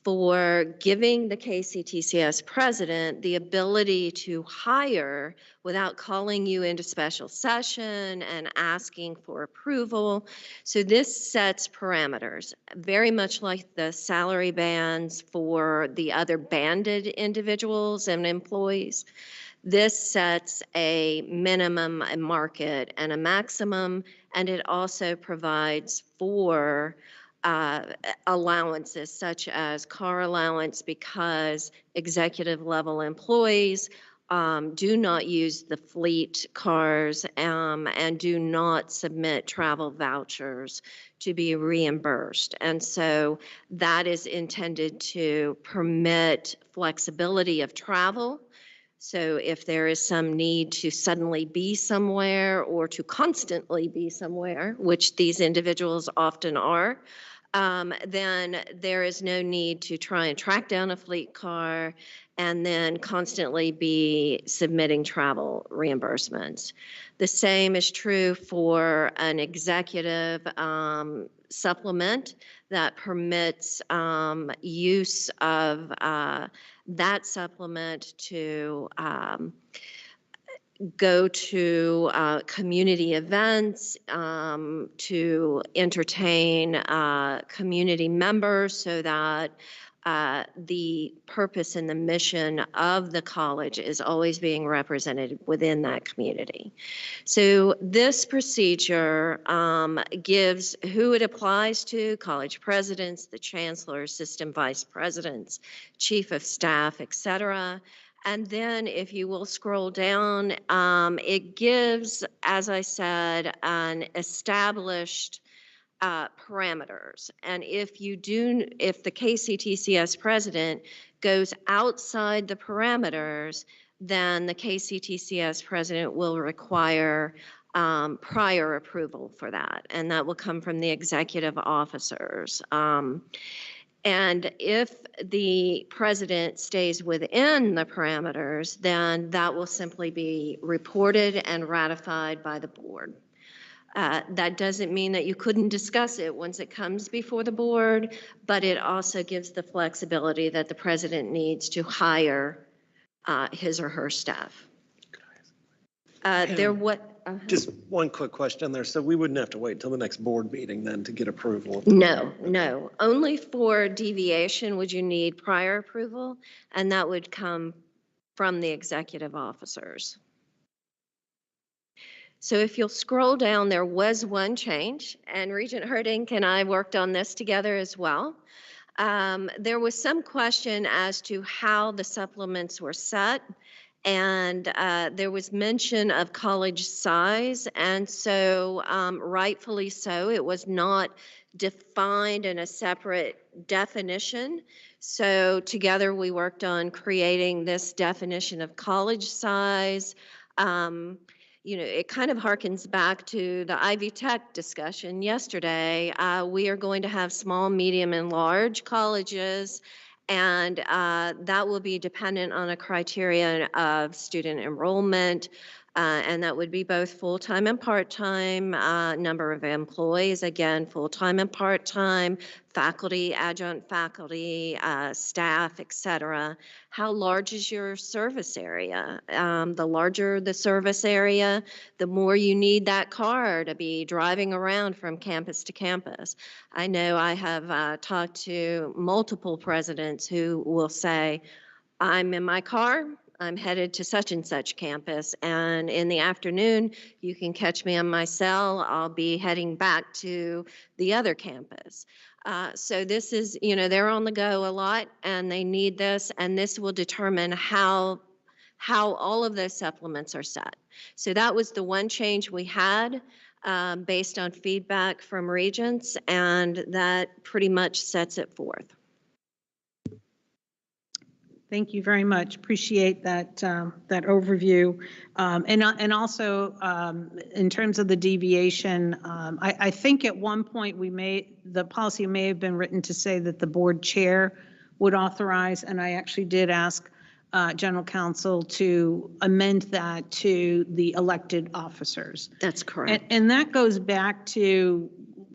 for giving the KCTCS president the ability to hire without calling you into special session and asking for approval. So this sets parameters, very much like the salary bands for the other banded individuals and employees. This sets a minimum, a market, and a maximum, and it also provides for allowances such as car allowance because executive level employees do not use the fleet cars and do not submit travel vouchers to be reimbursed. And so that is intended to permit flexibility of travel. So if there is some need to suddenly be somewhere or to constantly be somewhere, which these individuals often are, then there is no need to try and track down a fleet car and then constantly be submitting travel reimbursements. The same is true for an executive supplement that permits use of that supplement to go to community events, to entertain community members so that the purpose and the mission of the college is always being represented within that community. So this procedure gives who it applies to: college presidents, the chancellor, assistant vice presidents, chief of staff, etc. And then if you will scroll down, it gives, as I said, an established parameters. And if the KCTCS president goes outside the parameters, then the KCTCS president will require prior approval for that. And that will come from the executive officers. And if the president stays within the parameters, then that will simply be reported and ratified by the board. That doesn't mean that you couldn't discuss it once it comes before the board, but it also gives the flexibility that the president needs to hire his or her staff. Just one quick question there. So we wouldn't have to wait till the next board meeting then to get approval? No. Only for deviation would you need prior approval, and that would come from the executive officers. So if you'll scroll down, there was one change, and Regent Herdink and I worked on this together as well. There was some question as to how the supplements were set, and there was mention of college size, and so rightfully so, it was not defined in a separate definition. So together we worked on creating this definition of college size. It kind of harkens back to the Ivy Tech discussion yesterday. We are going to have small, medium, and large colleges, and that will be dependent on a criterion of student enrollment, and that would be both full-time and part-time, number of employees, again, full-time and part-time, faculty, adjunct faculty, staff, et cetera. How large is your service area? The larger the service area, the more you need that car to be driving around from campus to campus. I know I have talked to multiple presidents who will say, I'm in my car, I'm headed to such and such campus, and in the afternoon, you can catch me on my cell. I'll be heading back to the other campus. So this is, they're on the go a lot, and they need this, and this will determine how all of those supplements are set. So that was the one change we had based on feedback from Regents, and that pretty much sets it forth. Thank you very much. Appreciate that overview. And also in terms of the deviation, I think at one point the policy may have been written to say that the board chair would authorize, and I actually did ask General Counsel to amend that to the elected officers. That's correct. And that goes back to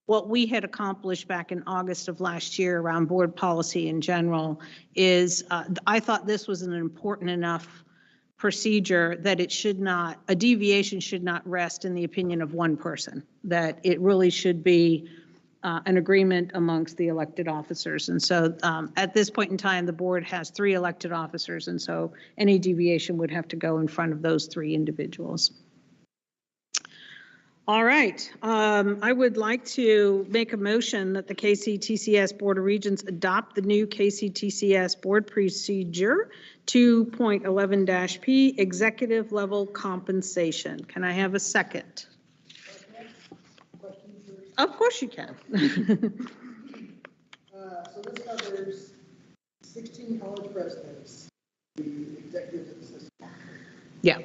what we had accomplished back in August of last year around board policy in general is I thought this was an important enough procedure that a deviation should not rest in the opinion of one person, that it really should be an agreement amongst the elected officers. And so at this point in time, the board has 3 elected officers, and so any deviation would have to go in front of those 3 individuals. All right, I would like to make a motion that the KCTCS Board of Regents adopt the new KCTCS Board Procedure 2.11-P, Executive Level Compensation. Can I have a second? Of course you can. So this covers 16 college presidents, the executives of the system. Yeah.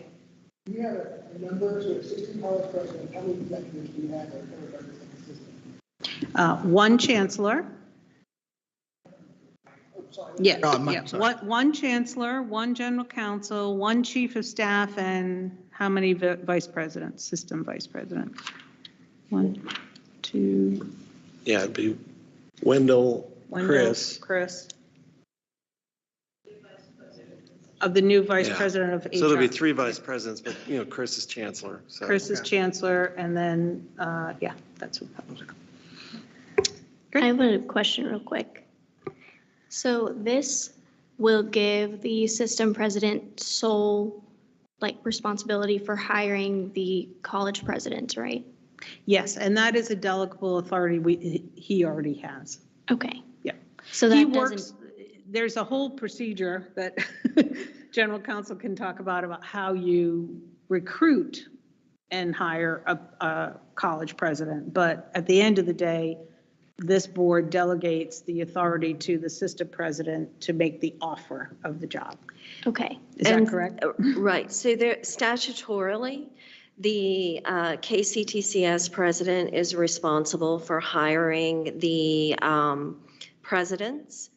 Do you have a number, so 16 college presidents, how many executives do you have that are covered by the system? One chancellor. Oh, sorry. Yeah, Oh, sorry. One chancellor, one general counsel, one chief of staff, and how many vice presidents, system vice president? 1, 2. Yeah, it'd be Wendell, Chris. Of the new vice Yeah. president of HR. So there'll be 3 vice presidents, but Chris is chancellor. So. Chris is chancellor, and then, yeah, that's what. I have a question real quick. So this will give the system president sole responsibility for hiring the college presidents, right? Yes, and that is a delegable authority he already has. Okay. Yeah. So He that works, doesn't, there's a whole procedure that general counsel can talk about how you recruit and hire a college president. But at the end of the day, this board delegates the authority to the assistant president to make the offer of the job. okay. Is that correct? Right. So there, statutorily, the KCTCS president is responsible for hiring the presidents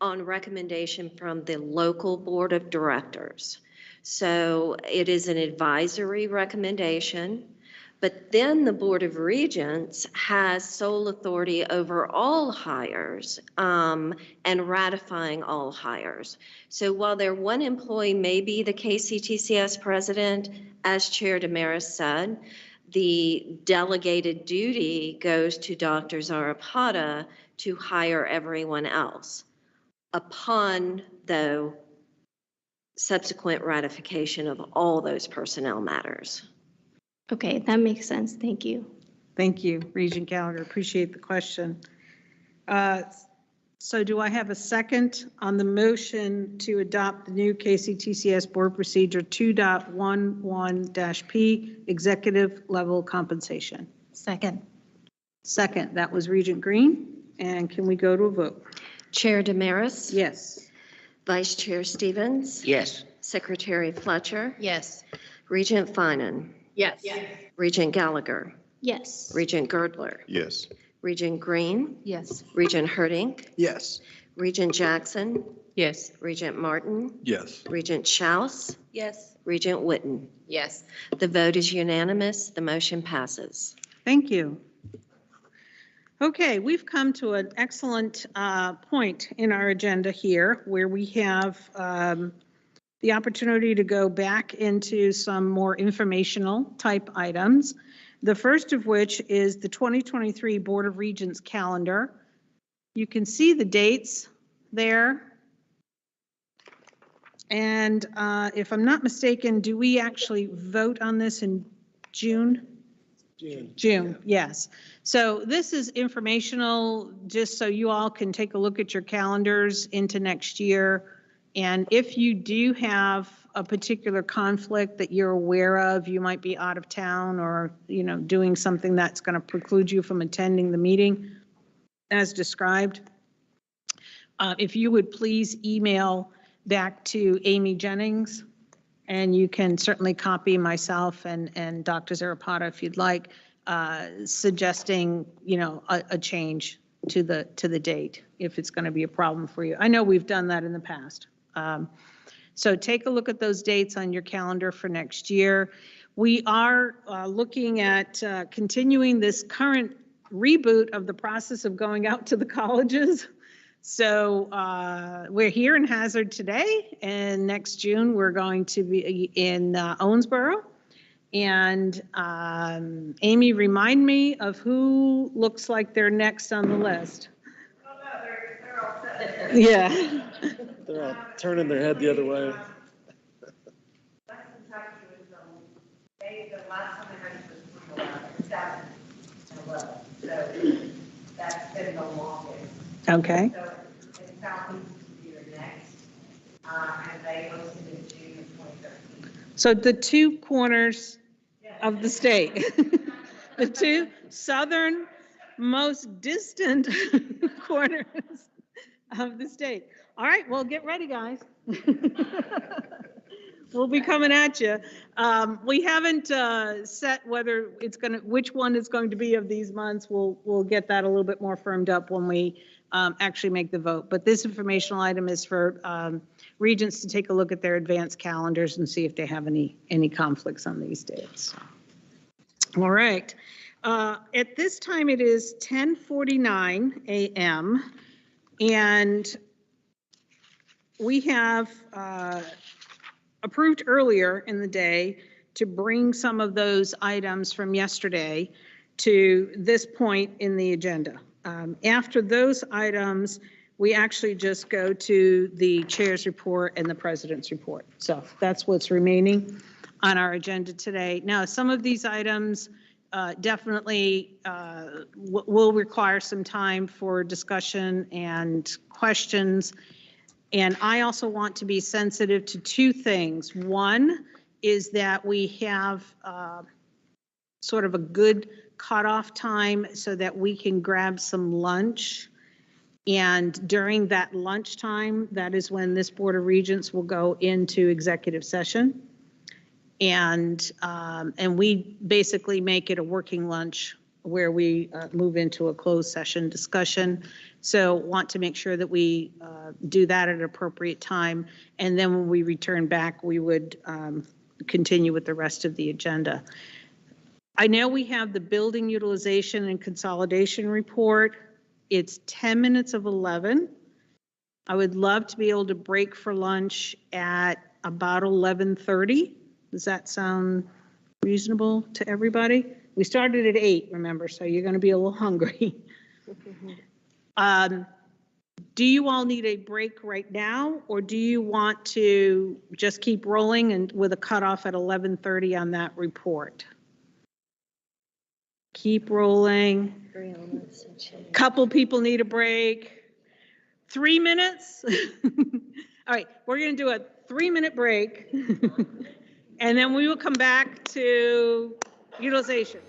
on recommendation from the local board of directors. So it is an advisory recommendation, but then the Board of Regents has sole authority over all hires and ratifying all hires. So while their one employee may be the KCTCS president, as Chair Damaris said, the delegated duty goes to Dr. Zarapata to hire everyone else upon, though, subsequent ratification of all those personnel matters. Okay, that makes sense. Thank you. Thank you, Regent Gallagher. Appreciate the question. So do I have a second on the motion to adopt the new KCTCS Board Procedure 2.11-P, Executive Level Compensation? Second. Second, that was Regent Green. And can we go to a vote? Chair Damaris? Yes. Vice Chair Stevens? Yes. Secretary Fletcher? Yes. Regent Finan? Yes. Regent Gallagher? Yes. Regent Girdler? Yes. Regent Green? Yes. Regent Herding? Yes. Regent Jackson? Yes. Regent Martin? Yes. Regent Schaus? Yes. Regent Witten? Yes. The vote is unanimous. The motion passes. Thank you. Okay, we've come to an excellent point in our agenda here where we have the opportunity to go back into some more informational type items. The first of which is the 2023 Board of Regents calendar. You can see the dates there. And if I'm not mistaken, do we actually vote on this in June? June, yes. So this is informational, just so you all can take a look at your calendars into next year. And if you do have a particular conflict that you're aware of, you might be out of town or, doing something that's going to preclude you from attending the meeting as described. If you would please email back to Amy Jennings, and you can certainly copy myself and Dr. Zarapata if you'd like, suggesting, a change to the date if it's going to be a problem for you. I know we've done that in the past. So take a look at those dates on your calendar for next year. We are looking at continuing this current reboot of the process of going out to the colleges. So we're here in Hazard today, and next June we're going to be in Owensboro. And Amy, remind me of who looks like they're next on the list. They're all set. Yeah. They're all turning their head the other way. The last time I heard was 7 and 11. So that's been the longest. Okay. So in Southeast is your next, and they hosted in June of 2013. So the two corners of the state, the two southern most distant corners of the state. All right, well, get ready, guys. We'll be coming at you. We haven't set whether it's going to, which one is going to be of these months. We'll get that a little bit more firmed up when we actually make the vote. But this informational item is for Regents to take a look at their advanced calendars and see if they have any conflicts on these dates. All right. At this time, it is 10:49 a.m. and we have approved earlier in the day to bring some of those items from yesterday to this point in the agenda. After those items, we actually just go to the chair's report and the president's report. So that's what's remaining on our agenda today. Now, some of these items definitely will require some time for discussion and questions. And I also want to be sensitive to two things. One is that we have sort of a good cutoff time so that we can grab some lunch. And during that lunchtime, that is when this Board of Regents will go into executive session. And we basically make it a working lunch where we move into a closed session discussion. So want to make sure that we do that at an appropriate time. And then when we return back, we would continue with the rest of the agenda. I know we have the building utilization and consolidation report. It's 10 minutes of 11. I would love to be able to break for lunch at about 11:30. Does that sound reasonable to everybody? We started at 8, remember, so you're going to be a little hungry. Do you all need a break right now, or do you want to just keep rolling and with a cutoff at 11:30 on that report? Keep rolling. Couple people need a break. 3 minutes? All right, we're going to do a 3-minute break, and then we will come back to utilization.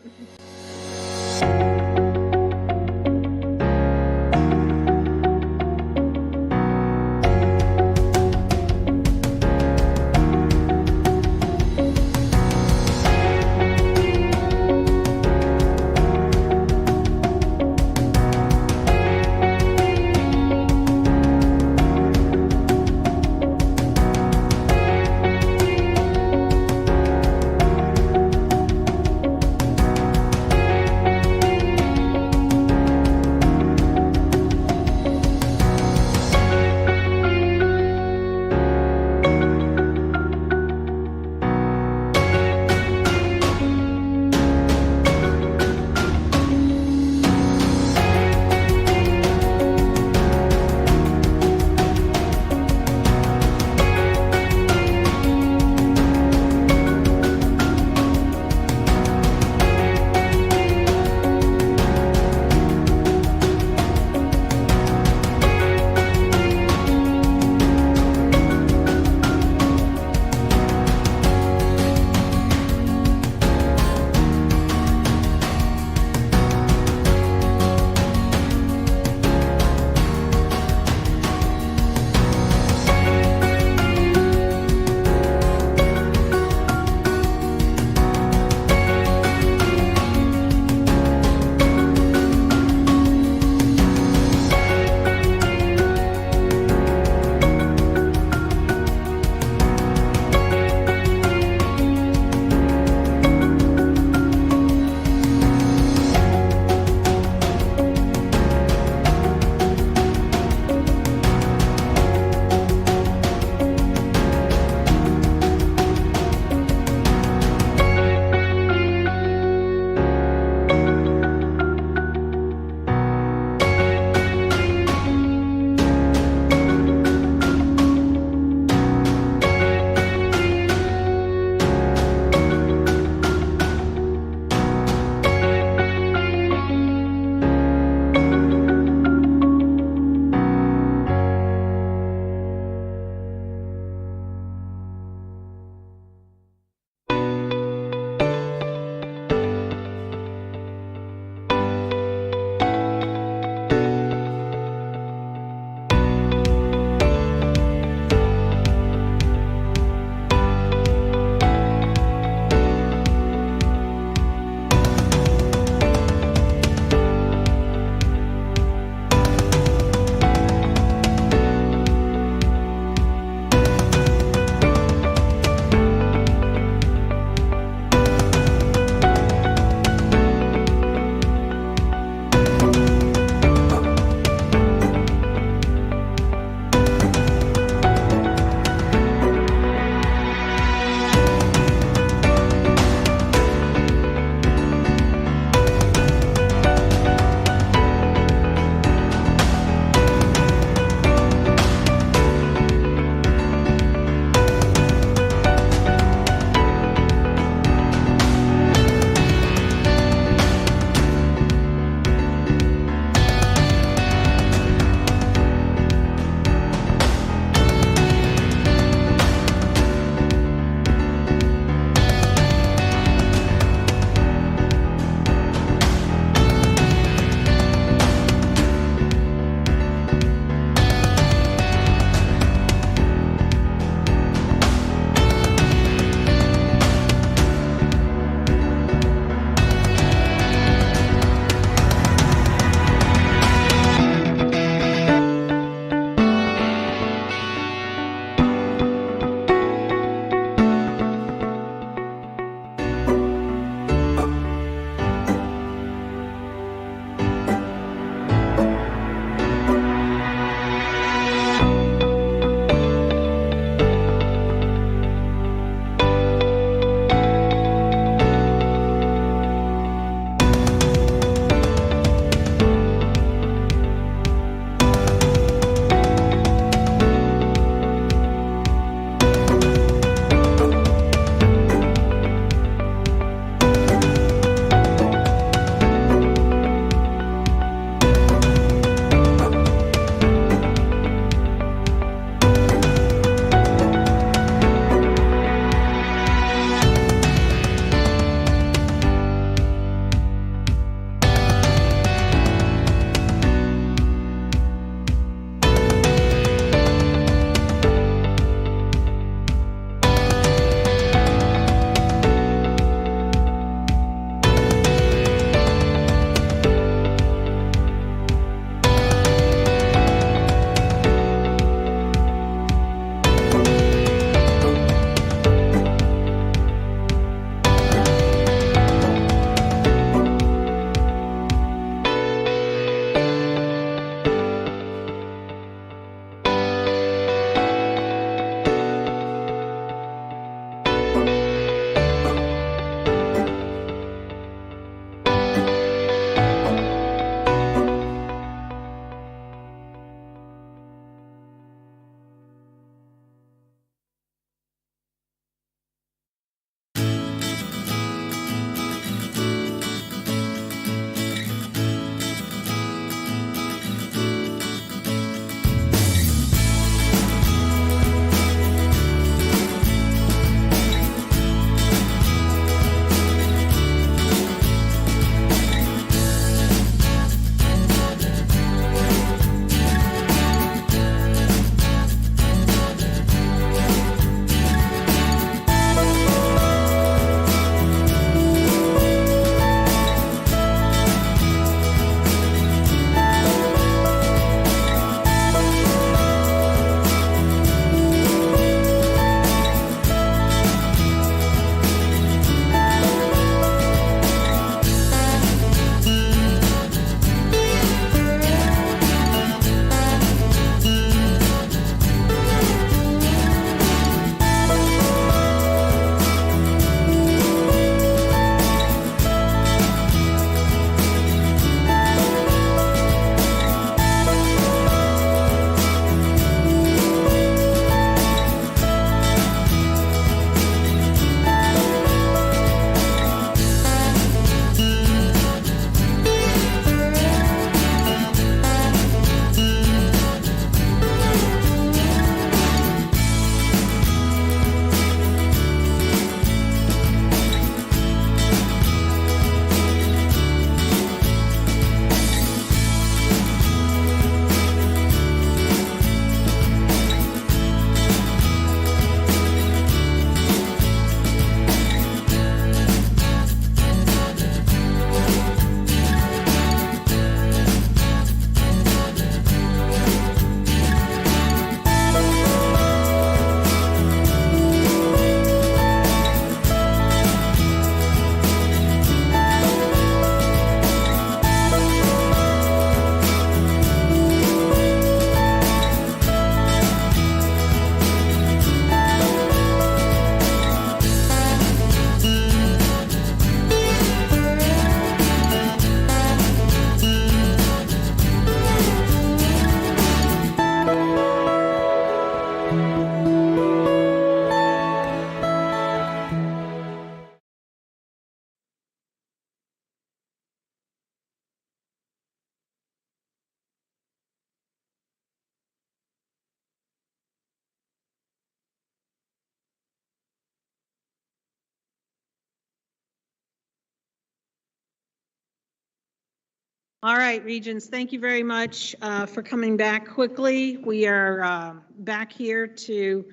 All right, Regents, thank you very much for coming back quickly. We are back here to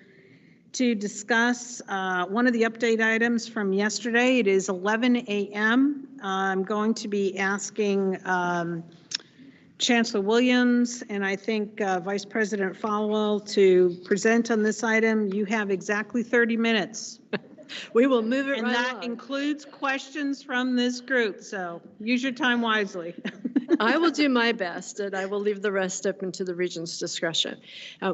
discuss one of the update items from yesterday. It is 11 a.m. I'm going to be asking Chancellor Williams and I think Vice President Falwell to present on this item. You have exactly 30 minutes. We will move it and right that along. includes questions from this group, so use your time wisely. I will do my best, and I will leave the rest open to the Regents' discretion.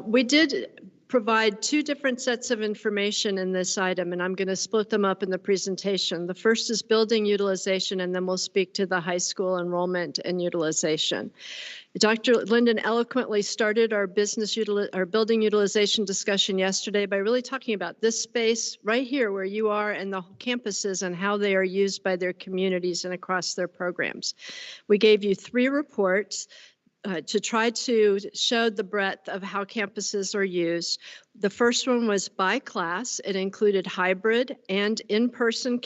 We did provide two different sets of information in this item, and I'm going to split them up in the presentation. The first is building utilization, and then we'll speak to the high school enrollment and utilization. Dr. Linden eloquently started our building utilization discussion yesterday by really talking about this space right here where you are and the campuses and how they are used by their communities and across their programs. We gave you 3 reports to try to show the breadth of how campuses are used. The first one was by class. It included hybrid and in-person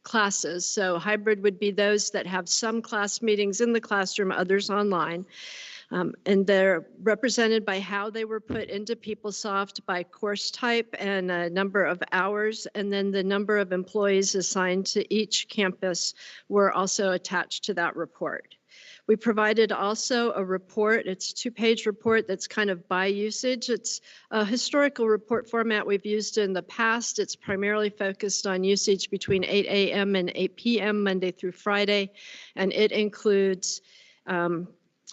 classes. So hybrid would be those that have some class meetings in the classroom, others online. And they're represented by how they were put into PeopleSoft by course type and a number of hours, and then the number of employees assigned to each campus were also attached to that report. We provided also a report, it's a 2-page report that's kind of by usage. It's a historical report format we've used in the past. It's primarily focused on usage between 8 a.m. and 8 p.m. Monday through Friday, and it includes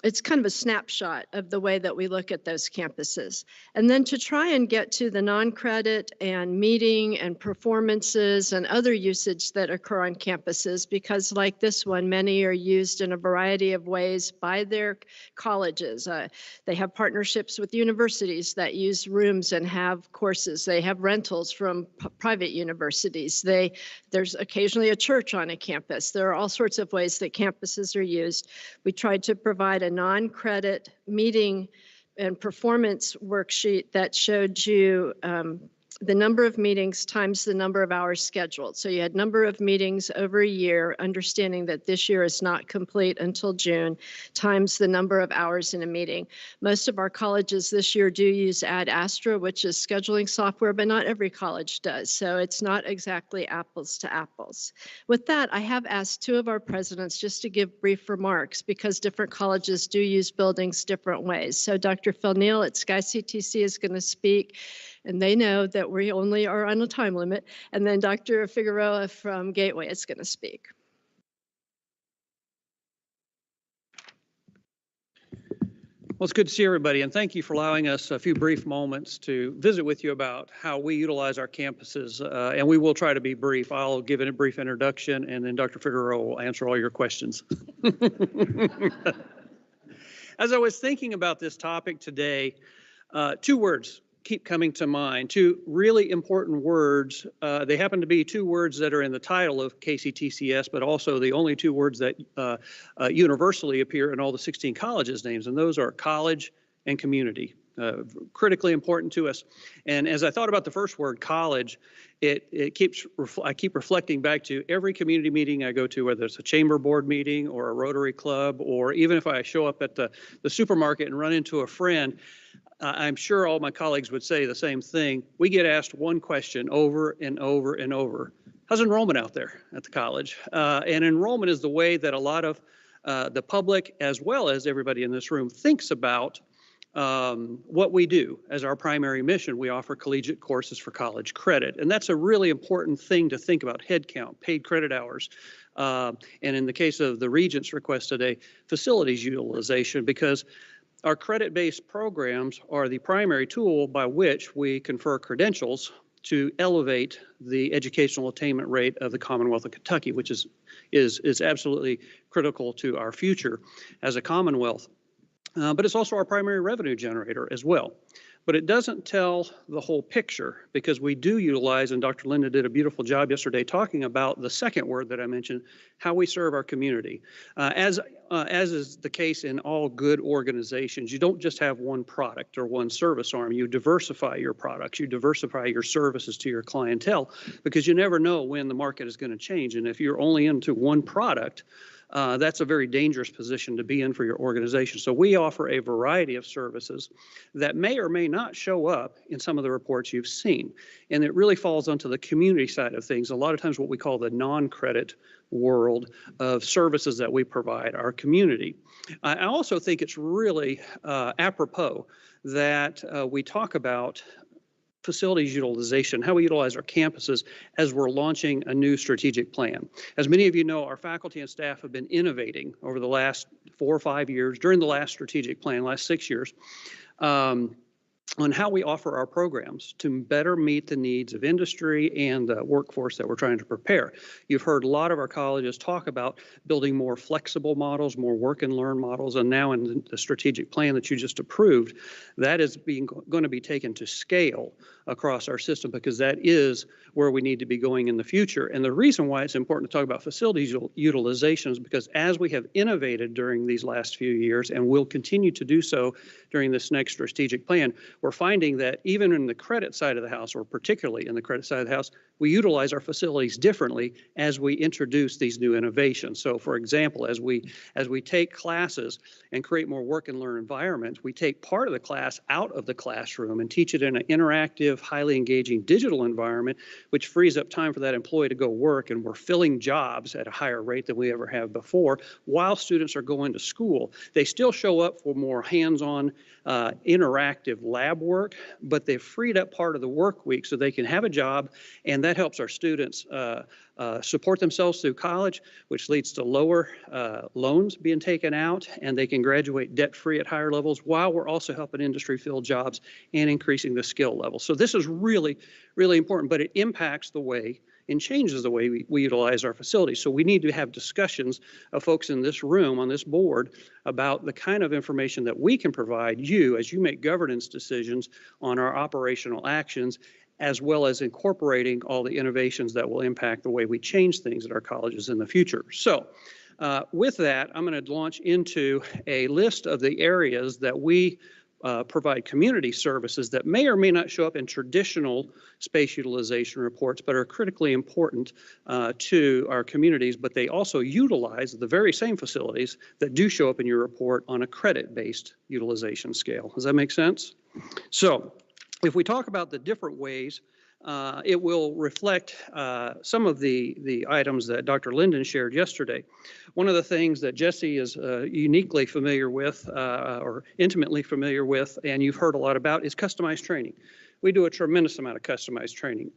it's kind of a snapshot of the way that we look at those campuses. And then to try and get to the non-credit and meeting and performances and other usage that occur on campuses, because like this one, many are used in a variety of ways by their colleges. They have partnerships with universities that use rooms and have courses. They have rentals from private universities. There's occasionally a church on a campus. There are all sorts of ways that campuses are used. We tried to provide a non-credit meeting and performance worksheet that showed you the number of meetings times the number of hours scheduled. So you had number of meetings over a year, understanding that this year is not complete until June, times the number of hours in a meeting. Most of our colleges this year do use Ad Astra, which is scheduling software, but not every college does. So it's not exactly apples to apples. With that, I have asked 2 of our presidents just to give brief remarks because different colleges do use buildings different ways. So Dr. Phil Neal at KCTCS is going to speak. And they know that we only are on a time limit. And then Dr. Figueroa from Gateway is going to speak. Well, it's good to see everybody, and thank you for allowing us a few brief moments to visit with you about how we utilize our campuses, and we will try to be brief. I'll give it a brief introduction, and then Dr. Figueroa will answer all your questions. As I was thinking about this topic today, 2 words keep coming to mind, 2 really important words. They happen to be 2 words that are in the title of KCTCS, but also the only 2 words that universally appear in all the 16 colleges' names, and those are college and community. Critically important to us. And as I thought about the first word, college, I keep reflecting back to every community meeting I go to, whether it's a chamber board meeting or a Rotary Club, or even if I show up at the supermarket and run into a friend. I'm sure all my colleagues would say the same thing. We get asked one question over and over and over. How's enrollment out there at the college? And enrollment is the way that a lot of the public, as well as everybody in this room, thinks about what we do as our primary mission. We offer collegiate courses for college credit. And that's a really important thing to think about: head count, paid credit hours. And in the case of the Regents' request today, facilities utilization, because our credit-based programs are the primary tool by which we confer credentials to elevate the educational attainment rate of the Commonwealth of Kentucky, which is absolutely critical to our future as a Commonwealth. But it's also our primary revenue generator as well. But it doesn't tell the whole picture, because we do utilize, and Dr. Linda did a beautiful job yesterday talking about the second word that I mentioned, how we serve our community. As is the case in all good organizations, you don't just have one product or one service arm. You diversify your products, you diversify your services to your clientele, because you never know when the market is going to change. And if you're only into one product, that's a very dangerous position to be in for your organization. So we offer a variety of services that may or may not show up in some of the reports you've seen. And it really falls onto the community side of things. A lot of times what we call the non-credit world of services that we provide our community. I also think it's really apropos that we talk about facilities utilization, how we utilize our campuses as we're launching a new strategic plan. As many of you know, our faculty and staff have been innovating over the last 4 or 5 years, during the last strategic plan, last 6 years, on how we offer our programs to better meet the needs of industry and the workforce that we're trying to prepare. You've heard a lot of our colleges talk about building more flexible models, more work and learn models, and now in the strategic plan that you just approved, that is going to be taken to scale across our system, because that is where we need to be going in the future. And the reason why it's important to talk about facilities utilization is because as we have innovated during these last few years, and will continue to do so during this next strategic plan, we're finding that even in the credit side of the house, or particularly in the credit side of the house, we utilize our facilities differently as we introduce these new innovations. So for example, as we take classes and create more work and learn environments, we take part of the class out of the classroom and teach it in an interactive, highly engaging digital environment, which frees up time for that employee to go work, and we're filling jobs at a higher rate than we ever have before while students are going to school. They still show up for more hands-on interactive lab work, but they've freed up part of the work week so they can have a job, and that helps our students support themselves through college, which leads to lower loans being taken out, and they can graduate debt-free at higher levels, while we're also helping industry fill jobs and increasing the skill level. So this is really, really important, but it impacts the way and changes the way we utilize our facilities. So we need to have discussions of folks in this room, on this board, about the kind of information that we can provide you as you make governance decisions on our operational actions, as well as incorporating all the innovations that will impact the way we change things at our colleges in the future. So with that, I'm going to launch into a list of the areas that we provide community services that may or may not show up in traditional space utilization reports, but are critically important to our communities, but they also utilize the very same facilities that do show up in your report on a credit-based utilization scale. Does that make sense? So if we talk about the different ways, it will reflect some of the items that Dr. Linden shared yesterday. One of the things that Jesse is uniquely familiar with, or intimately familiar with, and you've heard a lot about, is customized training. We do a tremendous amount of customized training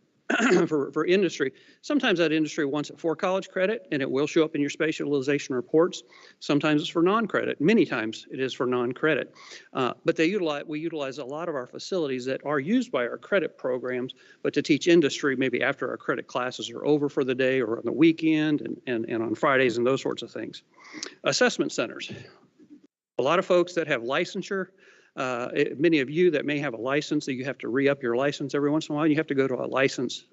for industry. Sometimes that industry wants it for college credit, and it will show up in your space utilization reports. Sometimes it's for non-credit. Many times it is for non-credit. But we utilize a lot of our facilities that are used by our credit programs, but to teach industry maybe after our credit classes are over for the day, or on the weekend, and on Fridays, and those sorts of things. Assessment centers. A lot of folks that have licensure, many of you that may have a license that you have to re-up your license every once in a while, you have to go to a license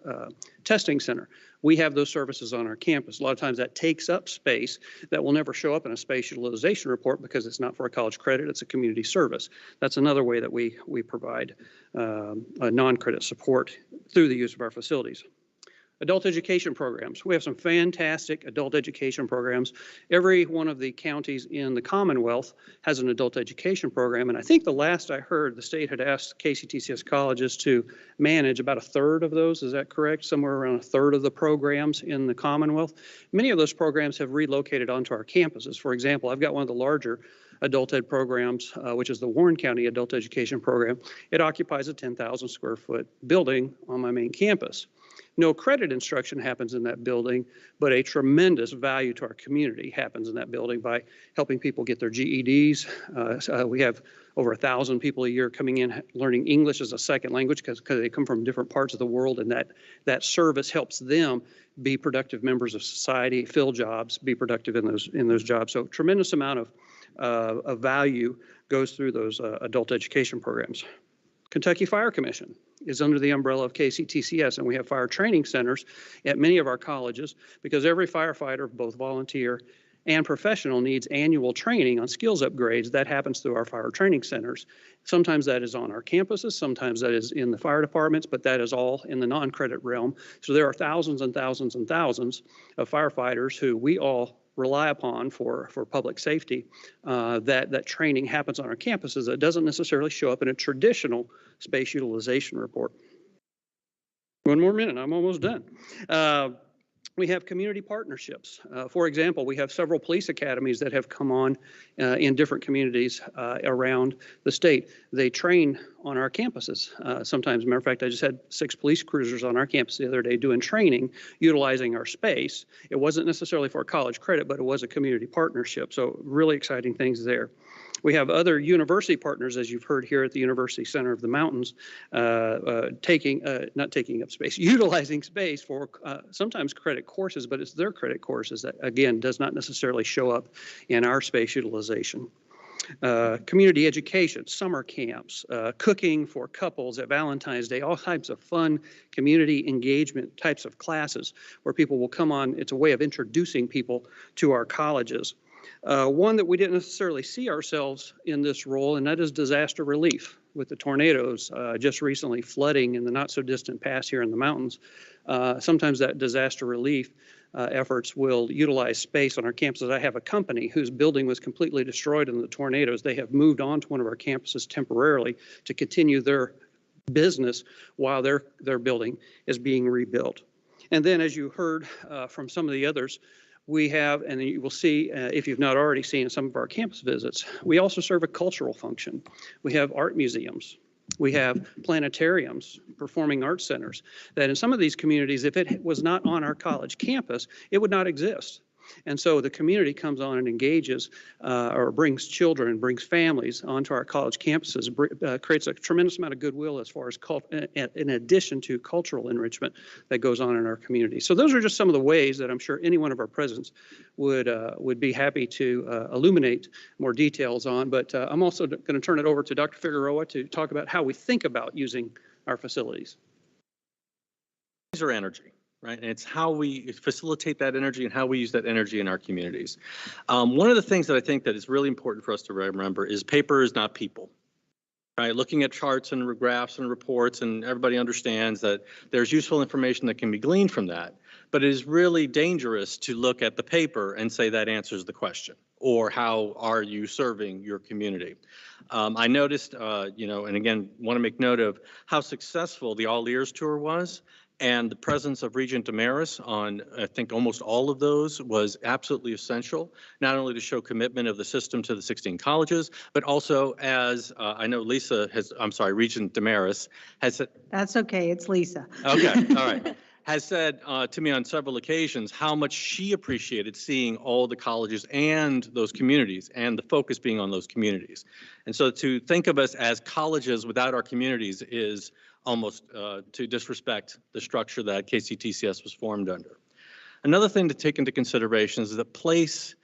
testing center. We have those services on our campus. A lot of times that takes up space that will never show up in a space utilization report because it's not for a college credit, it's a community service. That's another way that we provide a non-credit support through the use of our facilities. Adult education programs. We have some fantastic adult education programs. Every one of the counties in the Commonwealth has an adult education program, and I think the last I heard, the state had asked KCTCS colleges to manage about a third of those. Is that correct? Somewhere around a third of the programs in the Commonwealth. Many of those programs have relocated onto our campuses. For example, I've got one of the larger adult ed programs, which is the Warren County Adult Education Program. It occupies a 10,000 square foot building on my main campus. No credit instruction happens in that building, but a tremendous value to our community happens in that building by helping people get their GEDs. We have over 1,000 people a year coming in learning English as a second language because they come from different parts of the world, and that service helps them be productive members of society, fill jobs, be productive in those jobs. So tremendous amount of value goes through those adult education programs. Kentucky Fire Commission is under the umbrella of KCTCS, and we have fire training centers at many of our colleges because every firefighter, both volunteer and professional, needs annual training on skills upgrades. That happens through our fire training centers. Sometimes that is on our campuses, sometimes that is in the fire departments, but that is all in the non-credit realm. So there are thousands and thousands and thousands of firefighters who we all rely upon for public safety, that training happens on our campuses. That doesn't necessarily show up in a traditional space utilization report. One more minute, I'm almost done. We have community partnerships. For example, we have several police academies that have come on in different communities around the state. They train on our campuses. Sometimes, matter of fact, I just had 6 police cruisers on our campus the other day doing training, utilizing our space. It wasn't necessarily for college credit, but it was a community partnership. So really exciting things there. We have other university partners, as you've heard here at the University Center of the Mountains, not taking up space, utilizing space for sometimes credit courses, but it's their credit courses that, again, does not necessarily show up in our space utilization. Community education, summer camps, cooking for couples at Valentine's Day, all types of fun community engagement types of classes where people will come on. It's a way of introducing people to our colleges. One that we didn't necessarily see ourselves in this role, and that is disaster relief with the tornadoes just recently flooding in the not so distant past here in the mountains. Sometimes that disaster relief efforts will utilize space on our campuses. I have a company whose building was completely destroyed in the tornadoes. They have moved on to one of our campuses temporarily to continue their business while their building is being rebuilt. And then, as you heard from some of the others, we have, and you will see if you've not already seen some of our campus visits, we also serve a cultural function. We have art museums. We have planetariums, performing arts centers, that in some of these communities, if it was not on our college campus, it would not exist. And so the community comes on and engages or brings children, brings families onto our college campuses, creates a tremendous amount of goodwill as far as in addition to cultural enrichment that goes on in our community. So those are just some of the ways that I'm sure any one of our presidents would be happy to illuminate more details on. But I'm also going to turn it over to Dr. Figueroa to talk about how we think about using our facilities. These are energy. Right? And it's how we facilitate that energy and how we use that energy in our communities. One of the things that I think that is really important for us to remember is paper is not people. Right? Looking at charts and graphs and reports, and everybody understands that there's useful information that can be gleaned from that. But it is really dangerous to look at the paper and say that answers the question, or how are you serving your community? I noticed, and again, want to make note of how successful the All Ears tour was. And the presence of Regent Damaris on, I think, almost all of those was absolutely essential, not only to show commitment of the system to the 16 colleges, but also as I know Regent Damaris has said. That's okay, it's Lisa. Okay, all right. Has said to me on several occasions how much she appreciated seeing all the colleges and those communities, and the focus being on those communities. And so to think of us as colleges without our communities is almost to disrespect the structure that KCTCS was formed under. Another thing to take into consideration is that place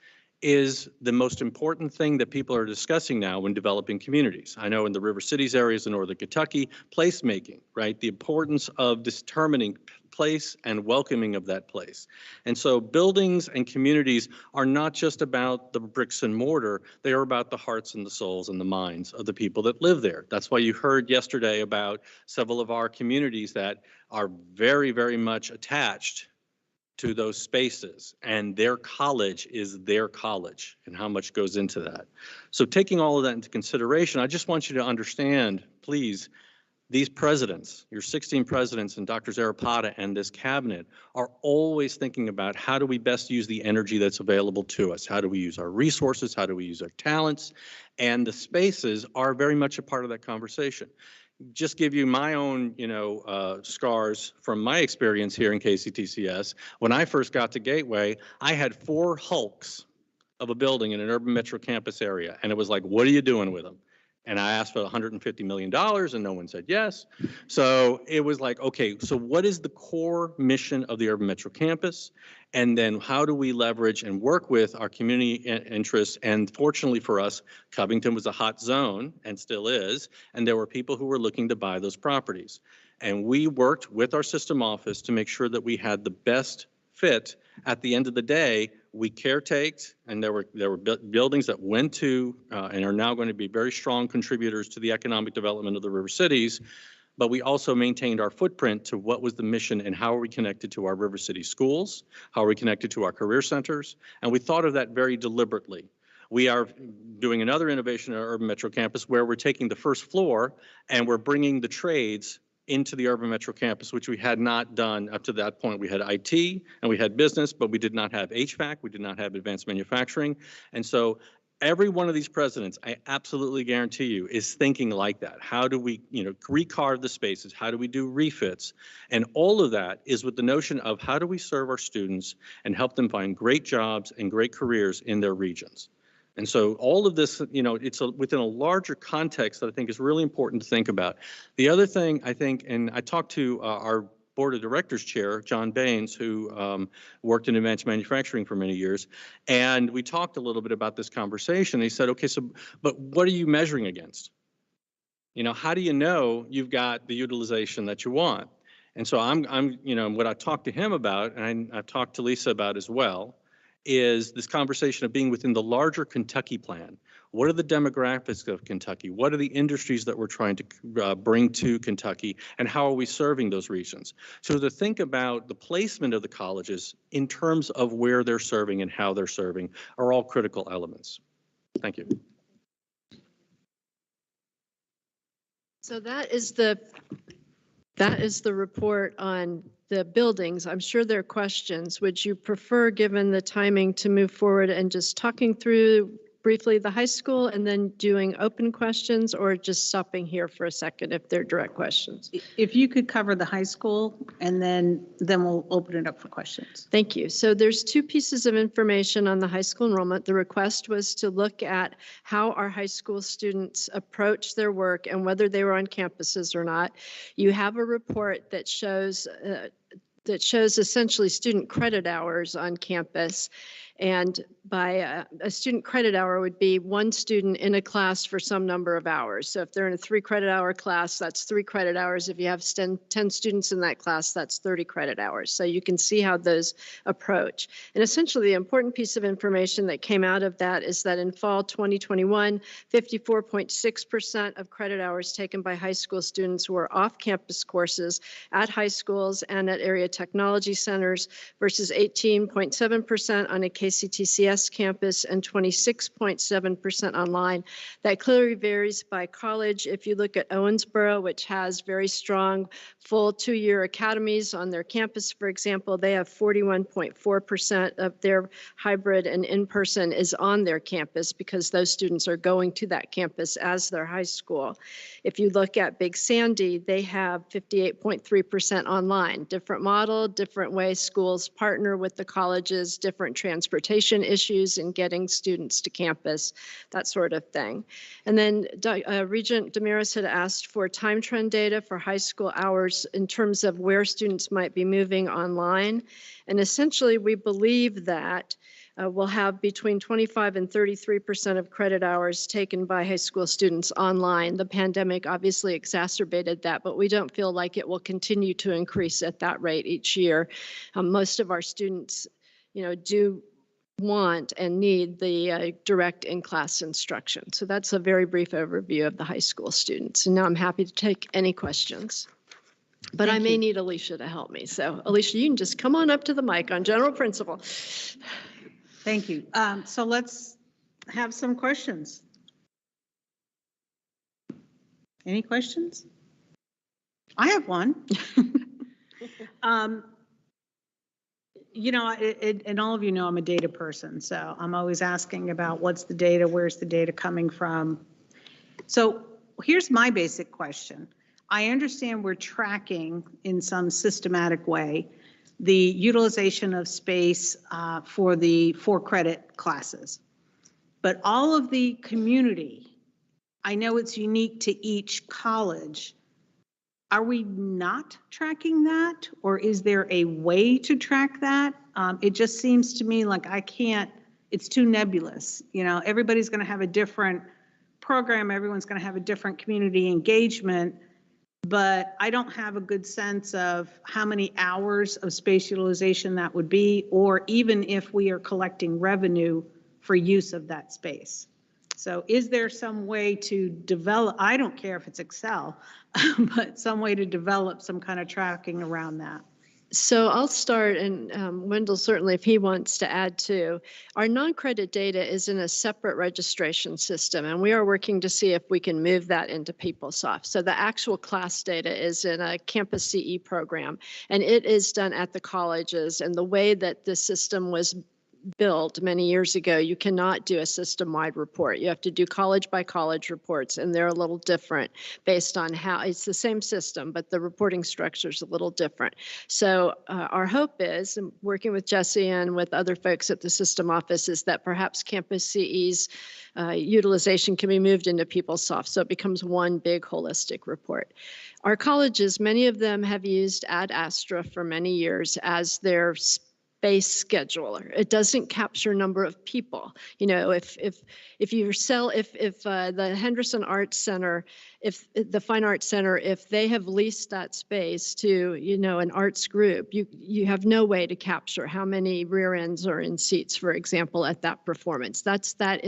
is the most important thing that people are discussing now when developing communities. I know in the River Cities areas in northern Kentucky, placemaking, right? The importance of determining place and welcoming of that place. And so buildings and communities are not just about the bricks and mortar, they are about the hearts and the souls and the minds of the people that live there. That's why you heard yesterday about several of our communities that are very, very much attached to those spaces, and their college is their college, and how much goes into that. So taking all of that into consideration, I just want you to understand, please, these presidents, your 16 presidents and Dr. Zarapata and this cabinet are always thinking about how do we best use the energy that's available to us? How do we use our resources? How do we use our talents? And the spaces are very much a part of that conversation. Just give you my own, scars from my experience here in KCTCS. When I first got to Gateway, I had 4 hulks of a building in an urban metro campus area. And it was like, what are you doing with them? And I asked for $150 million and no one said yes. So it was like, okay, so what is the core mission of the urban metro campus? And then how do we leverage and work with our community interests? And fortunately for us, Covington was a hot zone and still is. And there were people who were looking to buy those properties. And we worked with our system office to make sure that we had the best fit. At the end of the day, we caretaked, and there were buildings that went to and are now going to be very strong contributors to the economic development of the River Cities. but we also maintained our footprint to what was the mission and how are we connected to our River City schools, how are we connected to our career centers, and we thought of that very deliberately. We are doing another innovation at our Urban Metro campus where we're taking the first floor and we're bringing the trades into the Urban Metro campus, which we had not done up to that point. We had IT and we had business, but we did not have HVAC, we did not have advanced manufacturing. And so every one of these presidents, I absolutely guarantee you, is thinking like that. How do we, recarve the spaces? How do we do refits? And all of that is with the notion of how do we serve our students and help them find great jobs and great careers in their regions. And so all of this, it's within a larger context that I think is really important to think about. The other thing I think, and I talked to our board of directors chair, John Baines, who worked in advanced manufacturing for many years, and we talked a little bit about this conversation. He said, okay, but what are you measuring against? How do you know you've got the utilization that you want? And so what I talked to him about, and I've talked to Lisa about as well, is this conversation of being within the larger Kentucky plan. What are the demographics of Kentucky? What are the industries that we're trying to bring to Kentucky? And how are we serving those regions? So to think about the placement of the colleges in terms of where they're serving and how they're serving are all critical elements. Thank you. So that is the report on the buildings. I'm sure there are questions. Would you prefer, given the timing, to move forward and just talking through briefly the high school and then doing open questions, or just stopping here for a second if they're direct questions? If you could cover the high school, and then we'll open it up for questions. Thank you. So there's two pieces of information on the high school enrollment. The request was to look at how our high school students approach their work and whether they were on campuses or not. You have a report that shows essentially student credit hours on campus. And by a student credit hour would be one student in a class for some number of hours. So if they're in a 3 credit hour class, that's 3 credit hours. If you have 10 students in that class, that's 30 credit hours. So you can see how those approach. And essentially the important piece of information that came out of that is that in fall 2021, 54.6% of credit hours taken by high school students were off-campus courses at high schools and at area technology centers versus 18.7% on a KCTCS campus and 26.7% online. That clearly varies by college. If you look at Owensboro, which has very strong full 2-year academies on their campus, for example, they have 41.4% of their hybrid and in-person is on their campus because those students are going to that campus as their high school. If you look at Big Sandy, they have 58.3% online. Different model, different way schools partner with the colleges, different transportation issues in getting students to campus, that sort of thing. And then Regent Damaris had asked for time trend data for high school hours in terms of where students might be moving online. And essentially, we believe that we'll have between 25 and 33% of credit hours taken by high school students online. The pandemic obviously exacerbated that, but we don't feel like it will continue to increase at that rate each year. Most of our students, do want and need the direct in-class instruction. So that's a very brief overview of the high school students. And now I'm happy to take any questions. But I may need Alicia to help me. So Alicia, you can just come on up to the mic on general principle. Thank you. So let's have some questions. Any questions? I have one. And all of you know I'm a data person, so I'm always asking about what's the data, where's the data coming from? So here's my basic question. I understand we're tracking in some systematic way the utilization of space for the 4 credit classes. But all of the community, I know it's unique to each college. Are we not tracking that, or is there a way to track that? It just seems to me like it's too nebulous. Everybody's going to have a different program. Everyone's going to have a different community engagement. But I don't have a good sense of how many hours of space utilization that would be, or even if we are collecting revenue for use of that space. So is there some way to develop, I don't care if it's Excel, but some way to develop some kind of tracking around that? So I'll start, and Wendell certainly, if he wants to add too. Our non-credit data is in a separate registration system, and we are working to see if we can move that into PeopleSoft. So the actual class data is in a Campus CE program, and it is done at the colleges. And the way that the system was built many years ago, you cannot do a system-wide report. You have to do college by college reports, and they're a little different based on how it's the same system, but the reporting structure is a little different. So our hope is, and working with Jesse and with other folks at the system office, is that perhaps Campus CE's utilization can be moved into PeopleSoft, so it becomes one big holistic report. Our colleges, many of them have used Ad Astra for many years as their space scheduler. It doesn't capture number of people. You know, if the Henderson Arts Center, if the Fine Arts Center, if they have leased that space to, you know, an arts group, you have no way to capture how many rear ends are in seats, for example, at that performance. That's that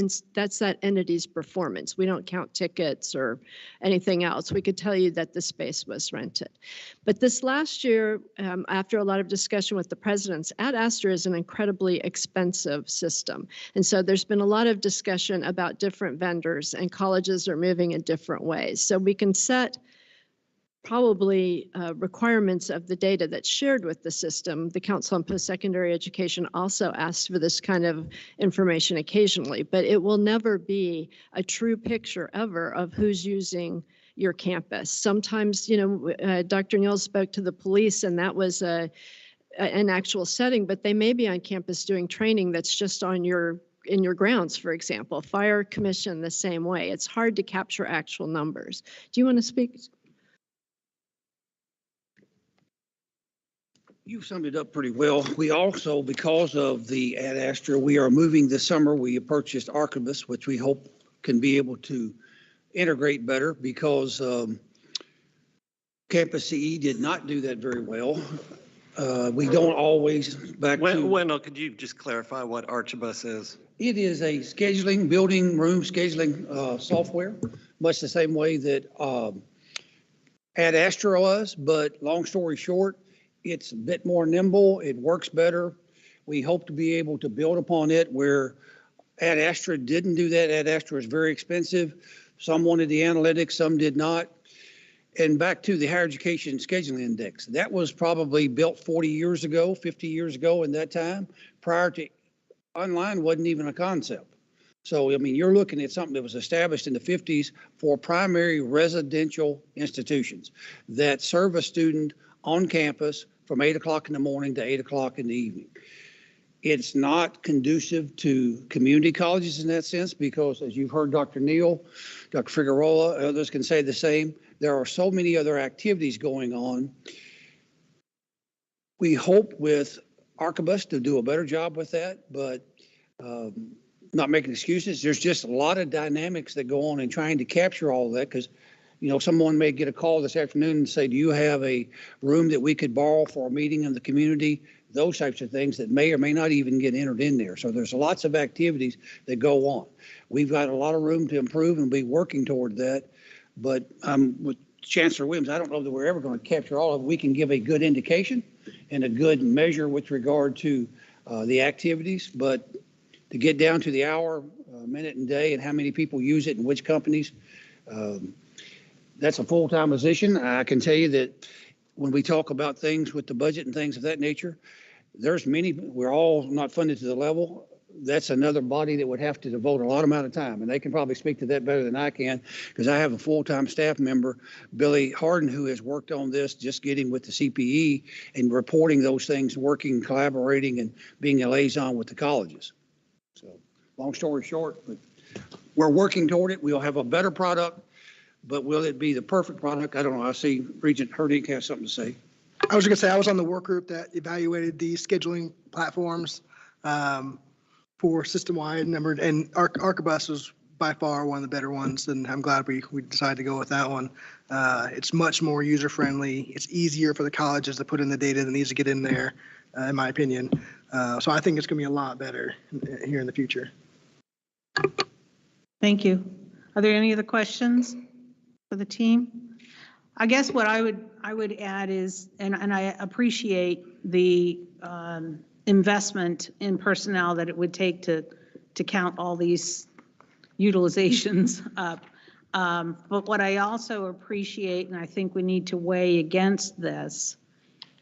entity's performance. We don't count tickets or anything else. We could tell you that the space was rented. But this last year, after a lot of discussion with the presidents, Ad Astra is an incredibly expensive system. And so there's been a lot of discussion about different vendors, and colleges are moving in different ways. So we can set probably requirements of the data that's shared with the system. The Council on Post-Secondary Education also asks for this kind of information occasionally, but it will never be a true picture ever of who's using your campus. Sometimes, you know, Dr. Neal spoke to the police, and that was an actual setting, but they may be on campus doing training that's just on in your grounds, for example. Fire commission the same way. It's hard to capture actual numbers. Do you want to speak? You summed it up pretty well. We also, because of the Ad Astra, we are moving this summer. We purchased Archibus, which we hope can be able to integrate better, because Campus CE did not do that very well. We don't always Wendell, could you just clarify what Archibus is? It is a scheduling, building room scheduling software, much the same way that Ad Astra was, but long story short, it's a bit more nimble, it works better. We hope to be able to build upon it where Ad Astra didn't do that. Ad Astra is very expensive. Some wanted the analytics, some did not. And back to the Higher Education Scheduling Index, that was probably built 40 years ago, 50 years ago in that time. Prior to online wasn't even a concept. So, I mean, you're looking at something that was established in the 50s for primary residential institutions that serve a student on campus from 8 o'clock in the morning to 8 o'clock in the evening. It's not conducive to community colleges in that sense, because as you've heard Dr. Neal, Dr. Figueroa, others can say the same. There are so many other activities going on. We hope with Archibus to do a better job with that, but not making excuses. There's just a lot of dynamics that go on in trying to capture all of that, because, you know, someone may get a call this afternoon and say, do you have a room that we could borrow for a meeting in the community? Those types of things that may or may not even get entered in there. So there's lots of activities that go on. We've got a lot of room to improve and be working toward that. But with Chancellor Williams, I don't know that we're ever going to capture all of it. We can give a good indication and a good measure with regard to the activities, but to get down to the hour, minute, and day, and how many people use it and which companies, that's a full-time position. I can tell you that when we talk about things with the budget and things of that nature, there's many, we're all not funded to the level. That's another body that would have to devote a lot amount of time, and they can probably speak to that better than I can, because I have a full-time staff member, Billy Harden, who has worked on this, just getting with the CPE and reporting those things, working, collaborating, and being a liaison with the colleges. So long story short, but we're working toward it. We'll have a better product, but will it be the perfect product? I don't know. I see Regent Herdink has something to say. I was going to say, I was on the work group that evaluated the scheduling platforms for system-wide number, and Archibus was by far one of the better ones, and I'm glad we decided to go with that one. It's much more user-friendly. It's easier for the colleges to put in the data that needs to get in there, in my opinion. So I think it's going to be a lot better here in the future. Thank you. Are there any other questions for the team? I guess what I would add is, and I appreciate the investment in personnel that it would take to count all these utilizations up. But what I also appreciate, and I think we need to weigh against this,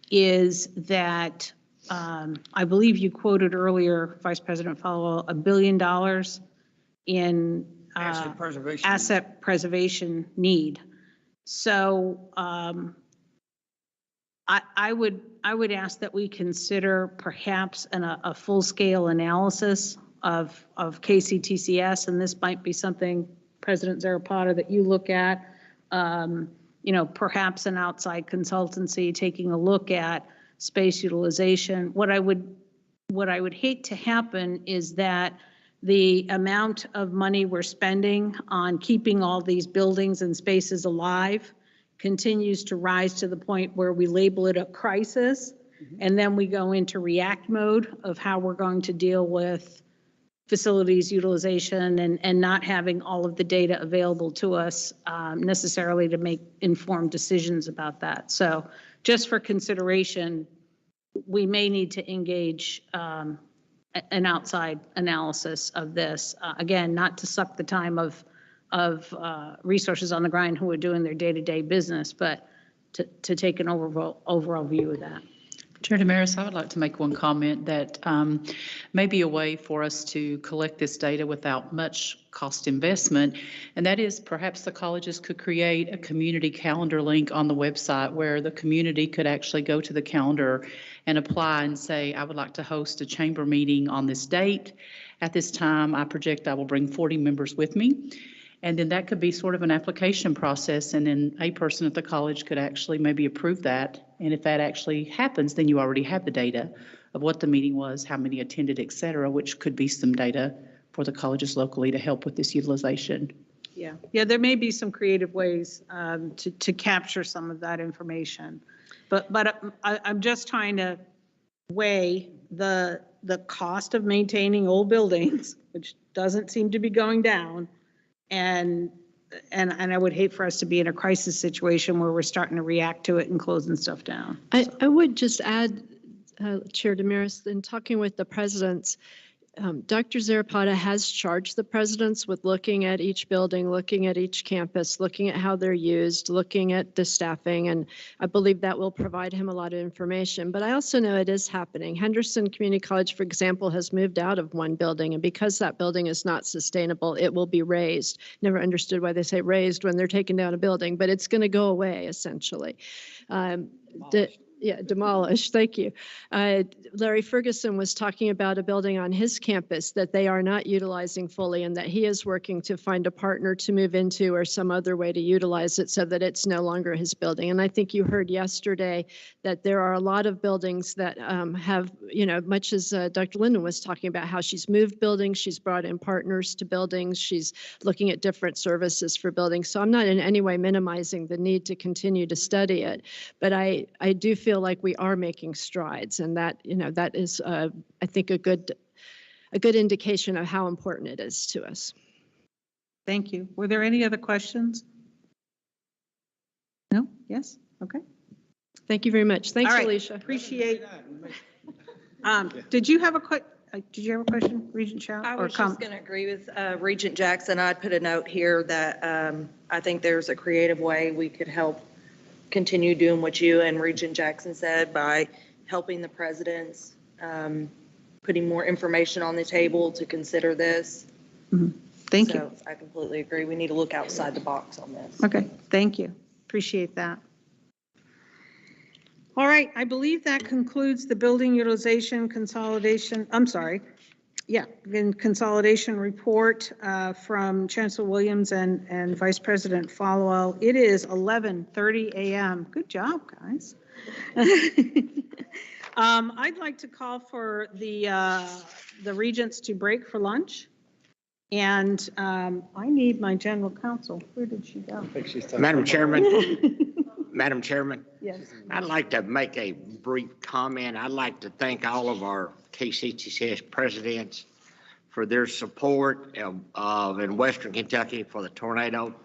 is that I believe you quoted earlier, Vice President Falwell, $1 billion in asset preservation need. So I would ask that we consider perhaps a full-scale analysis of KCTCS, and this might be something, President Zarapata, that you look at. Perhaps an outside consultancy taking a look at space utilization. What I would hate to happen is that the amount of money we're spending on keeping all these buildings and spaces alive continues to rise to the point where we label it a crisis, and then we go into react mode of how we're going to deal with facilities utilization and not having all of the data available to us necessarily to make informed decisions about that. So just for consideration, we may need to engage an outside analysis of this. Again, not to suck the time of resources on the ground who are doing their day-to-day business, but to take an overall view of that. Chair Damaris, I would like to make one comment that may be a way for us to collect this data without much cost investment, and that is perhaps the colleges could create a community calendar link on the website where the community could actually go to the calendar and apply and say, I would like to host a chamber meeting on this date. At this time, I project I will bring 40 members with me. And then that could be sort of an application process, and then a person at the college could actually maybe approve that. And if that actually happens, then you already have the data of what the meeting was, how many attended, et cetera, which could be some data for the colleges locally to help with this utilization. Yeah, there may be some creative ways to capture some of that information. But I'm just trying to weigh the cost of maintaining old buildings, which doesn't seem to be going down, and I would hate for us to be in a crisis situation where we're starting to react to it and closing stuff down. I would just add, Chair Damaris, in talking with the presidents, Dr. Zarapata has charged the presidents with looking at each building, looking at each campus, looking at how they're used, looking at the staffing, and I believe that will provide him a lot of information. But I also know it is happening. Henderson Community College, for example, has moved out of one building, and because that building is not sustainable, it will be razed. Never understood why they say razed when they're taking down a building, but it's going to go away, essentially. Yeah, demolished. Thank you. Larry Ferguson was talking about a building on his campus that they are not utilizing fully, and that he is working to find a partner to move into or some other way to utilize it so that it's no longer his building. And I think you heard yesterday that there are a lot of buildings that have, much as Dr. Linden was talking about how she's moved buildings, she's brought in partners to buildings, she's looking at different services for buildings. So I'm not in any way minimizing the need to continue to study it, but I do feel like we are making strides, and that that is I think a good indication of how important it is to us. Thank you. Were there any other questions? No? Yes? Okay. Thank you very much. Thanks, All right. Alicia. Appreciate. Did you have a question, Regent Shaw? I was just going to agree with Regent Jackson. I'd put a note here that I think there's a creative way we could help continue doing what you and Regent Jackson said by helping the presidents, putting more information on the table to consider this. Thank you. I completely agree. We need to look outside the box on this. Okay, thank you. Appreciate that. All right, I believe that concludes the building utilization consolidation, consolidation report from Chancellor Williams and Vice President Falwell. It is 11:30 a.m. Good job, guys. I'd like to call for the Regents to break for lunch. And I need my general counsel. Where did she go? Madam Chairman, Yes. I'd like to make a brief comment. I'd like to thank all of our KCTCS presidents for their support in Western Kentucky for the tornado,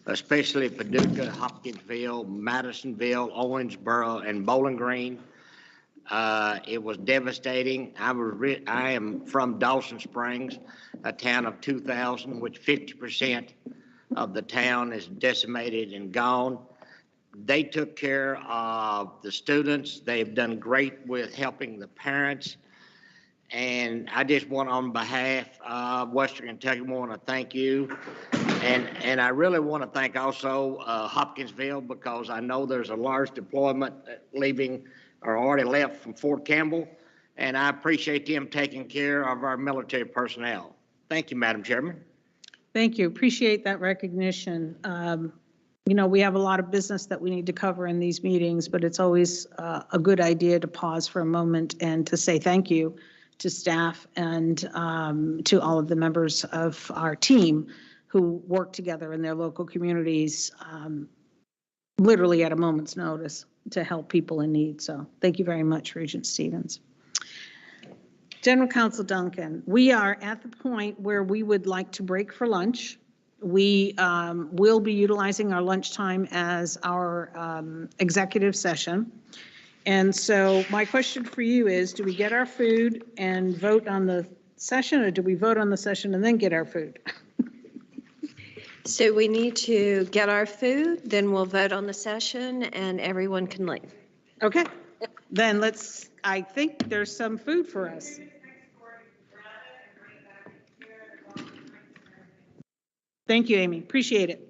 especially Paducah, Hopkinsville, Madisonville, Owensboro, and Bowling Green. It was devastating. I am from Dawson Springs, a town of 2,000, which 50% of the town is decimated and gone. They took care of the students. They've done great with helping the parents. And I just want, on behalf of Western Kentucky, want to thank you. And I really want to thank also Hopkinsville, because I know there's a large deployment leaving or already left from Fort Campbell. And I appreciate them taking care of our military personnel. Thank you, Madam Chairman. Thank you. Appreciate that recognition. You know, we have a lot of business that we need to cover in these meetings, but it's always a good idea to pause for a moment and to say thank you to staff and to all of the members of our team who work together in their local communities, literally at a moment's notice, to help people in need. So thank you very much, Regent Stevens. General Counsel Duncan, we are at the point where we would like to break for lunch. We will be utilizing our lunchtime as our executive session. And so my question for you is, do we get our food and vote on the session, or do we vote on the session and then get our food? So we need to get our food, then we'll vote on the session and everyone can leave. Okay, then I think there's some food for us. Thank you, Amy. Appreciate it.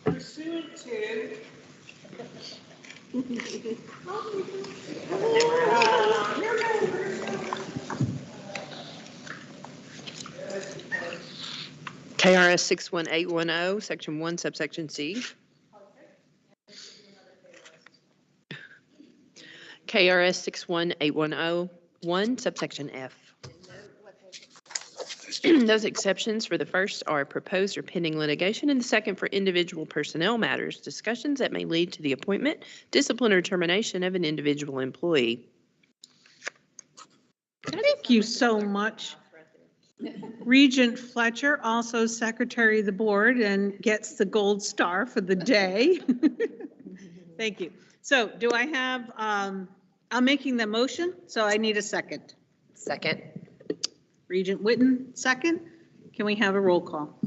Pursuant to KRS 61810, Section 1, subsection C. KRS 618101, subsection F. Those exceptions for the first are proposed or pending litigation, and the second for individual personnel matters, discussions that may lead to the appointment, discipline, or termination of an individual employee. Thank you so much. Regent Fletcher, also Secretary of the Board, and gets the gold star for the day. Thank you. So do I have, I'm making the motion, so I need a second. Second. Regent Witten, second. Can we have a roll call?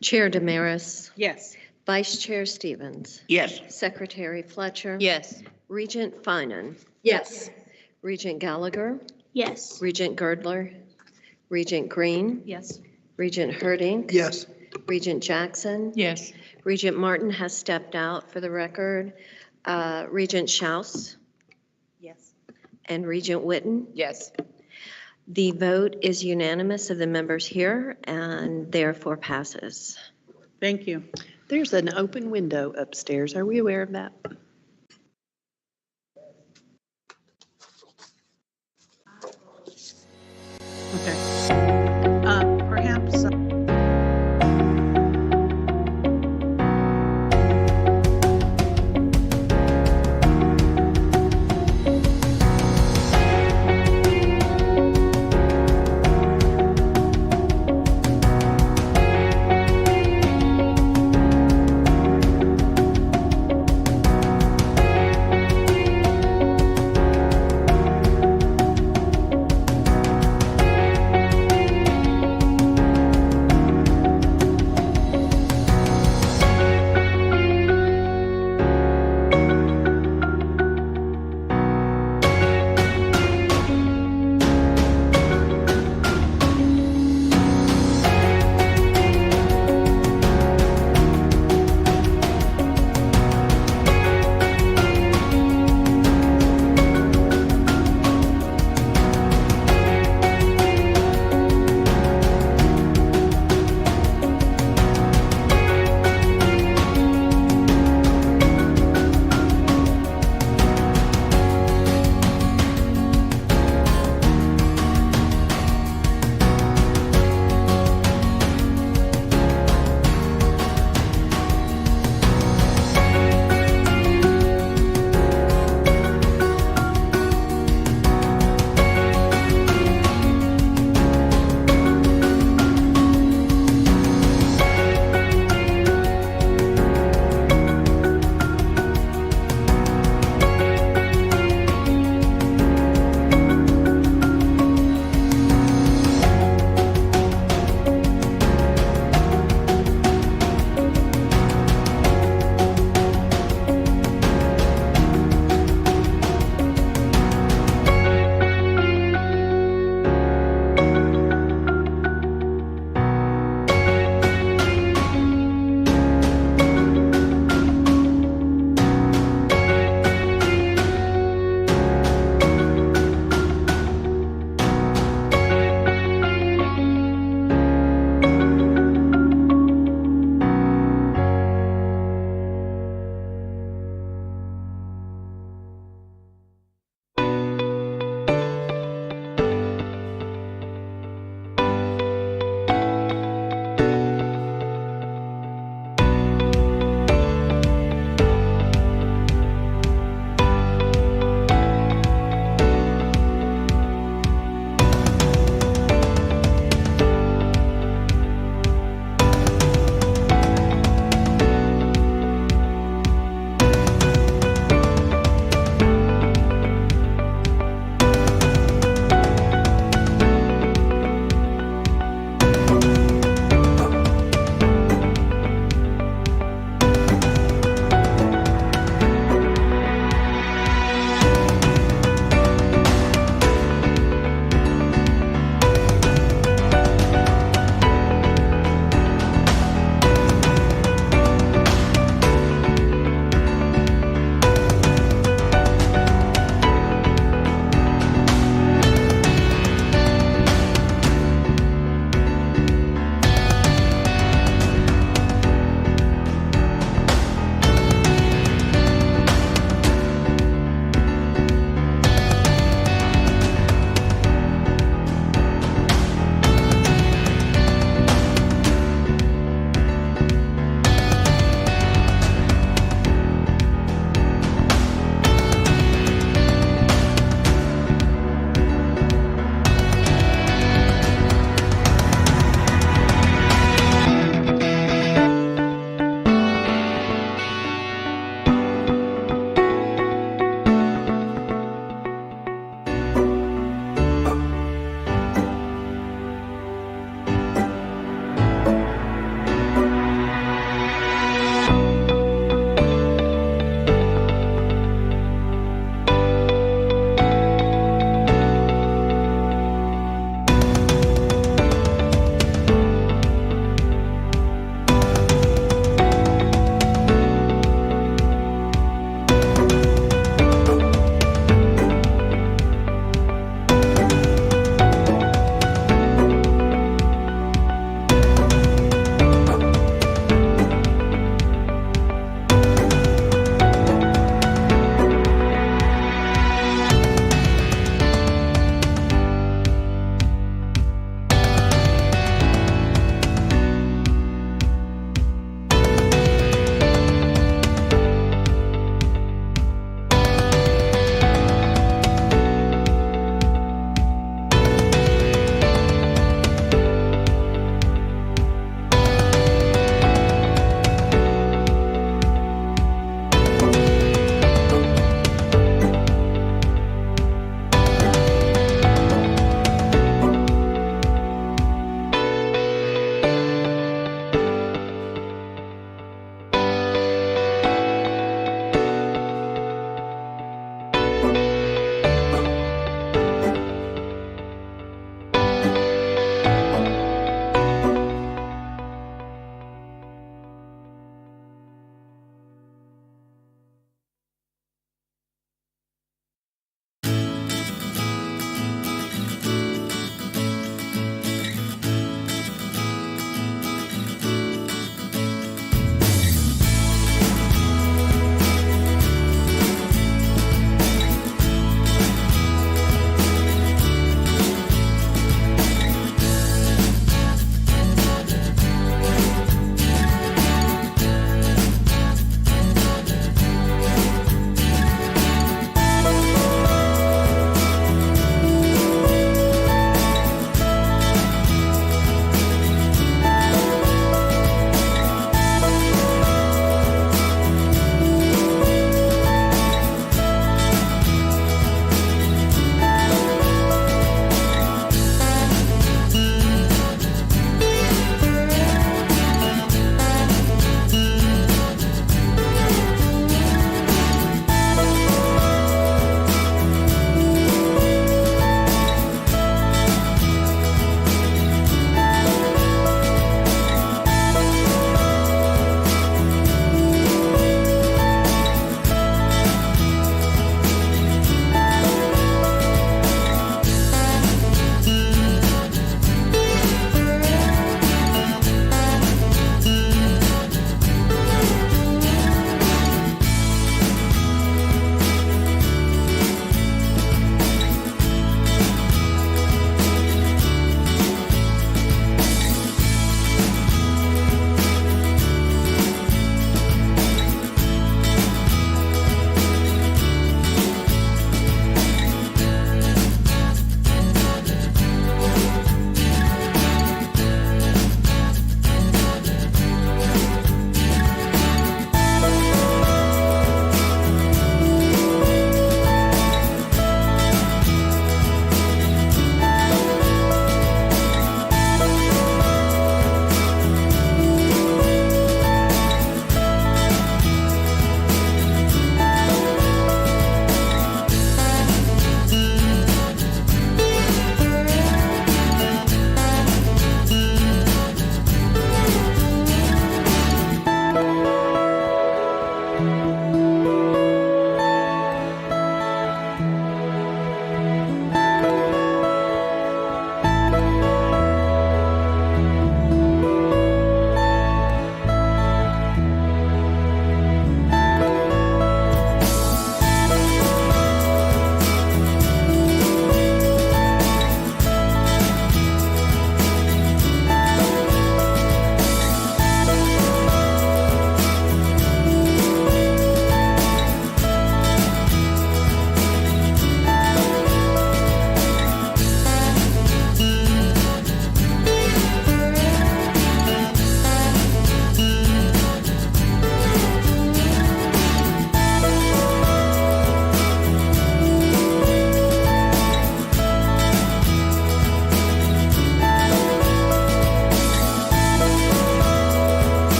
Chair Damaris. Yes. Vice Chair Stevens. Yes. Secretary Fletcher. Yes. Regent Finan. Yes. Regent Gallagher. Yes. Regent Girdler. Regent Green. Yes. Regent Herding. Yes. Regent Jackson. Yes. Regent Martin has stepped out for the record. Regent Schaus Yes. and Regent Witten. Yes. The vote is unanimous of the members here and therefore passes. Thank you. There's an open window upstairs. Are we aware of that? Okay. Perhaps.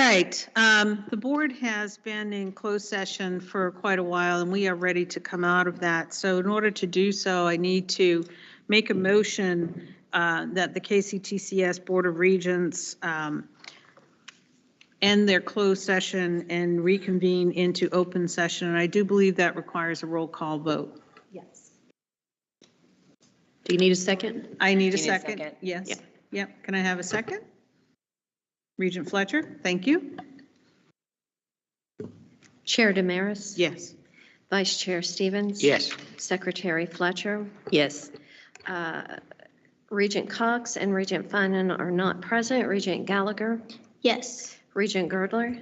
right, the board has been in closed session for quite a while, and we are ready to come out of that. So in order to do so, I need to make a motion that the KCTCS Board of Regents end their closed session and reconvene into open session. And I do believe that requires a roll call vote. Yes. Do you need a second? I need a Do you need a second. second? Yes. Yeah. Yep. Can I have a second? Regent Fletcher, thank you. Chair Damaris? Yes. Vice Chair Stevens? Yes. Secretary Fletcher? Yes. Regent Cox and Regent Finan are not present. Regent Gallagher? Yes. Regent Girdler?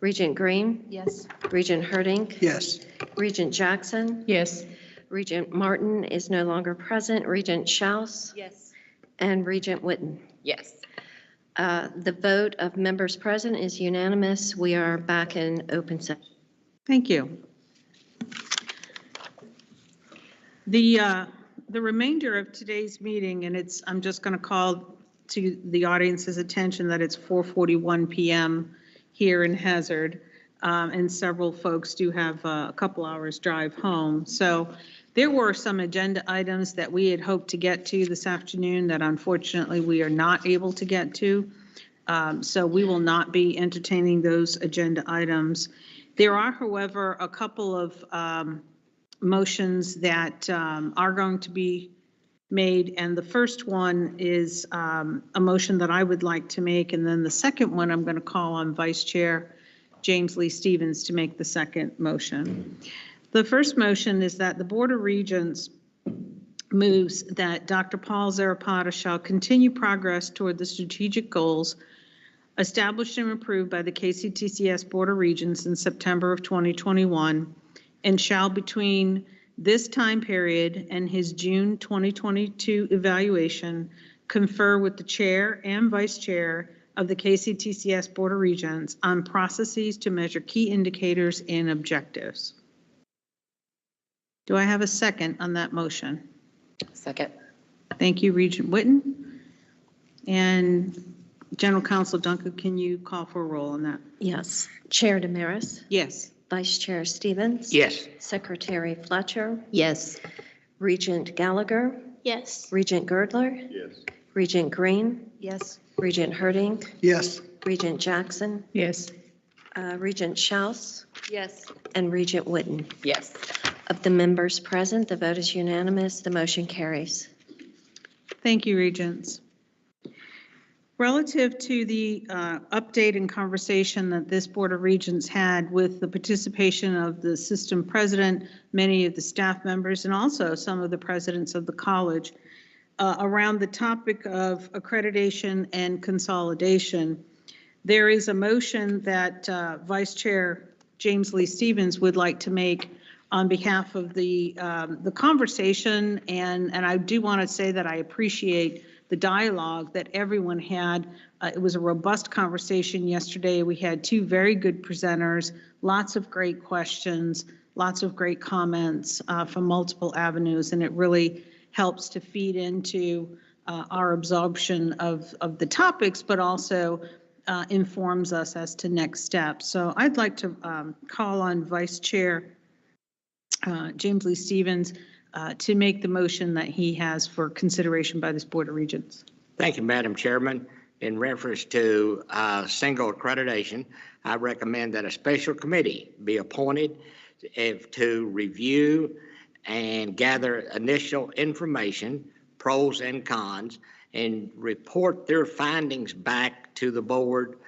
Regent Green? Yes. Regent Herding? Yes. Regent Jackson? Yes. Regent Martin is no longer present. Regent Schaus? Yes. And Regent Witten. Yes. The vote of members present is unanimous. We are back in open session. Thank you. The remainder of today's meeting, and I'm just going to call to the audience's attention that it's 4:41 p.m. here in Hazard, and several folks do have a couple hours drive home. So there were some agenda items that we had hoped to get to this afternoon that unfortunately we are not able to get to. So we will not be entertaining those agenda items. There are, however, a couple of motions that are going to be made, and the first one is a motion that I would like to make, and then the second one I'm going to call on Vice Chair James Lee Stevens to make the second motion. The first motion is that the Board of Regents moves that Dr. Paul Zarapata shall continue progress toward the strategic goals established and approved by the KCTCS Board of Regents in September of 2021, and shall between this time period and his June 2022 evaluation confer with the Chair and Vice Chair of the KCTCS Board of Regents on processes to measure key indicators and objectives. Do I have a second on that motion? Second. Thank you, Regent Witten. And General Counsel Duncan, can you call for a roll on that? Yes. Chair Damaris? Yes. Vice Chair Stevens? Yes. Secretary Fletcher? Yes. Regent Gallagher? Yes. Regent Girdler? Yes. Regent Green? Yes. Regent Herding? Yes. Regent Jackson? Yes. Regent Schaus? Yes. And Regent Witten. Yes. Of the members present, the vote is unanimous. The motion carries. Thank you, Regents. Relative to the update and conversation that this Board of Regents had with the participation of the system president, many of the staff members, and also some of the presidents of the college around the topic of accreditation and consolidation, there is a motion that Vice Chair James Lee Stevens would like to make on behalf of the conversation, and I do want to say that I appreciate the dialogue that everyone had. It was a robust conversation yesterday. We had two very good presenters, lots of great questions, lots of great comments from multiple avenues, and it really helps to feed into our absorption of the topics, but also informs us as to next steps. So I'd like to call on Vice Chair James Lee Stevens to make the motion that he has for consideration by this Board of Regents. Thank you, Madam Chairman. In reference to single accreditation, I recommend that a special committee be appointed to review and gather initial information, pros and cons, and report their findings back to the board,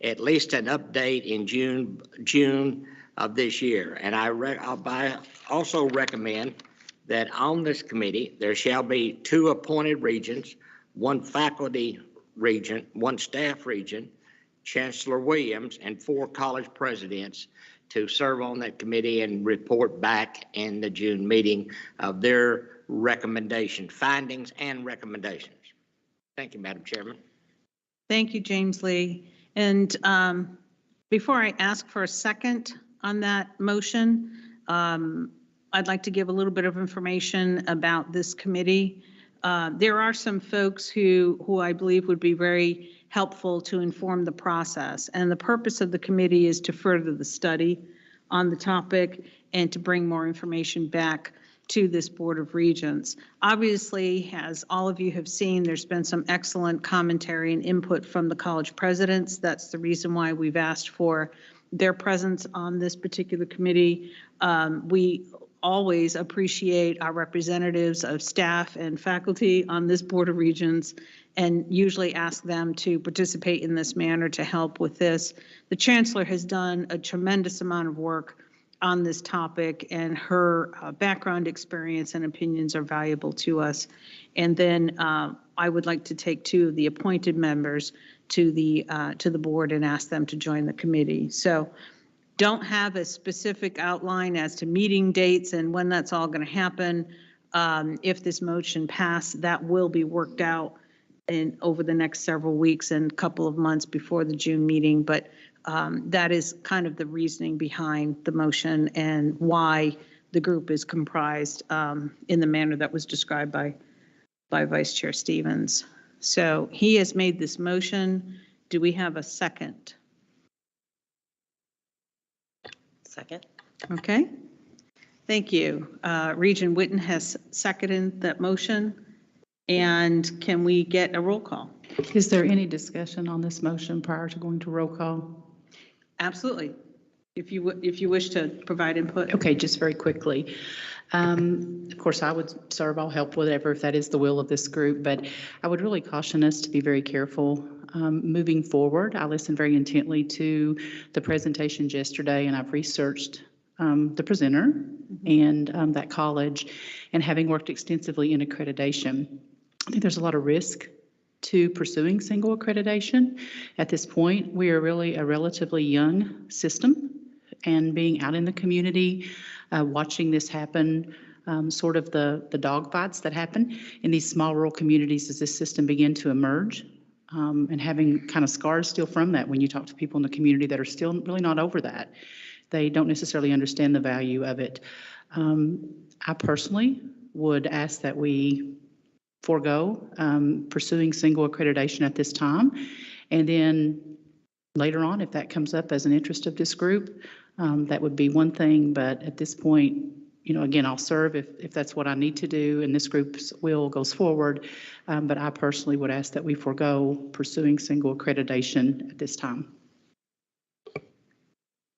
at least an update in June of this year. And I also recommend that on this committee, there shall be 2 appointed regents, 1 faculty regent, 1 staff regent, Chancellor Williams, and 4 college presidents to serve on that committee and report back in the June meeting of their findings and recommendations. Thank you, Madam Chairman. Thank you, James Lee. And before I ask for a second on that motion, I'd like to give a little bit of information about this committee. There are some folks who I believe would be very helpful to inform the process. And the purpose of the committee is to further the study on the topic and to bring more information back to this Board of Regents. Obviously, as all of you have seen, there's been some excellent commentary and input from the college presidents. That's the reason why we've asked for their presence on this particular committee. We always appreciate our representatives of staff and faculty on this Board of Regents and usually ask them to participate in this manner to help with this. The Chancellor has done a tremendous amount of work on this topic, and her background, experience, and opinions are valuable to us. And then I would like to take two of the appointed members to the board and ask them to join the committee. So don't have a specific outline as to meeting dates and when that's all going to happen. If this motion passed, that will be worked out over the next several weeks and couple of months before the June meeting. But that is kind of the reasoning behind the motion and why the group is comprised in the manner that was described by Vice Chair Stevens. So he has made this motion. Do we have a second? Second. Okay. Thank you. Regent Whitten has seconded that motion. And can we get a roll call? Is there any discussion on this motion prior to going to roll call? Absolutely. If you wish to provide input. Okay, just very quickly. Of course, I would serve, I'll help whatever if that is the will of this group, but I would really caution us to be very careful moving forward. I listened very intently to the presentations yesterday, and I've researched the presenter and that college, and having worked extensively in accreditation, I think there's a lot of risk to pursuing single accreditation. At this point, we are really a relatively young system, and being out in the community, watching this happen, sort of the dogfights that happen in these small rural communities as this system began to emerge, and having kind of scars still from that when you talk to people in the community that are still really not over that. They don't necessarily understand the value of it. I personally would ask that we forego pursuing single accreditation at this time. And then later on, if that comes up as an interest of this group, that would be one thing. But at this point, you know, again, I'll serve if that's what I need to do and this group's will goes forward. But I personally would ask that we forego pursuing single accreditation at this time.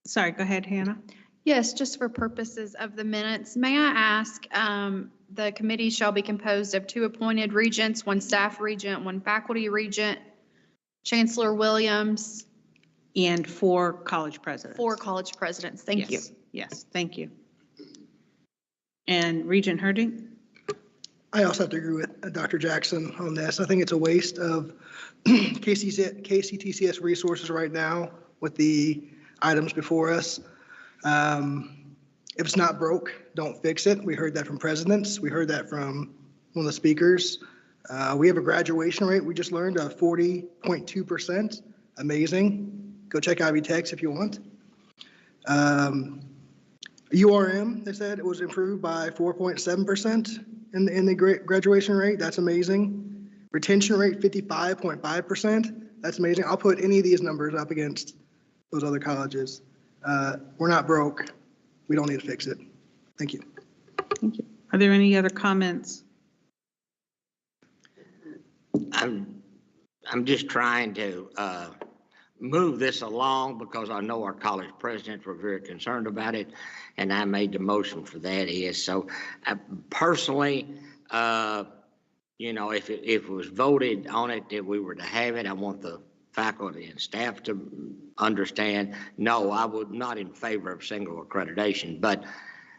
Sorry, go ahead, Hannah. Yes, just for purposes of the minutes, may I ask, the committee shall be composed of 2 appointed regents, 1 staff regent, 1 faculty regent, Chancellor Williams. And 4 college presidents. 4 college presidents. Thank you. Yes, thank you. And Regent Herding? I also have to agree with Dr. Jackson on this. I think it's a waste of KCTCS resources right now with the items before us. If it's not broke, don't fix it. We heard that from presidents. We heard that from one of the speakers. We have a graduation rate, we just learned, of 40.2%. Amazing. Go check Ivy Techs if you want. URM, they said it was improved by 4.7% in the graduation rate. That's amazing. Retention rate, 55.5%. That's amazing. I'll put any of these numbers up against those other colleges. We're not broke. We don't need to fix it. Thank you. Thank you. Are there any other comments? I'm just trying to move this along because I know our college presidents were very concerned about it, and I made the motion for that is. So personally, you know, if it was voted on it that we were to have it, I want the faculty and staff to understand, no, I would not in favor of single accreditation, but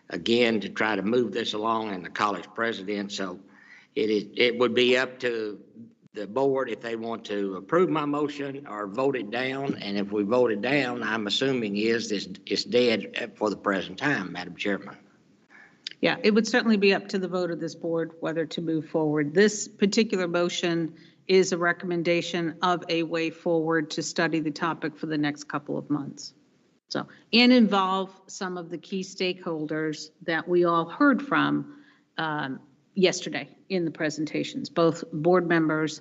again, to try to move this along and the college president, so it would be up to the board if they want to approve my motion or vote it down. And if we vote it down, I'm assuming it's dead for the present time, Madam Chairman. Yeah, it would certainly be up to the vote of this board whether to move forward. This particular motion is a recommendation of a way forward to study the topic for the next couple of months. So, and involve some of the key stakeholders that we all heard from yesterday in the presentations, both board members,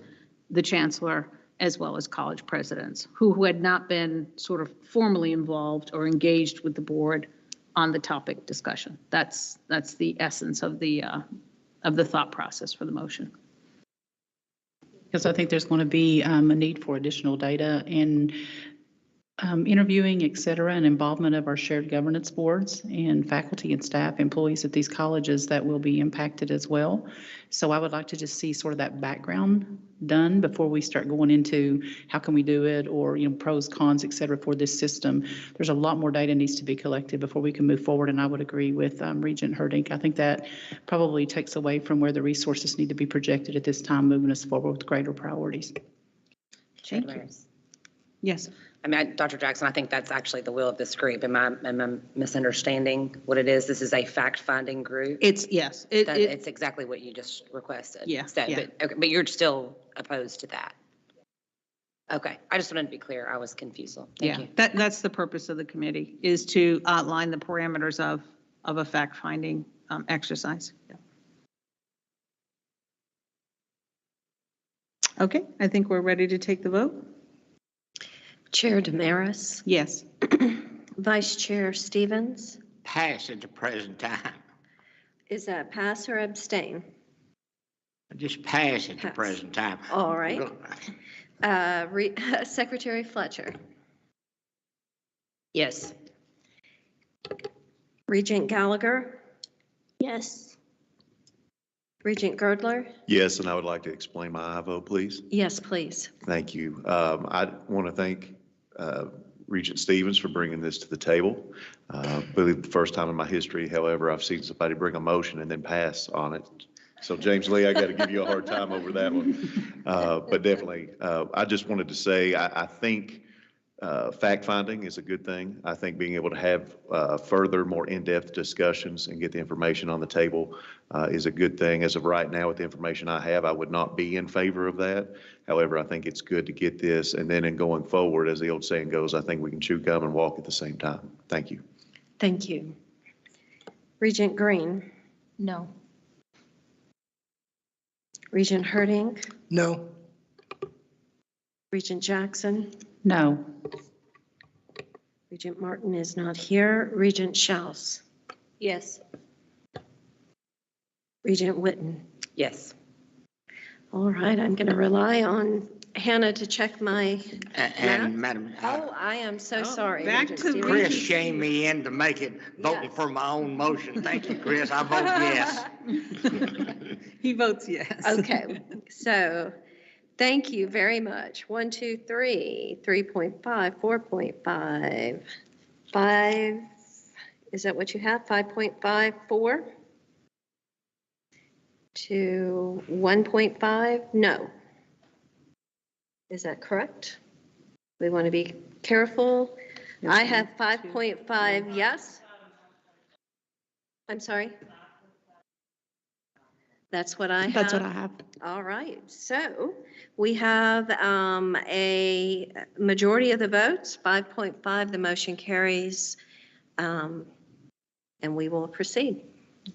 the chancellor, as well as college presidents who had not been sort of formally involved or engaged with the board on the topic discussion. That's the essence of the thought process for the motion. Because I think there's going to be a need for additional data and interviewing, et cetera, and involvement of our shared governance boards and faculty and staff, employees at these colleges that will be impacted as well. So I would like to just see sort of that background done before we start going into how can we do it, or, you know, pros, cons, et cetera, for this system. There's a lot more data needs to be collected before we can move forward, and I would agree with Regent Herdink. I think that probably takes away from where the resources need to be projected at this time, moving us forward with greater priorities. Thank you. Yes. I mean, Dr. Jackson, I think that's actually the will of this group. Am I misunderstanding what it is? This is a fact-finding group? It's, yes. It's exactly what you just requested. Yeah, So, yeah. but you're still opposed to that? Okay, I just wanted to be clear. I was confused. So thank you. That's the purpose of the committee, is to outline the parameters of a fact-finding exercise. Yeah. Okay, I think we're ready to take the vote. Chair Damaris, Yes. Vice Chair Stevens, Pass at the present time. is that pass or abstain? Just pass at the Pass. present time. All right. Secretary Fletcher, Yes. Regent Gallagher, Yes. Regent Girdler. Yes, and I would like to explain my aye vote, please. Yes, please. Thank you. I want to thank Regent Stevens for bringing this to the table. I believe the first time in my history, however, I've seen somebody bring a motion and then pass on it. So James Lee, I got to give you a hard time over that one. But definitely, I just wanted to say, I think fact-finding is a good thing. I think being able to have further, more in-depth discussions and get the information on the table is a good thing. As of right now, with the information I have, I would not be in favor of that. However, I think it's good to get this, and then in going forward, as the old saying goes, I think we can chew gum and walk at the same time. Thank you. Thank you. Regent Green, No. Regent Herdink, No. Regent Jackson, No. Regent Martin is not here. Regent Schaus, Yes. Regent Witten. Yes. All right, I'm going to rely on Hannah to check my And Madam, Oh, I am so sorry. back Regent to Stevens. Chris shamed me into voting Yes. for my own motion. Thank you, Chris. I vote yes. He votes yes. Okay, so thank you very much. 1, 2, 3, 3.5, 4.5, 5, is that what you have? 5.54? To 1.5? No. Is that correct? We want to be careful. I have 5.5 yes. I'm sorry? That's what I have? That's what I have. All right, so we have a majority of the votes, 5.5, the motion carries, and we will proceed.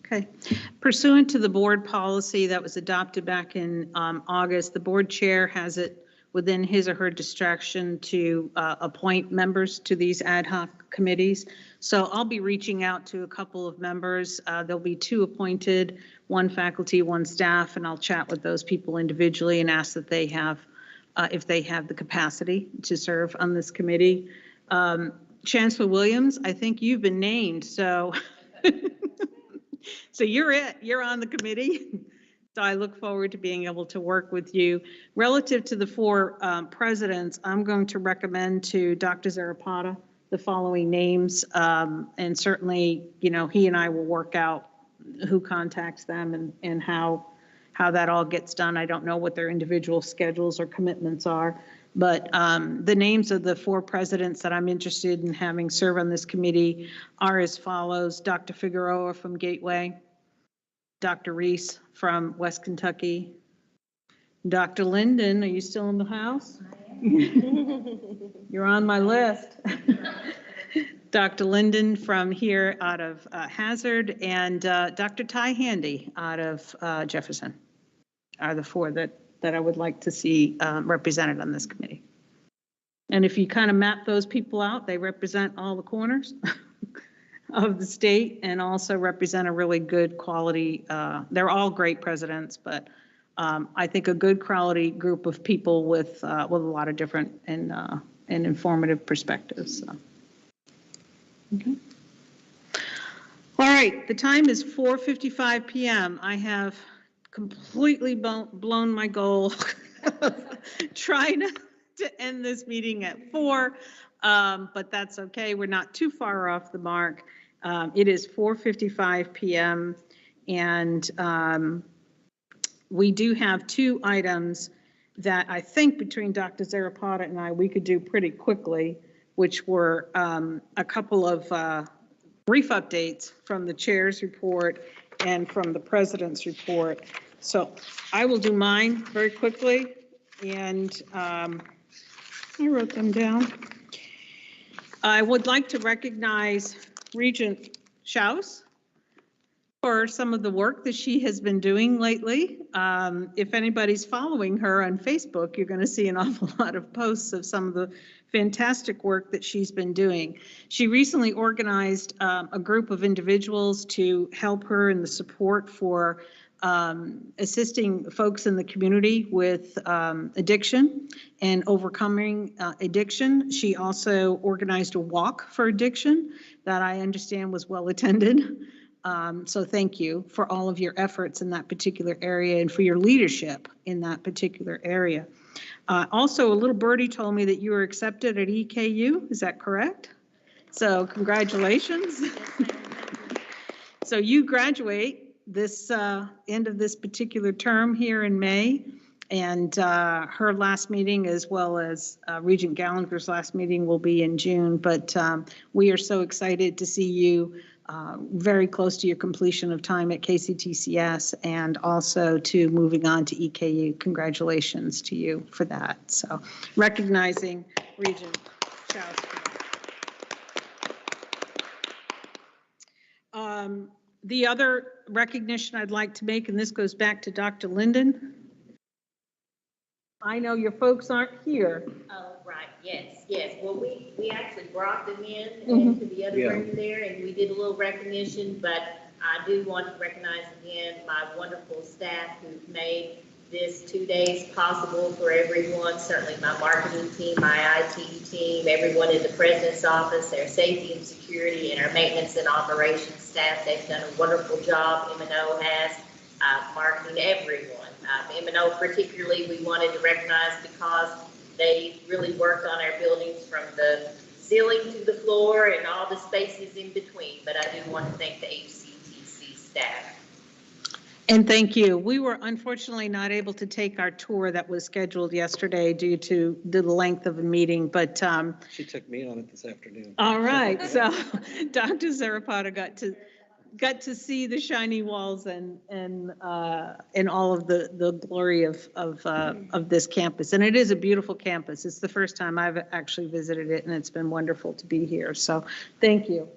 Okay. Pursuant to the board policy that was adopted back in August, the board chair has it within his or her distraction to appoint members to these ad hoc committees. So I'll be reaching out to a couple of members. There'll be 2 appointed, 1 faculty, 1 staff, and I'll chat with those people individually and ask that they have, if they have the capacity to serve on this committee. Chancellor Williams, I think you've been named, so so you're it. You're on the committee. So I look forward to being able to work with you. Relative to the 4 presidents, I'm going to recommend to Dr. Zarapata the following names. And certainly, you know, he and I will work out who contacts them and how that all gets done. I don't know what their individual schedules or commitments are. But the names of the 4 presidents that I'm interested in having serve on this committee are as follows: Dr. Figueroa from Gateway, Dr. Reese from West Kentucky, Dr. Linden, are you still in the house? You're on my list. Dr. Linden from here out of Hazard, and Dr. Ty Handy out of Jefferson are the 4 that that I would like to see represented on this committee. And if you kind of map those people out, they represent all the corners of the state and also represent a really good quality, they're all great presidents, but I think a good quality group of people with a lot of different and informative perspectives. So. Okay. All right, the time is 4:55 p.m. I have completely blown my goal trying to end this meeting at 4, but that's okay. We're not too far off the mark. It is 4:55 p.m. and we do have 2 items that I think between Dr. Zarapata and I, we could do pretty quickly, which were a couple of brief updates from the chair's report and from the president's report. So I will do mine very quickly, and I wrote them down. I would like to recognize Regent Schaus for some of the work that she has been doing lately. If anybody's following her on Facebook, you're going to see an awful lot of posts of some of the fantastic work that she's been doing. She recently organized a group of individuals to help her in the support for assisting folks in the community with addiction and overcoming addiction. She also organized a walk for addiction that I understand was well attended. So thank you for all of your efforts in that particular area and for your leadership in that particular area. Also, a little birdie told me that you were accepted at EKU. Is that correct? So congratulations. So you graduate this end of this particular term here in May, and her last meeting, as well as Regent Gallagher's last meeting, will be in June. But we are so excited to see you very close to your completion of time at KCTCS and also to moving on to EKU. Congratulations to you for that. So recognizing Regent Schaus. The other recognition I'd like to make, and this goes back to Dr. Linden. I know your folks aren't here. Oh, right, yes. Well, we actually brought them in into the other room there, and we did a little recognition, but I do want to recognize again my wonderful staff who've made this 2 days possible for everyone, certainly my marketing team, my IT team, everyone in the president's office, their safety and security, and our maintenance and operations staff. They've done a wonderful job. M&O has marketing everyone. M&O particularly we wanted to recognize because they really worked on our buildings from the ceiling to the floor and all the spaces in between. But I do want to thank the HCTC staff. And thank you. We were unfortunately not able to take our tour that was scheduled yesterday due to the length of a meeting, but She took me on it this afternoon. all right. So Dr. Zarapata got to see the shiny walls and all of the glory of this campus. And it is a beautiful campus. It's the first time I've actually visited it, and it's been wonderful to be here. So thank you.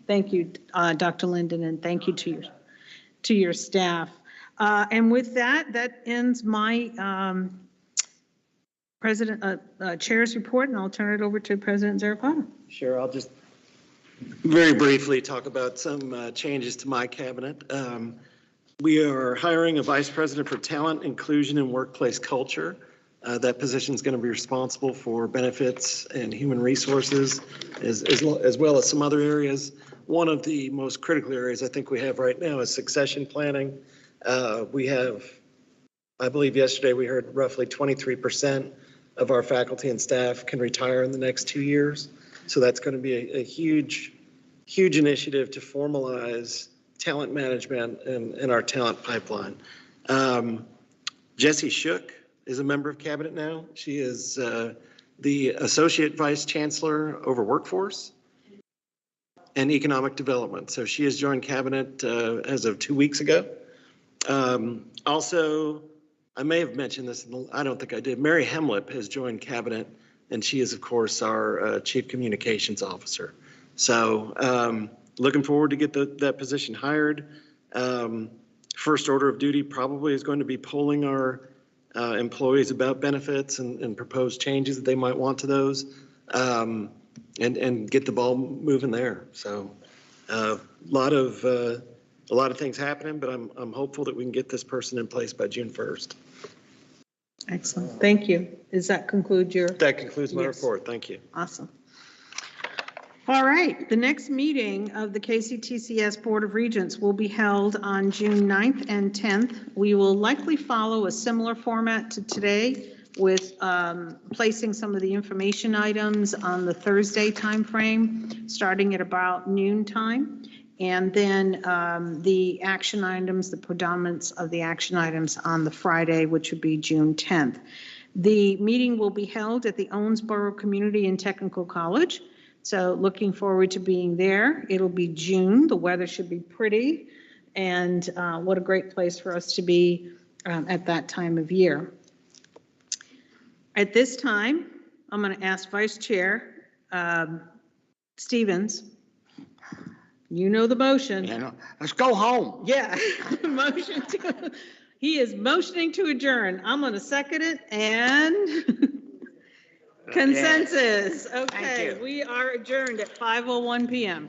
Thank you, Dr. Linden, and thank you to your staff. And with that ends my chair's report, and I'll turn it over to President Zarapata. Sure, I'll just very briefly talk about some changes to my cabinet. We are hiring a vice president for talent, inclusion, and workplace culture. That position is going to be responsible for benefits and human resources, as well as some other areas. One of the most critical areas I think we have right now is succession planning. We have, I believe yesterday we heard roughly 23% of our faculty and staff can retire in the next 2 years. So that's going to be a huge initiative to formalize talent management in our talent pipeline. Jessie Shook is a member of cabinet now. She is the Associate Vice Chancellor over Workforce and Economic Development. So she has joined cabinet as of 2 weeks ago. Also, I may have mentioned this, I don't think I did. Mary Hemlip has joined cabinet, and she is, of course, our Chief Communications Officer. So looking forward to get that position hired. First order of duty probably is going to be polling our employees about benefits and proposed changes that they might want to those, and get the ball moving there. So a lot of things happening, but I'm hopeful that we can get this person in place by June 1st. Excellent. Thank you. Does that conclude your? That concludes my Yes. report. Thank you. Awesome. All right, the next meeting of the KCTCS Board of Regents will be held on June 9th and 10th. We will likely follow a similar format to today with placing some of the information items on the Thursday timeframe, starting at about noon time. And then the action items, the predominance of the action items on the Friday, which would be June 10th. The meeting will be held at the Owensboro Community and Technical College. So looking forward to being there. It'll be June. The weather should be pretty. And what a great place for us to be at that time of year. At this time, I'm going to ask Vice Chair Stevens. You know the motion. You know, let's go home. Yeah. Motion to, he is motioning to adjourn. I'm going to second it and consensus. Okay, we are adjourned at 5:01 p.m.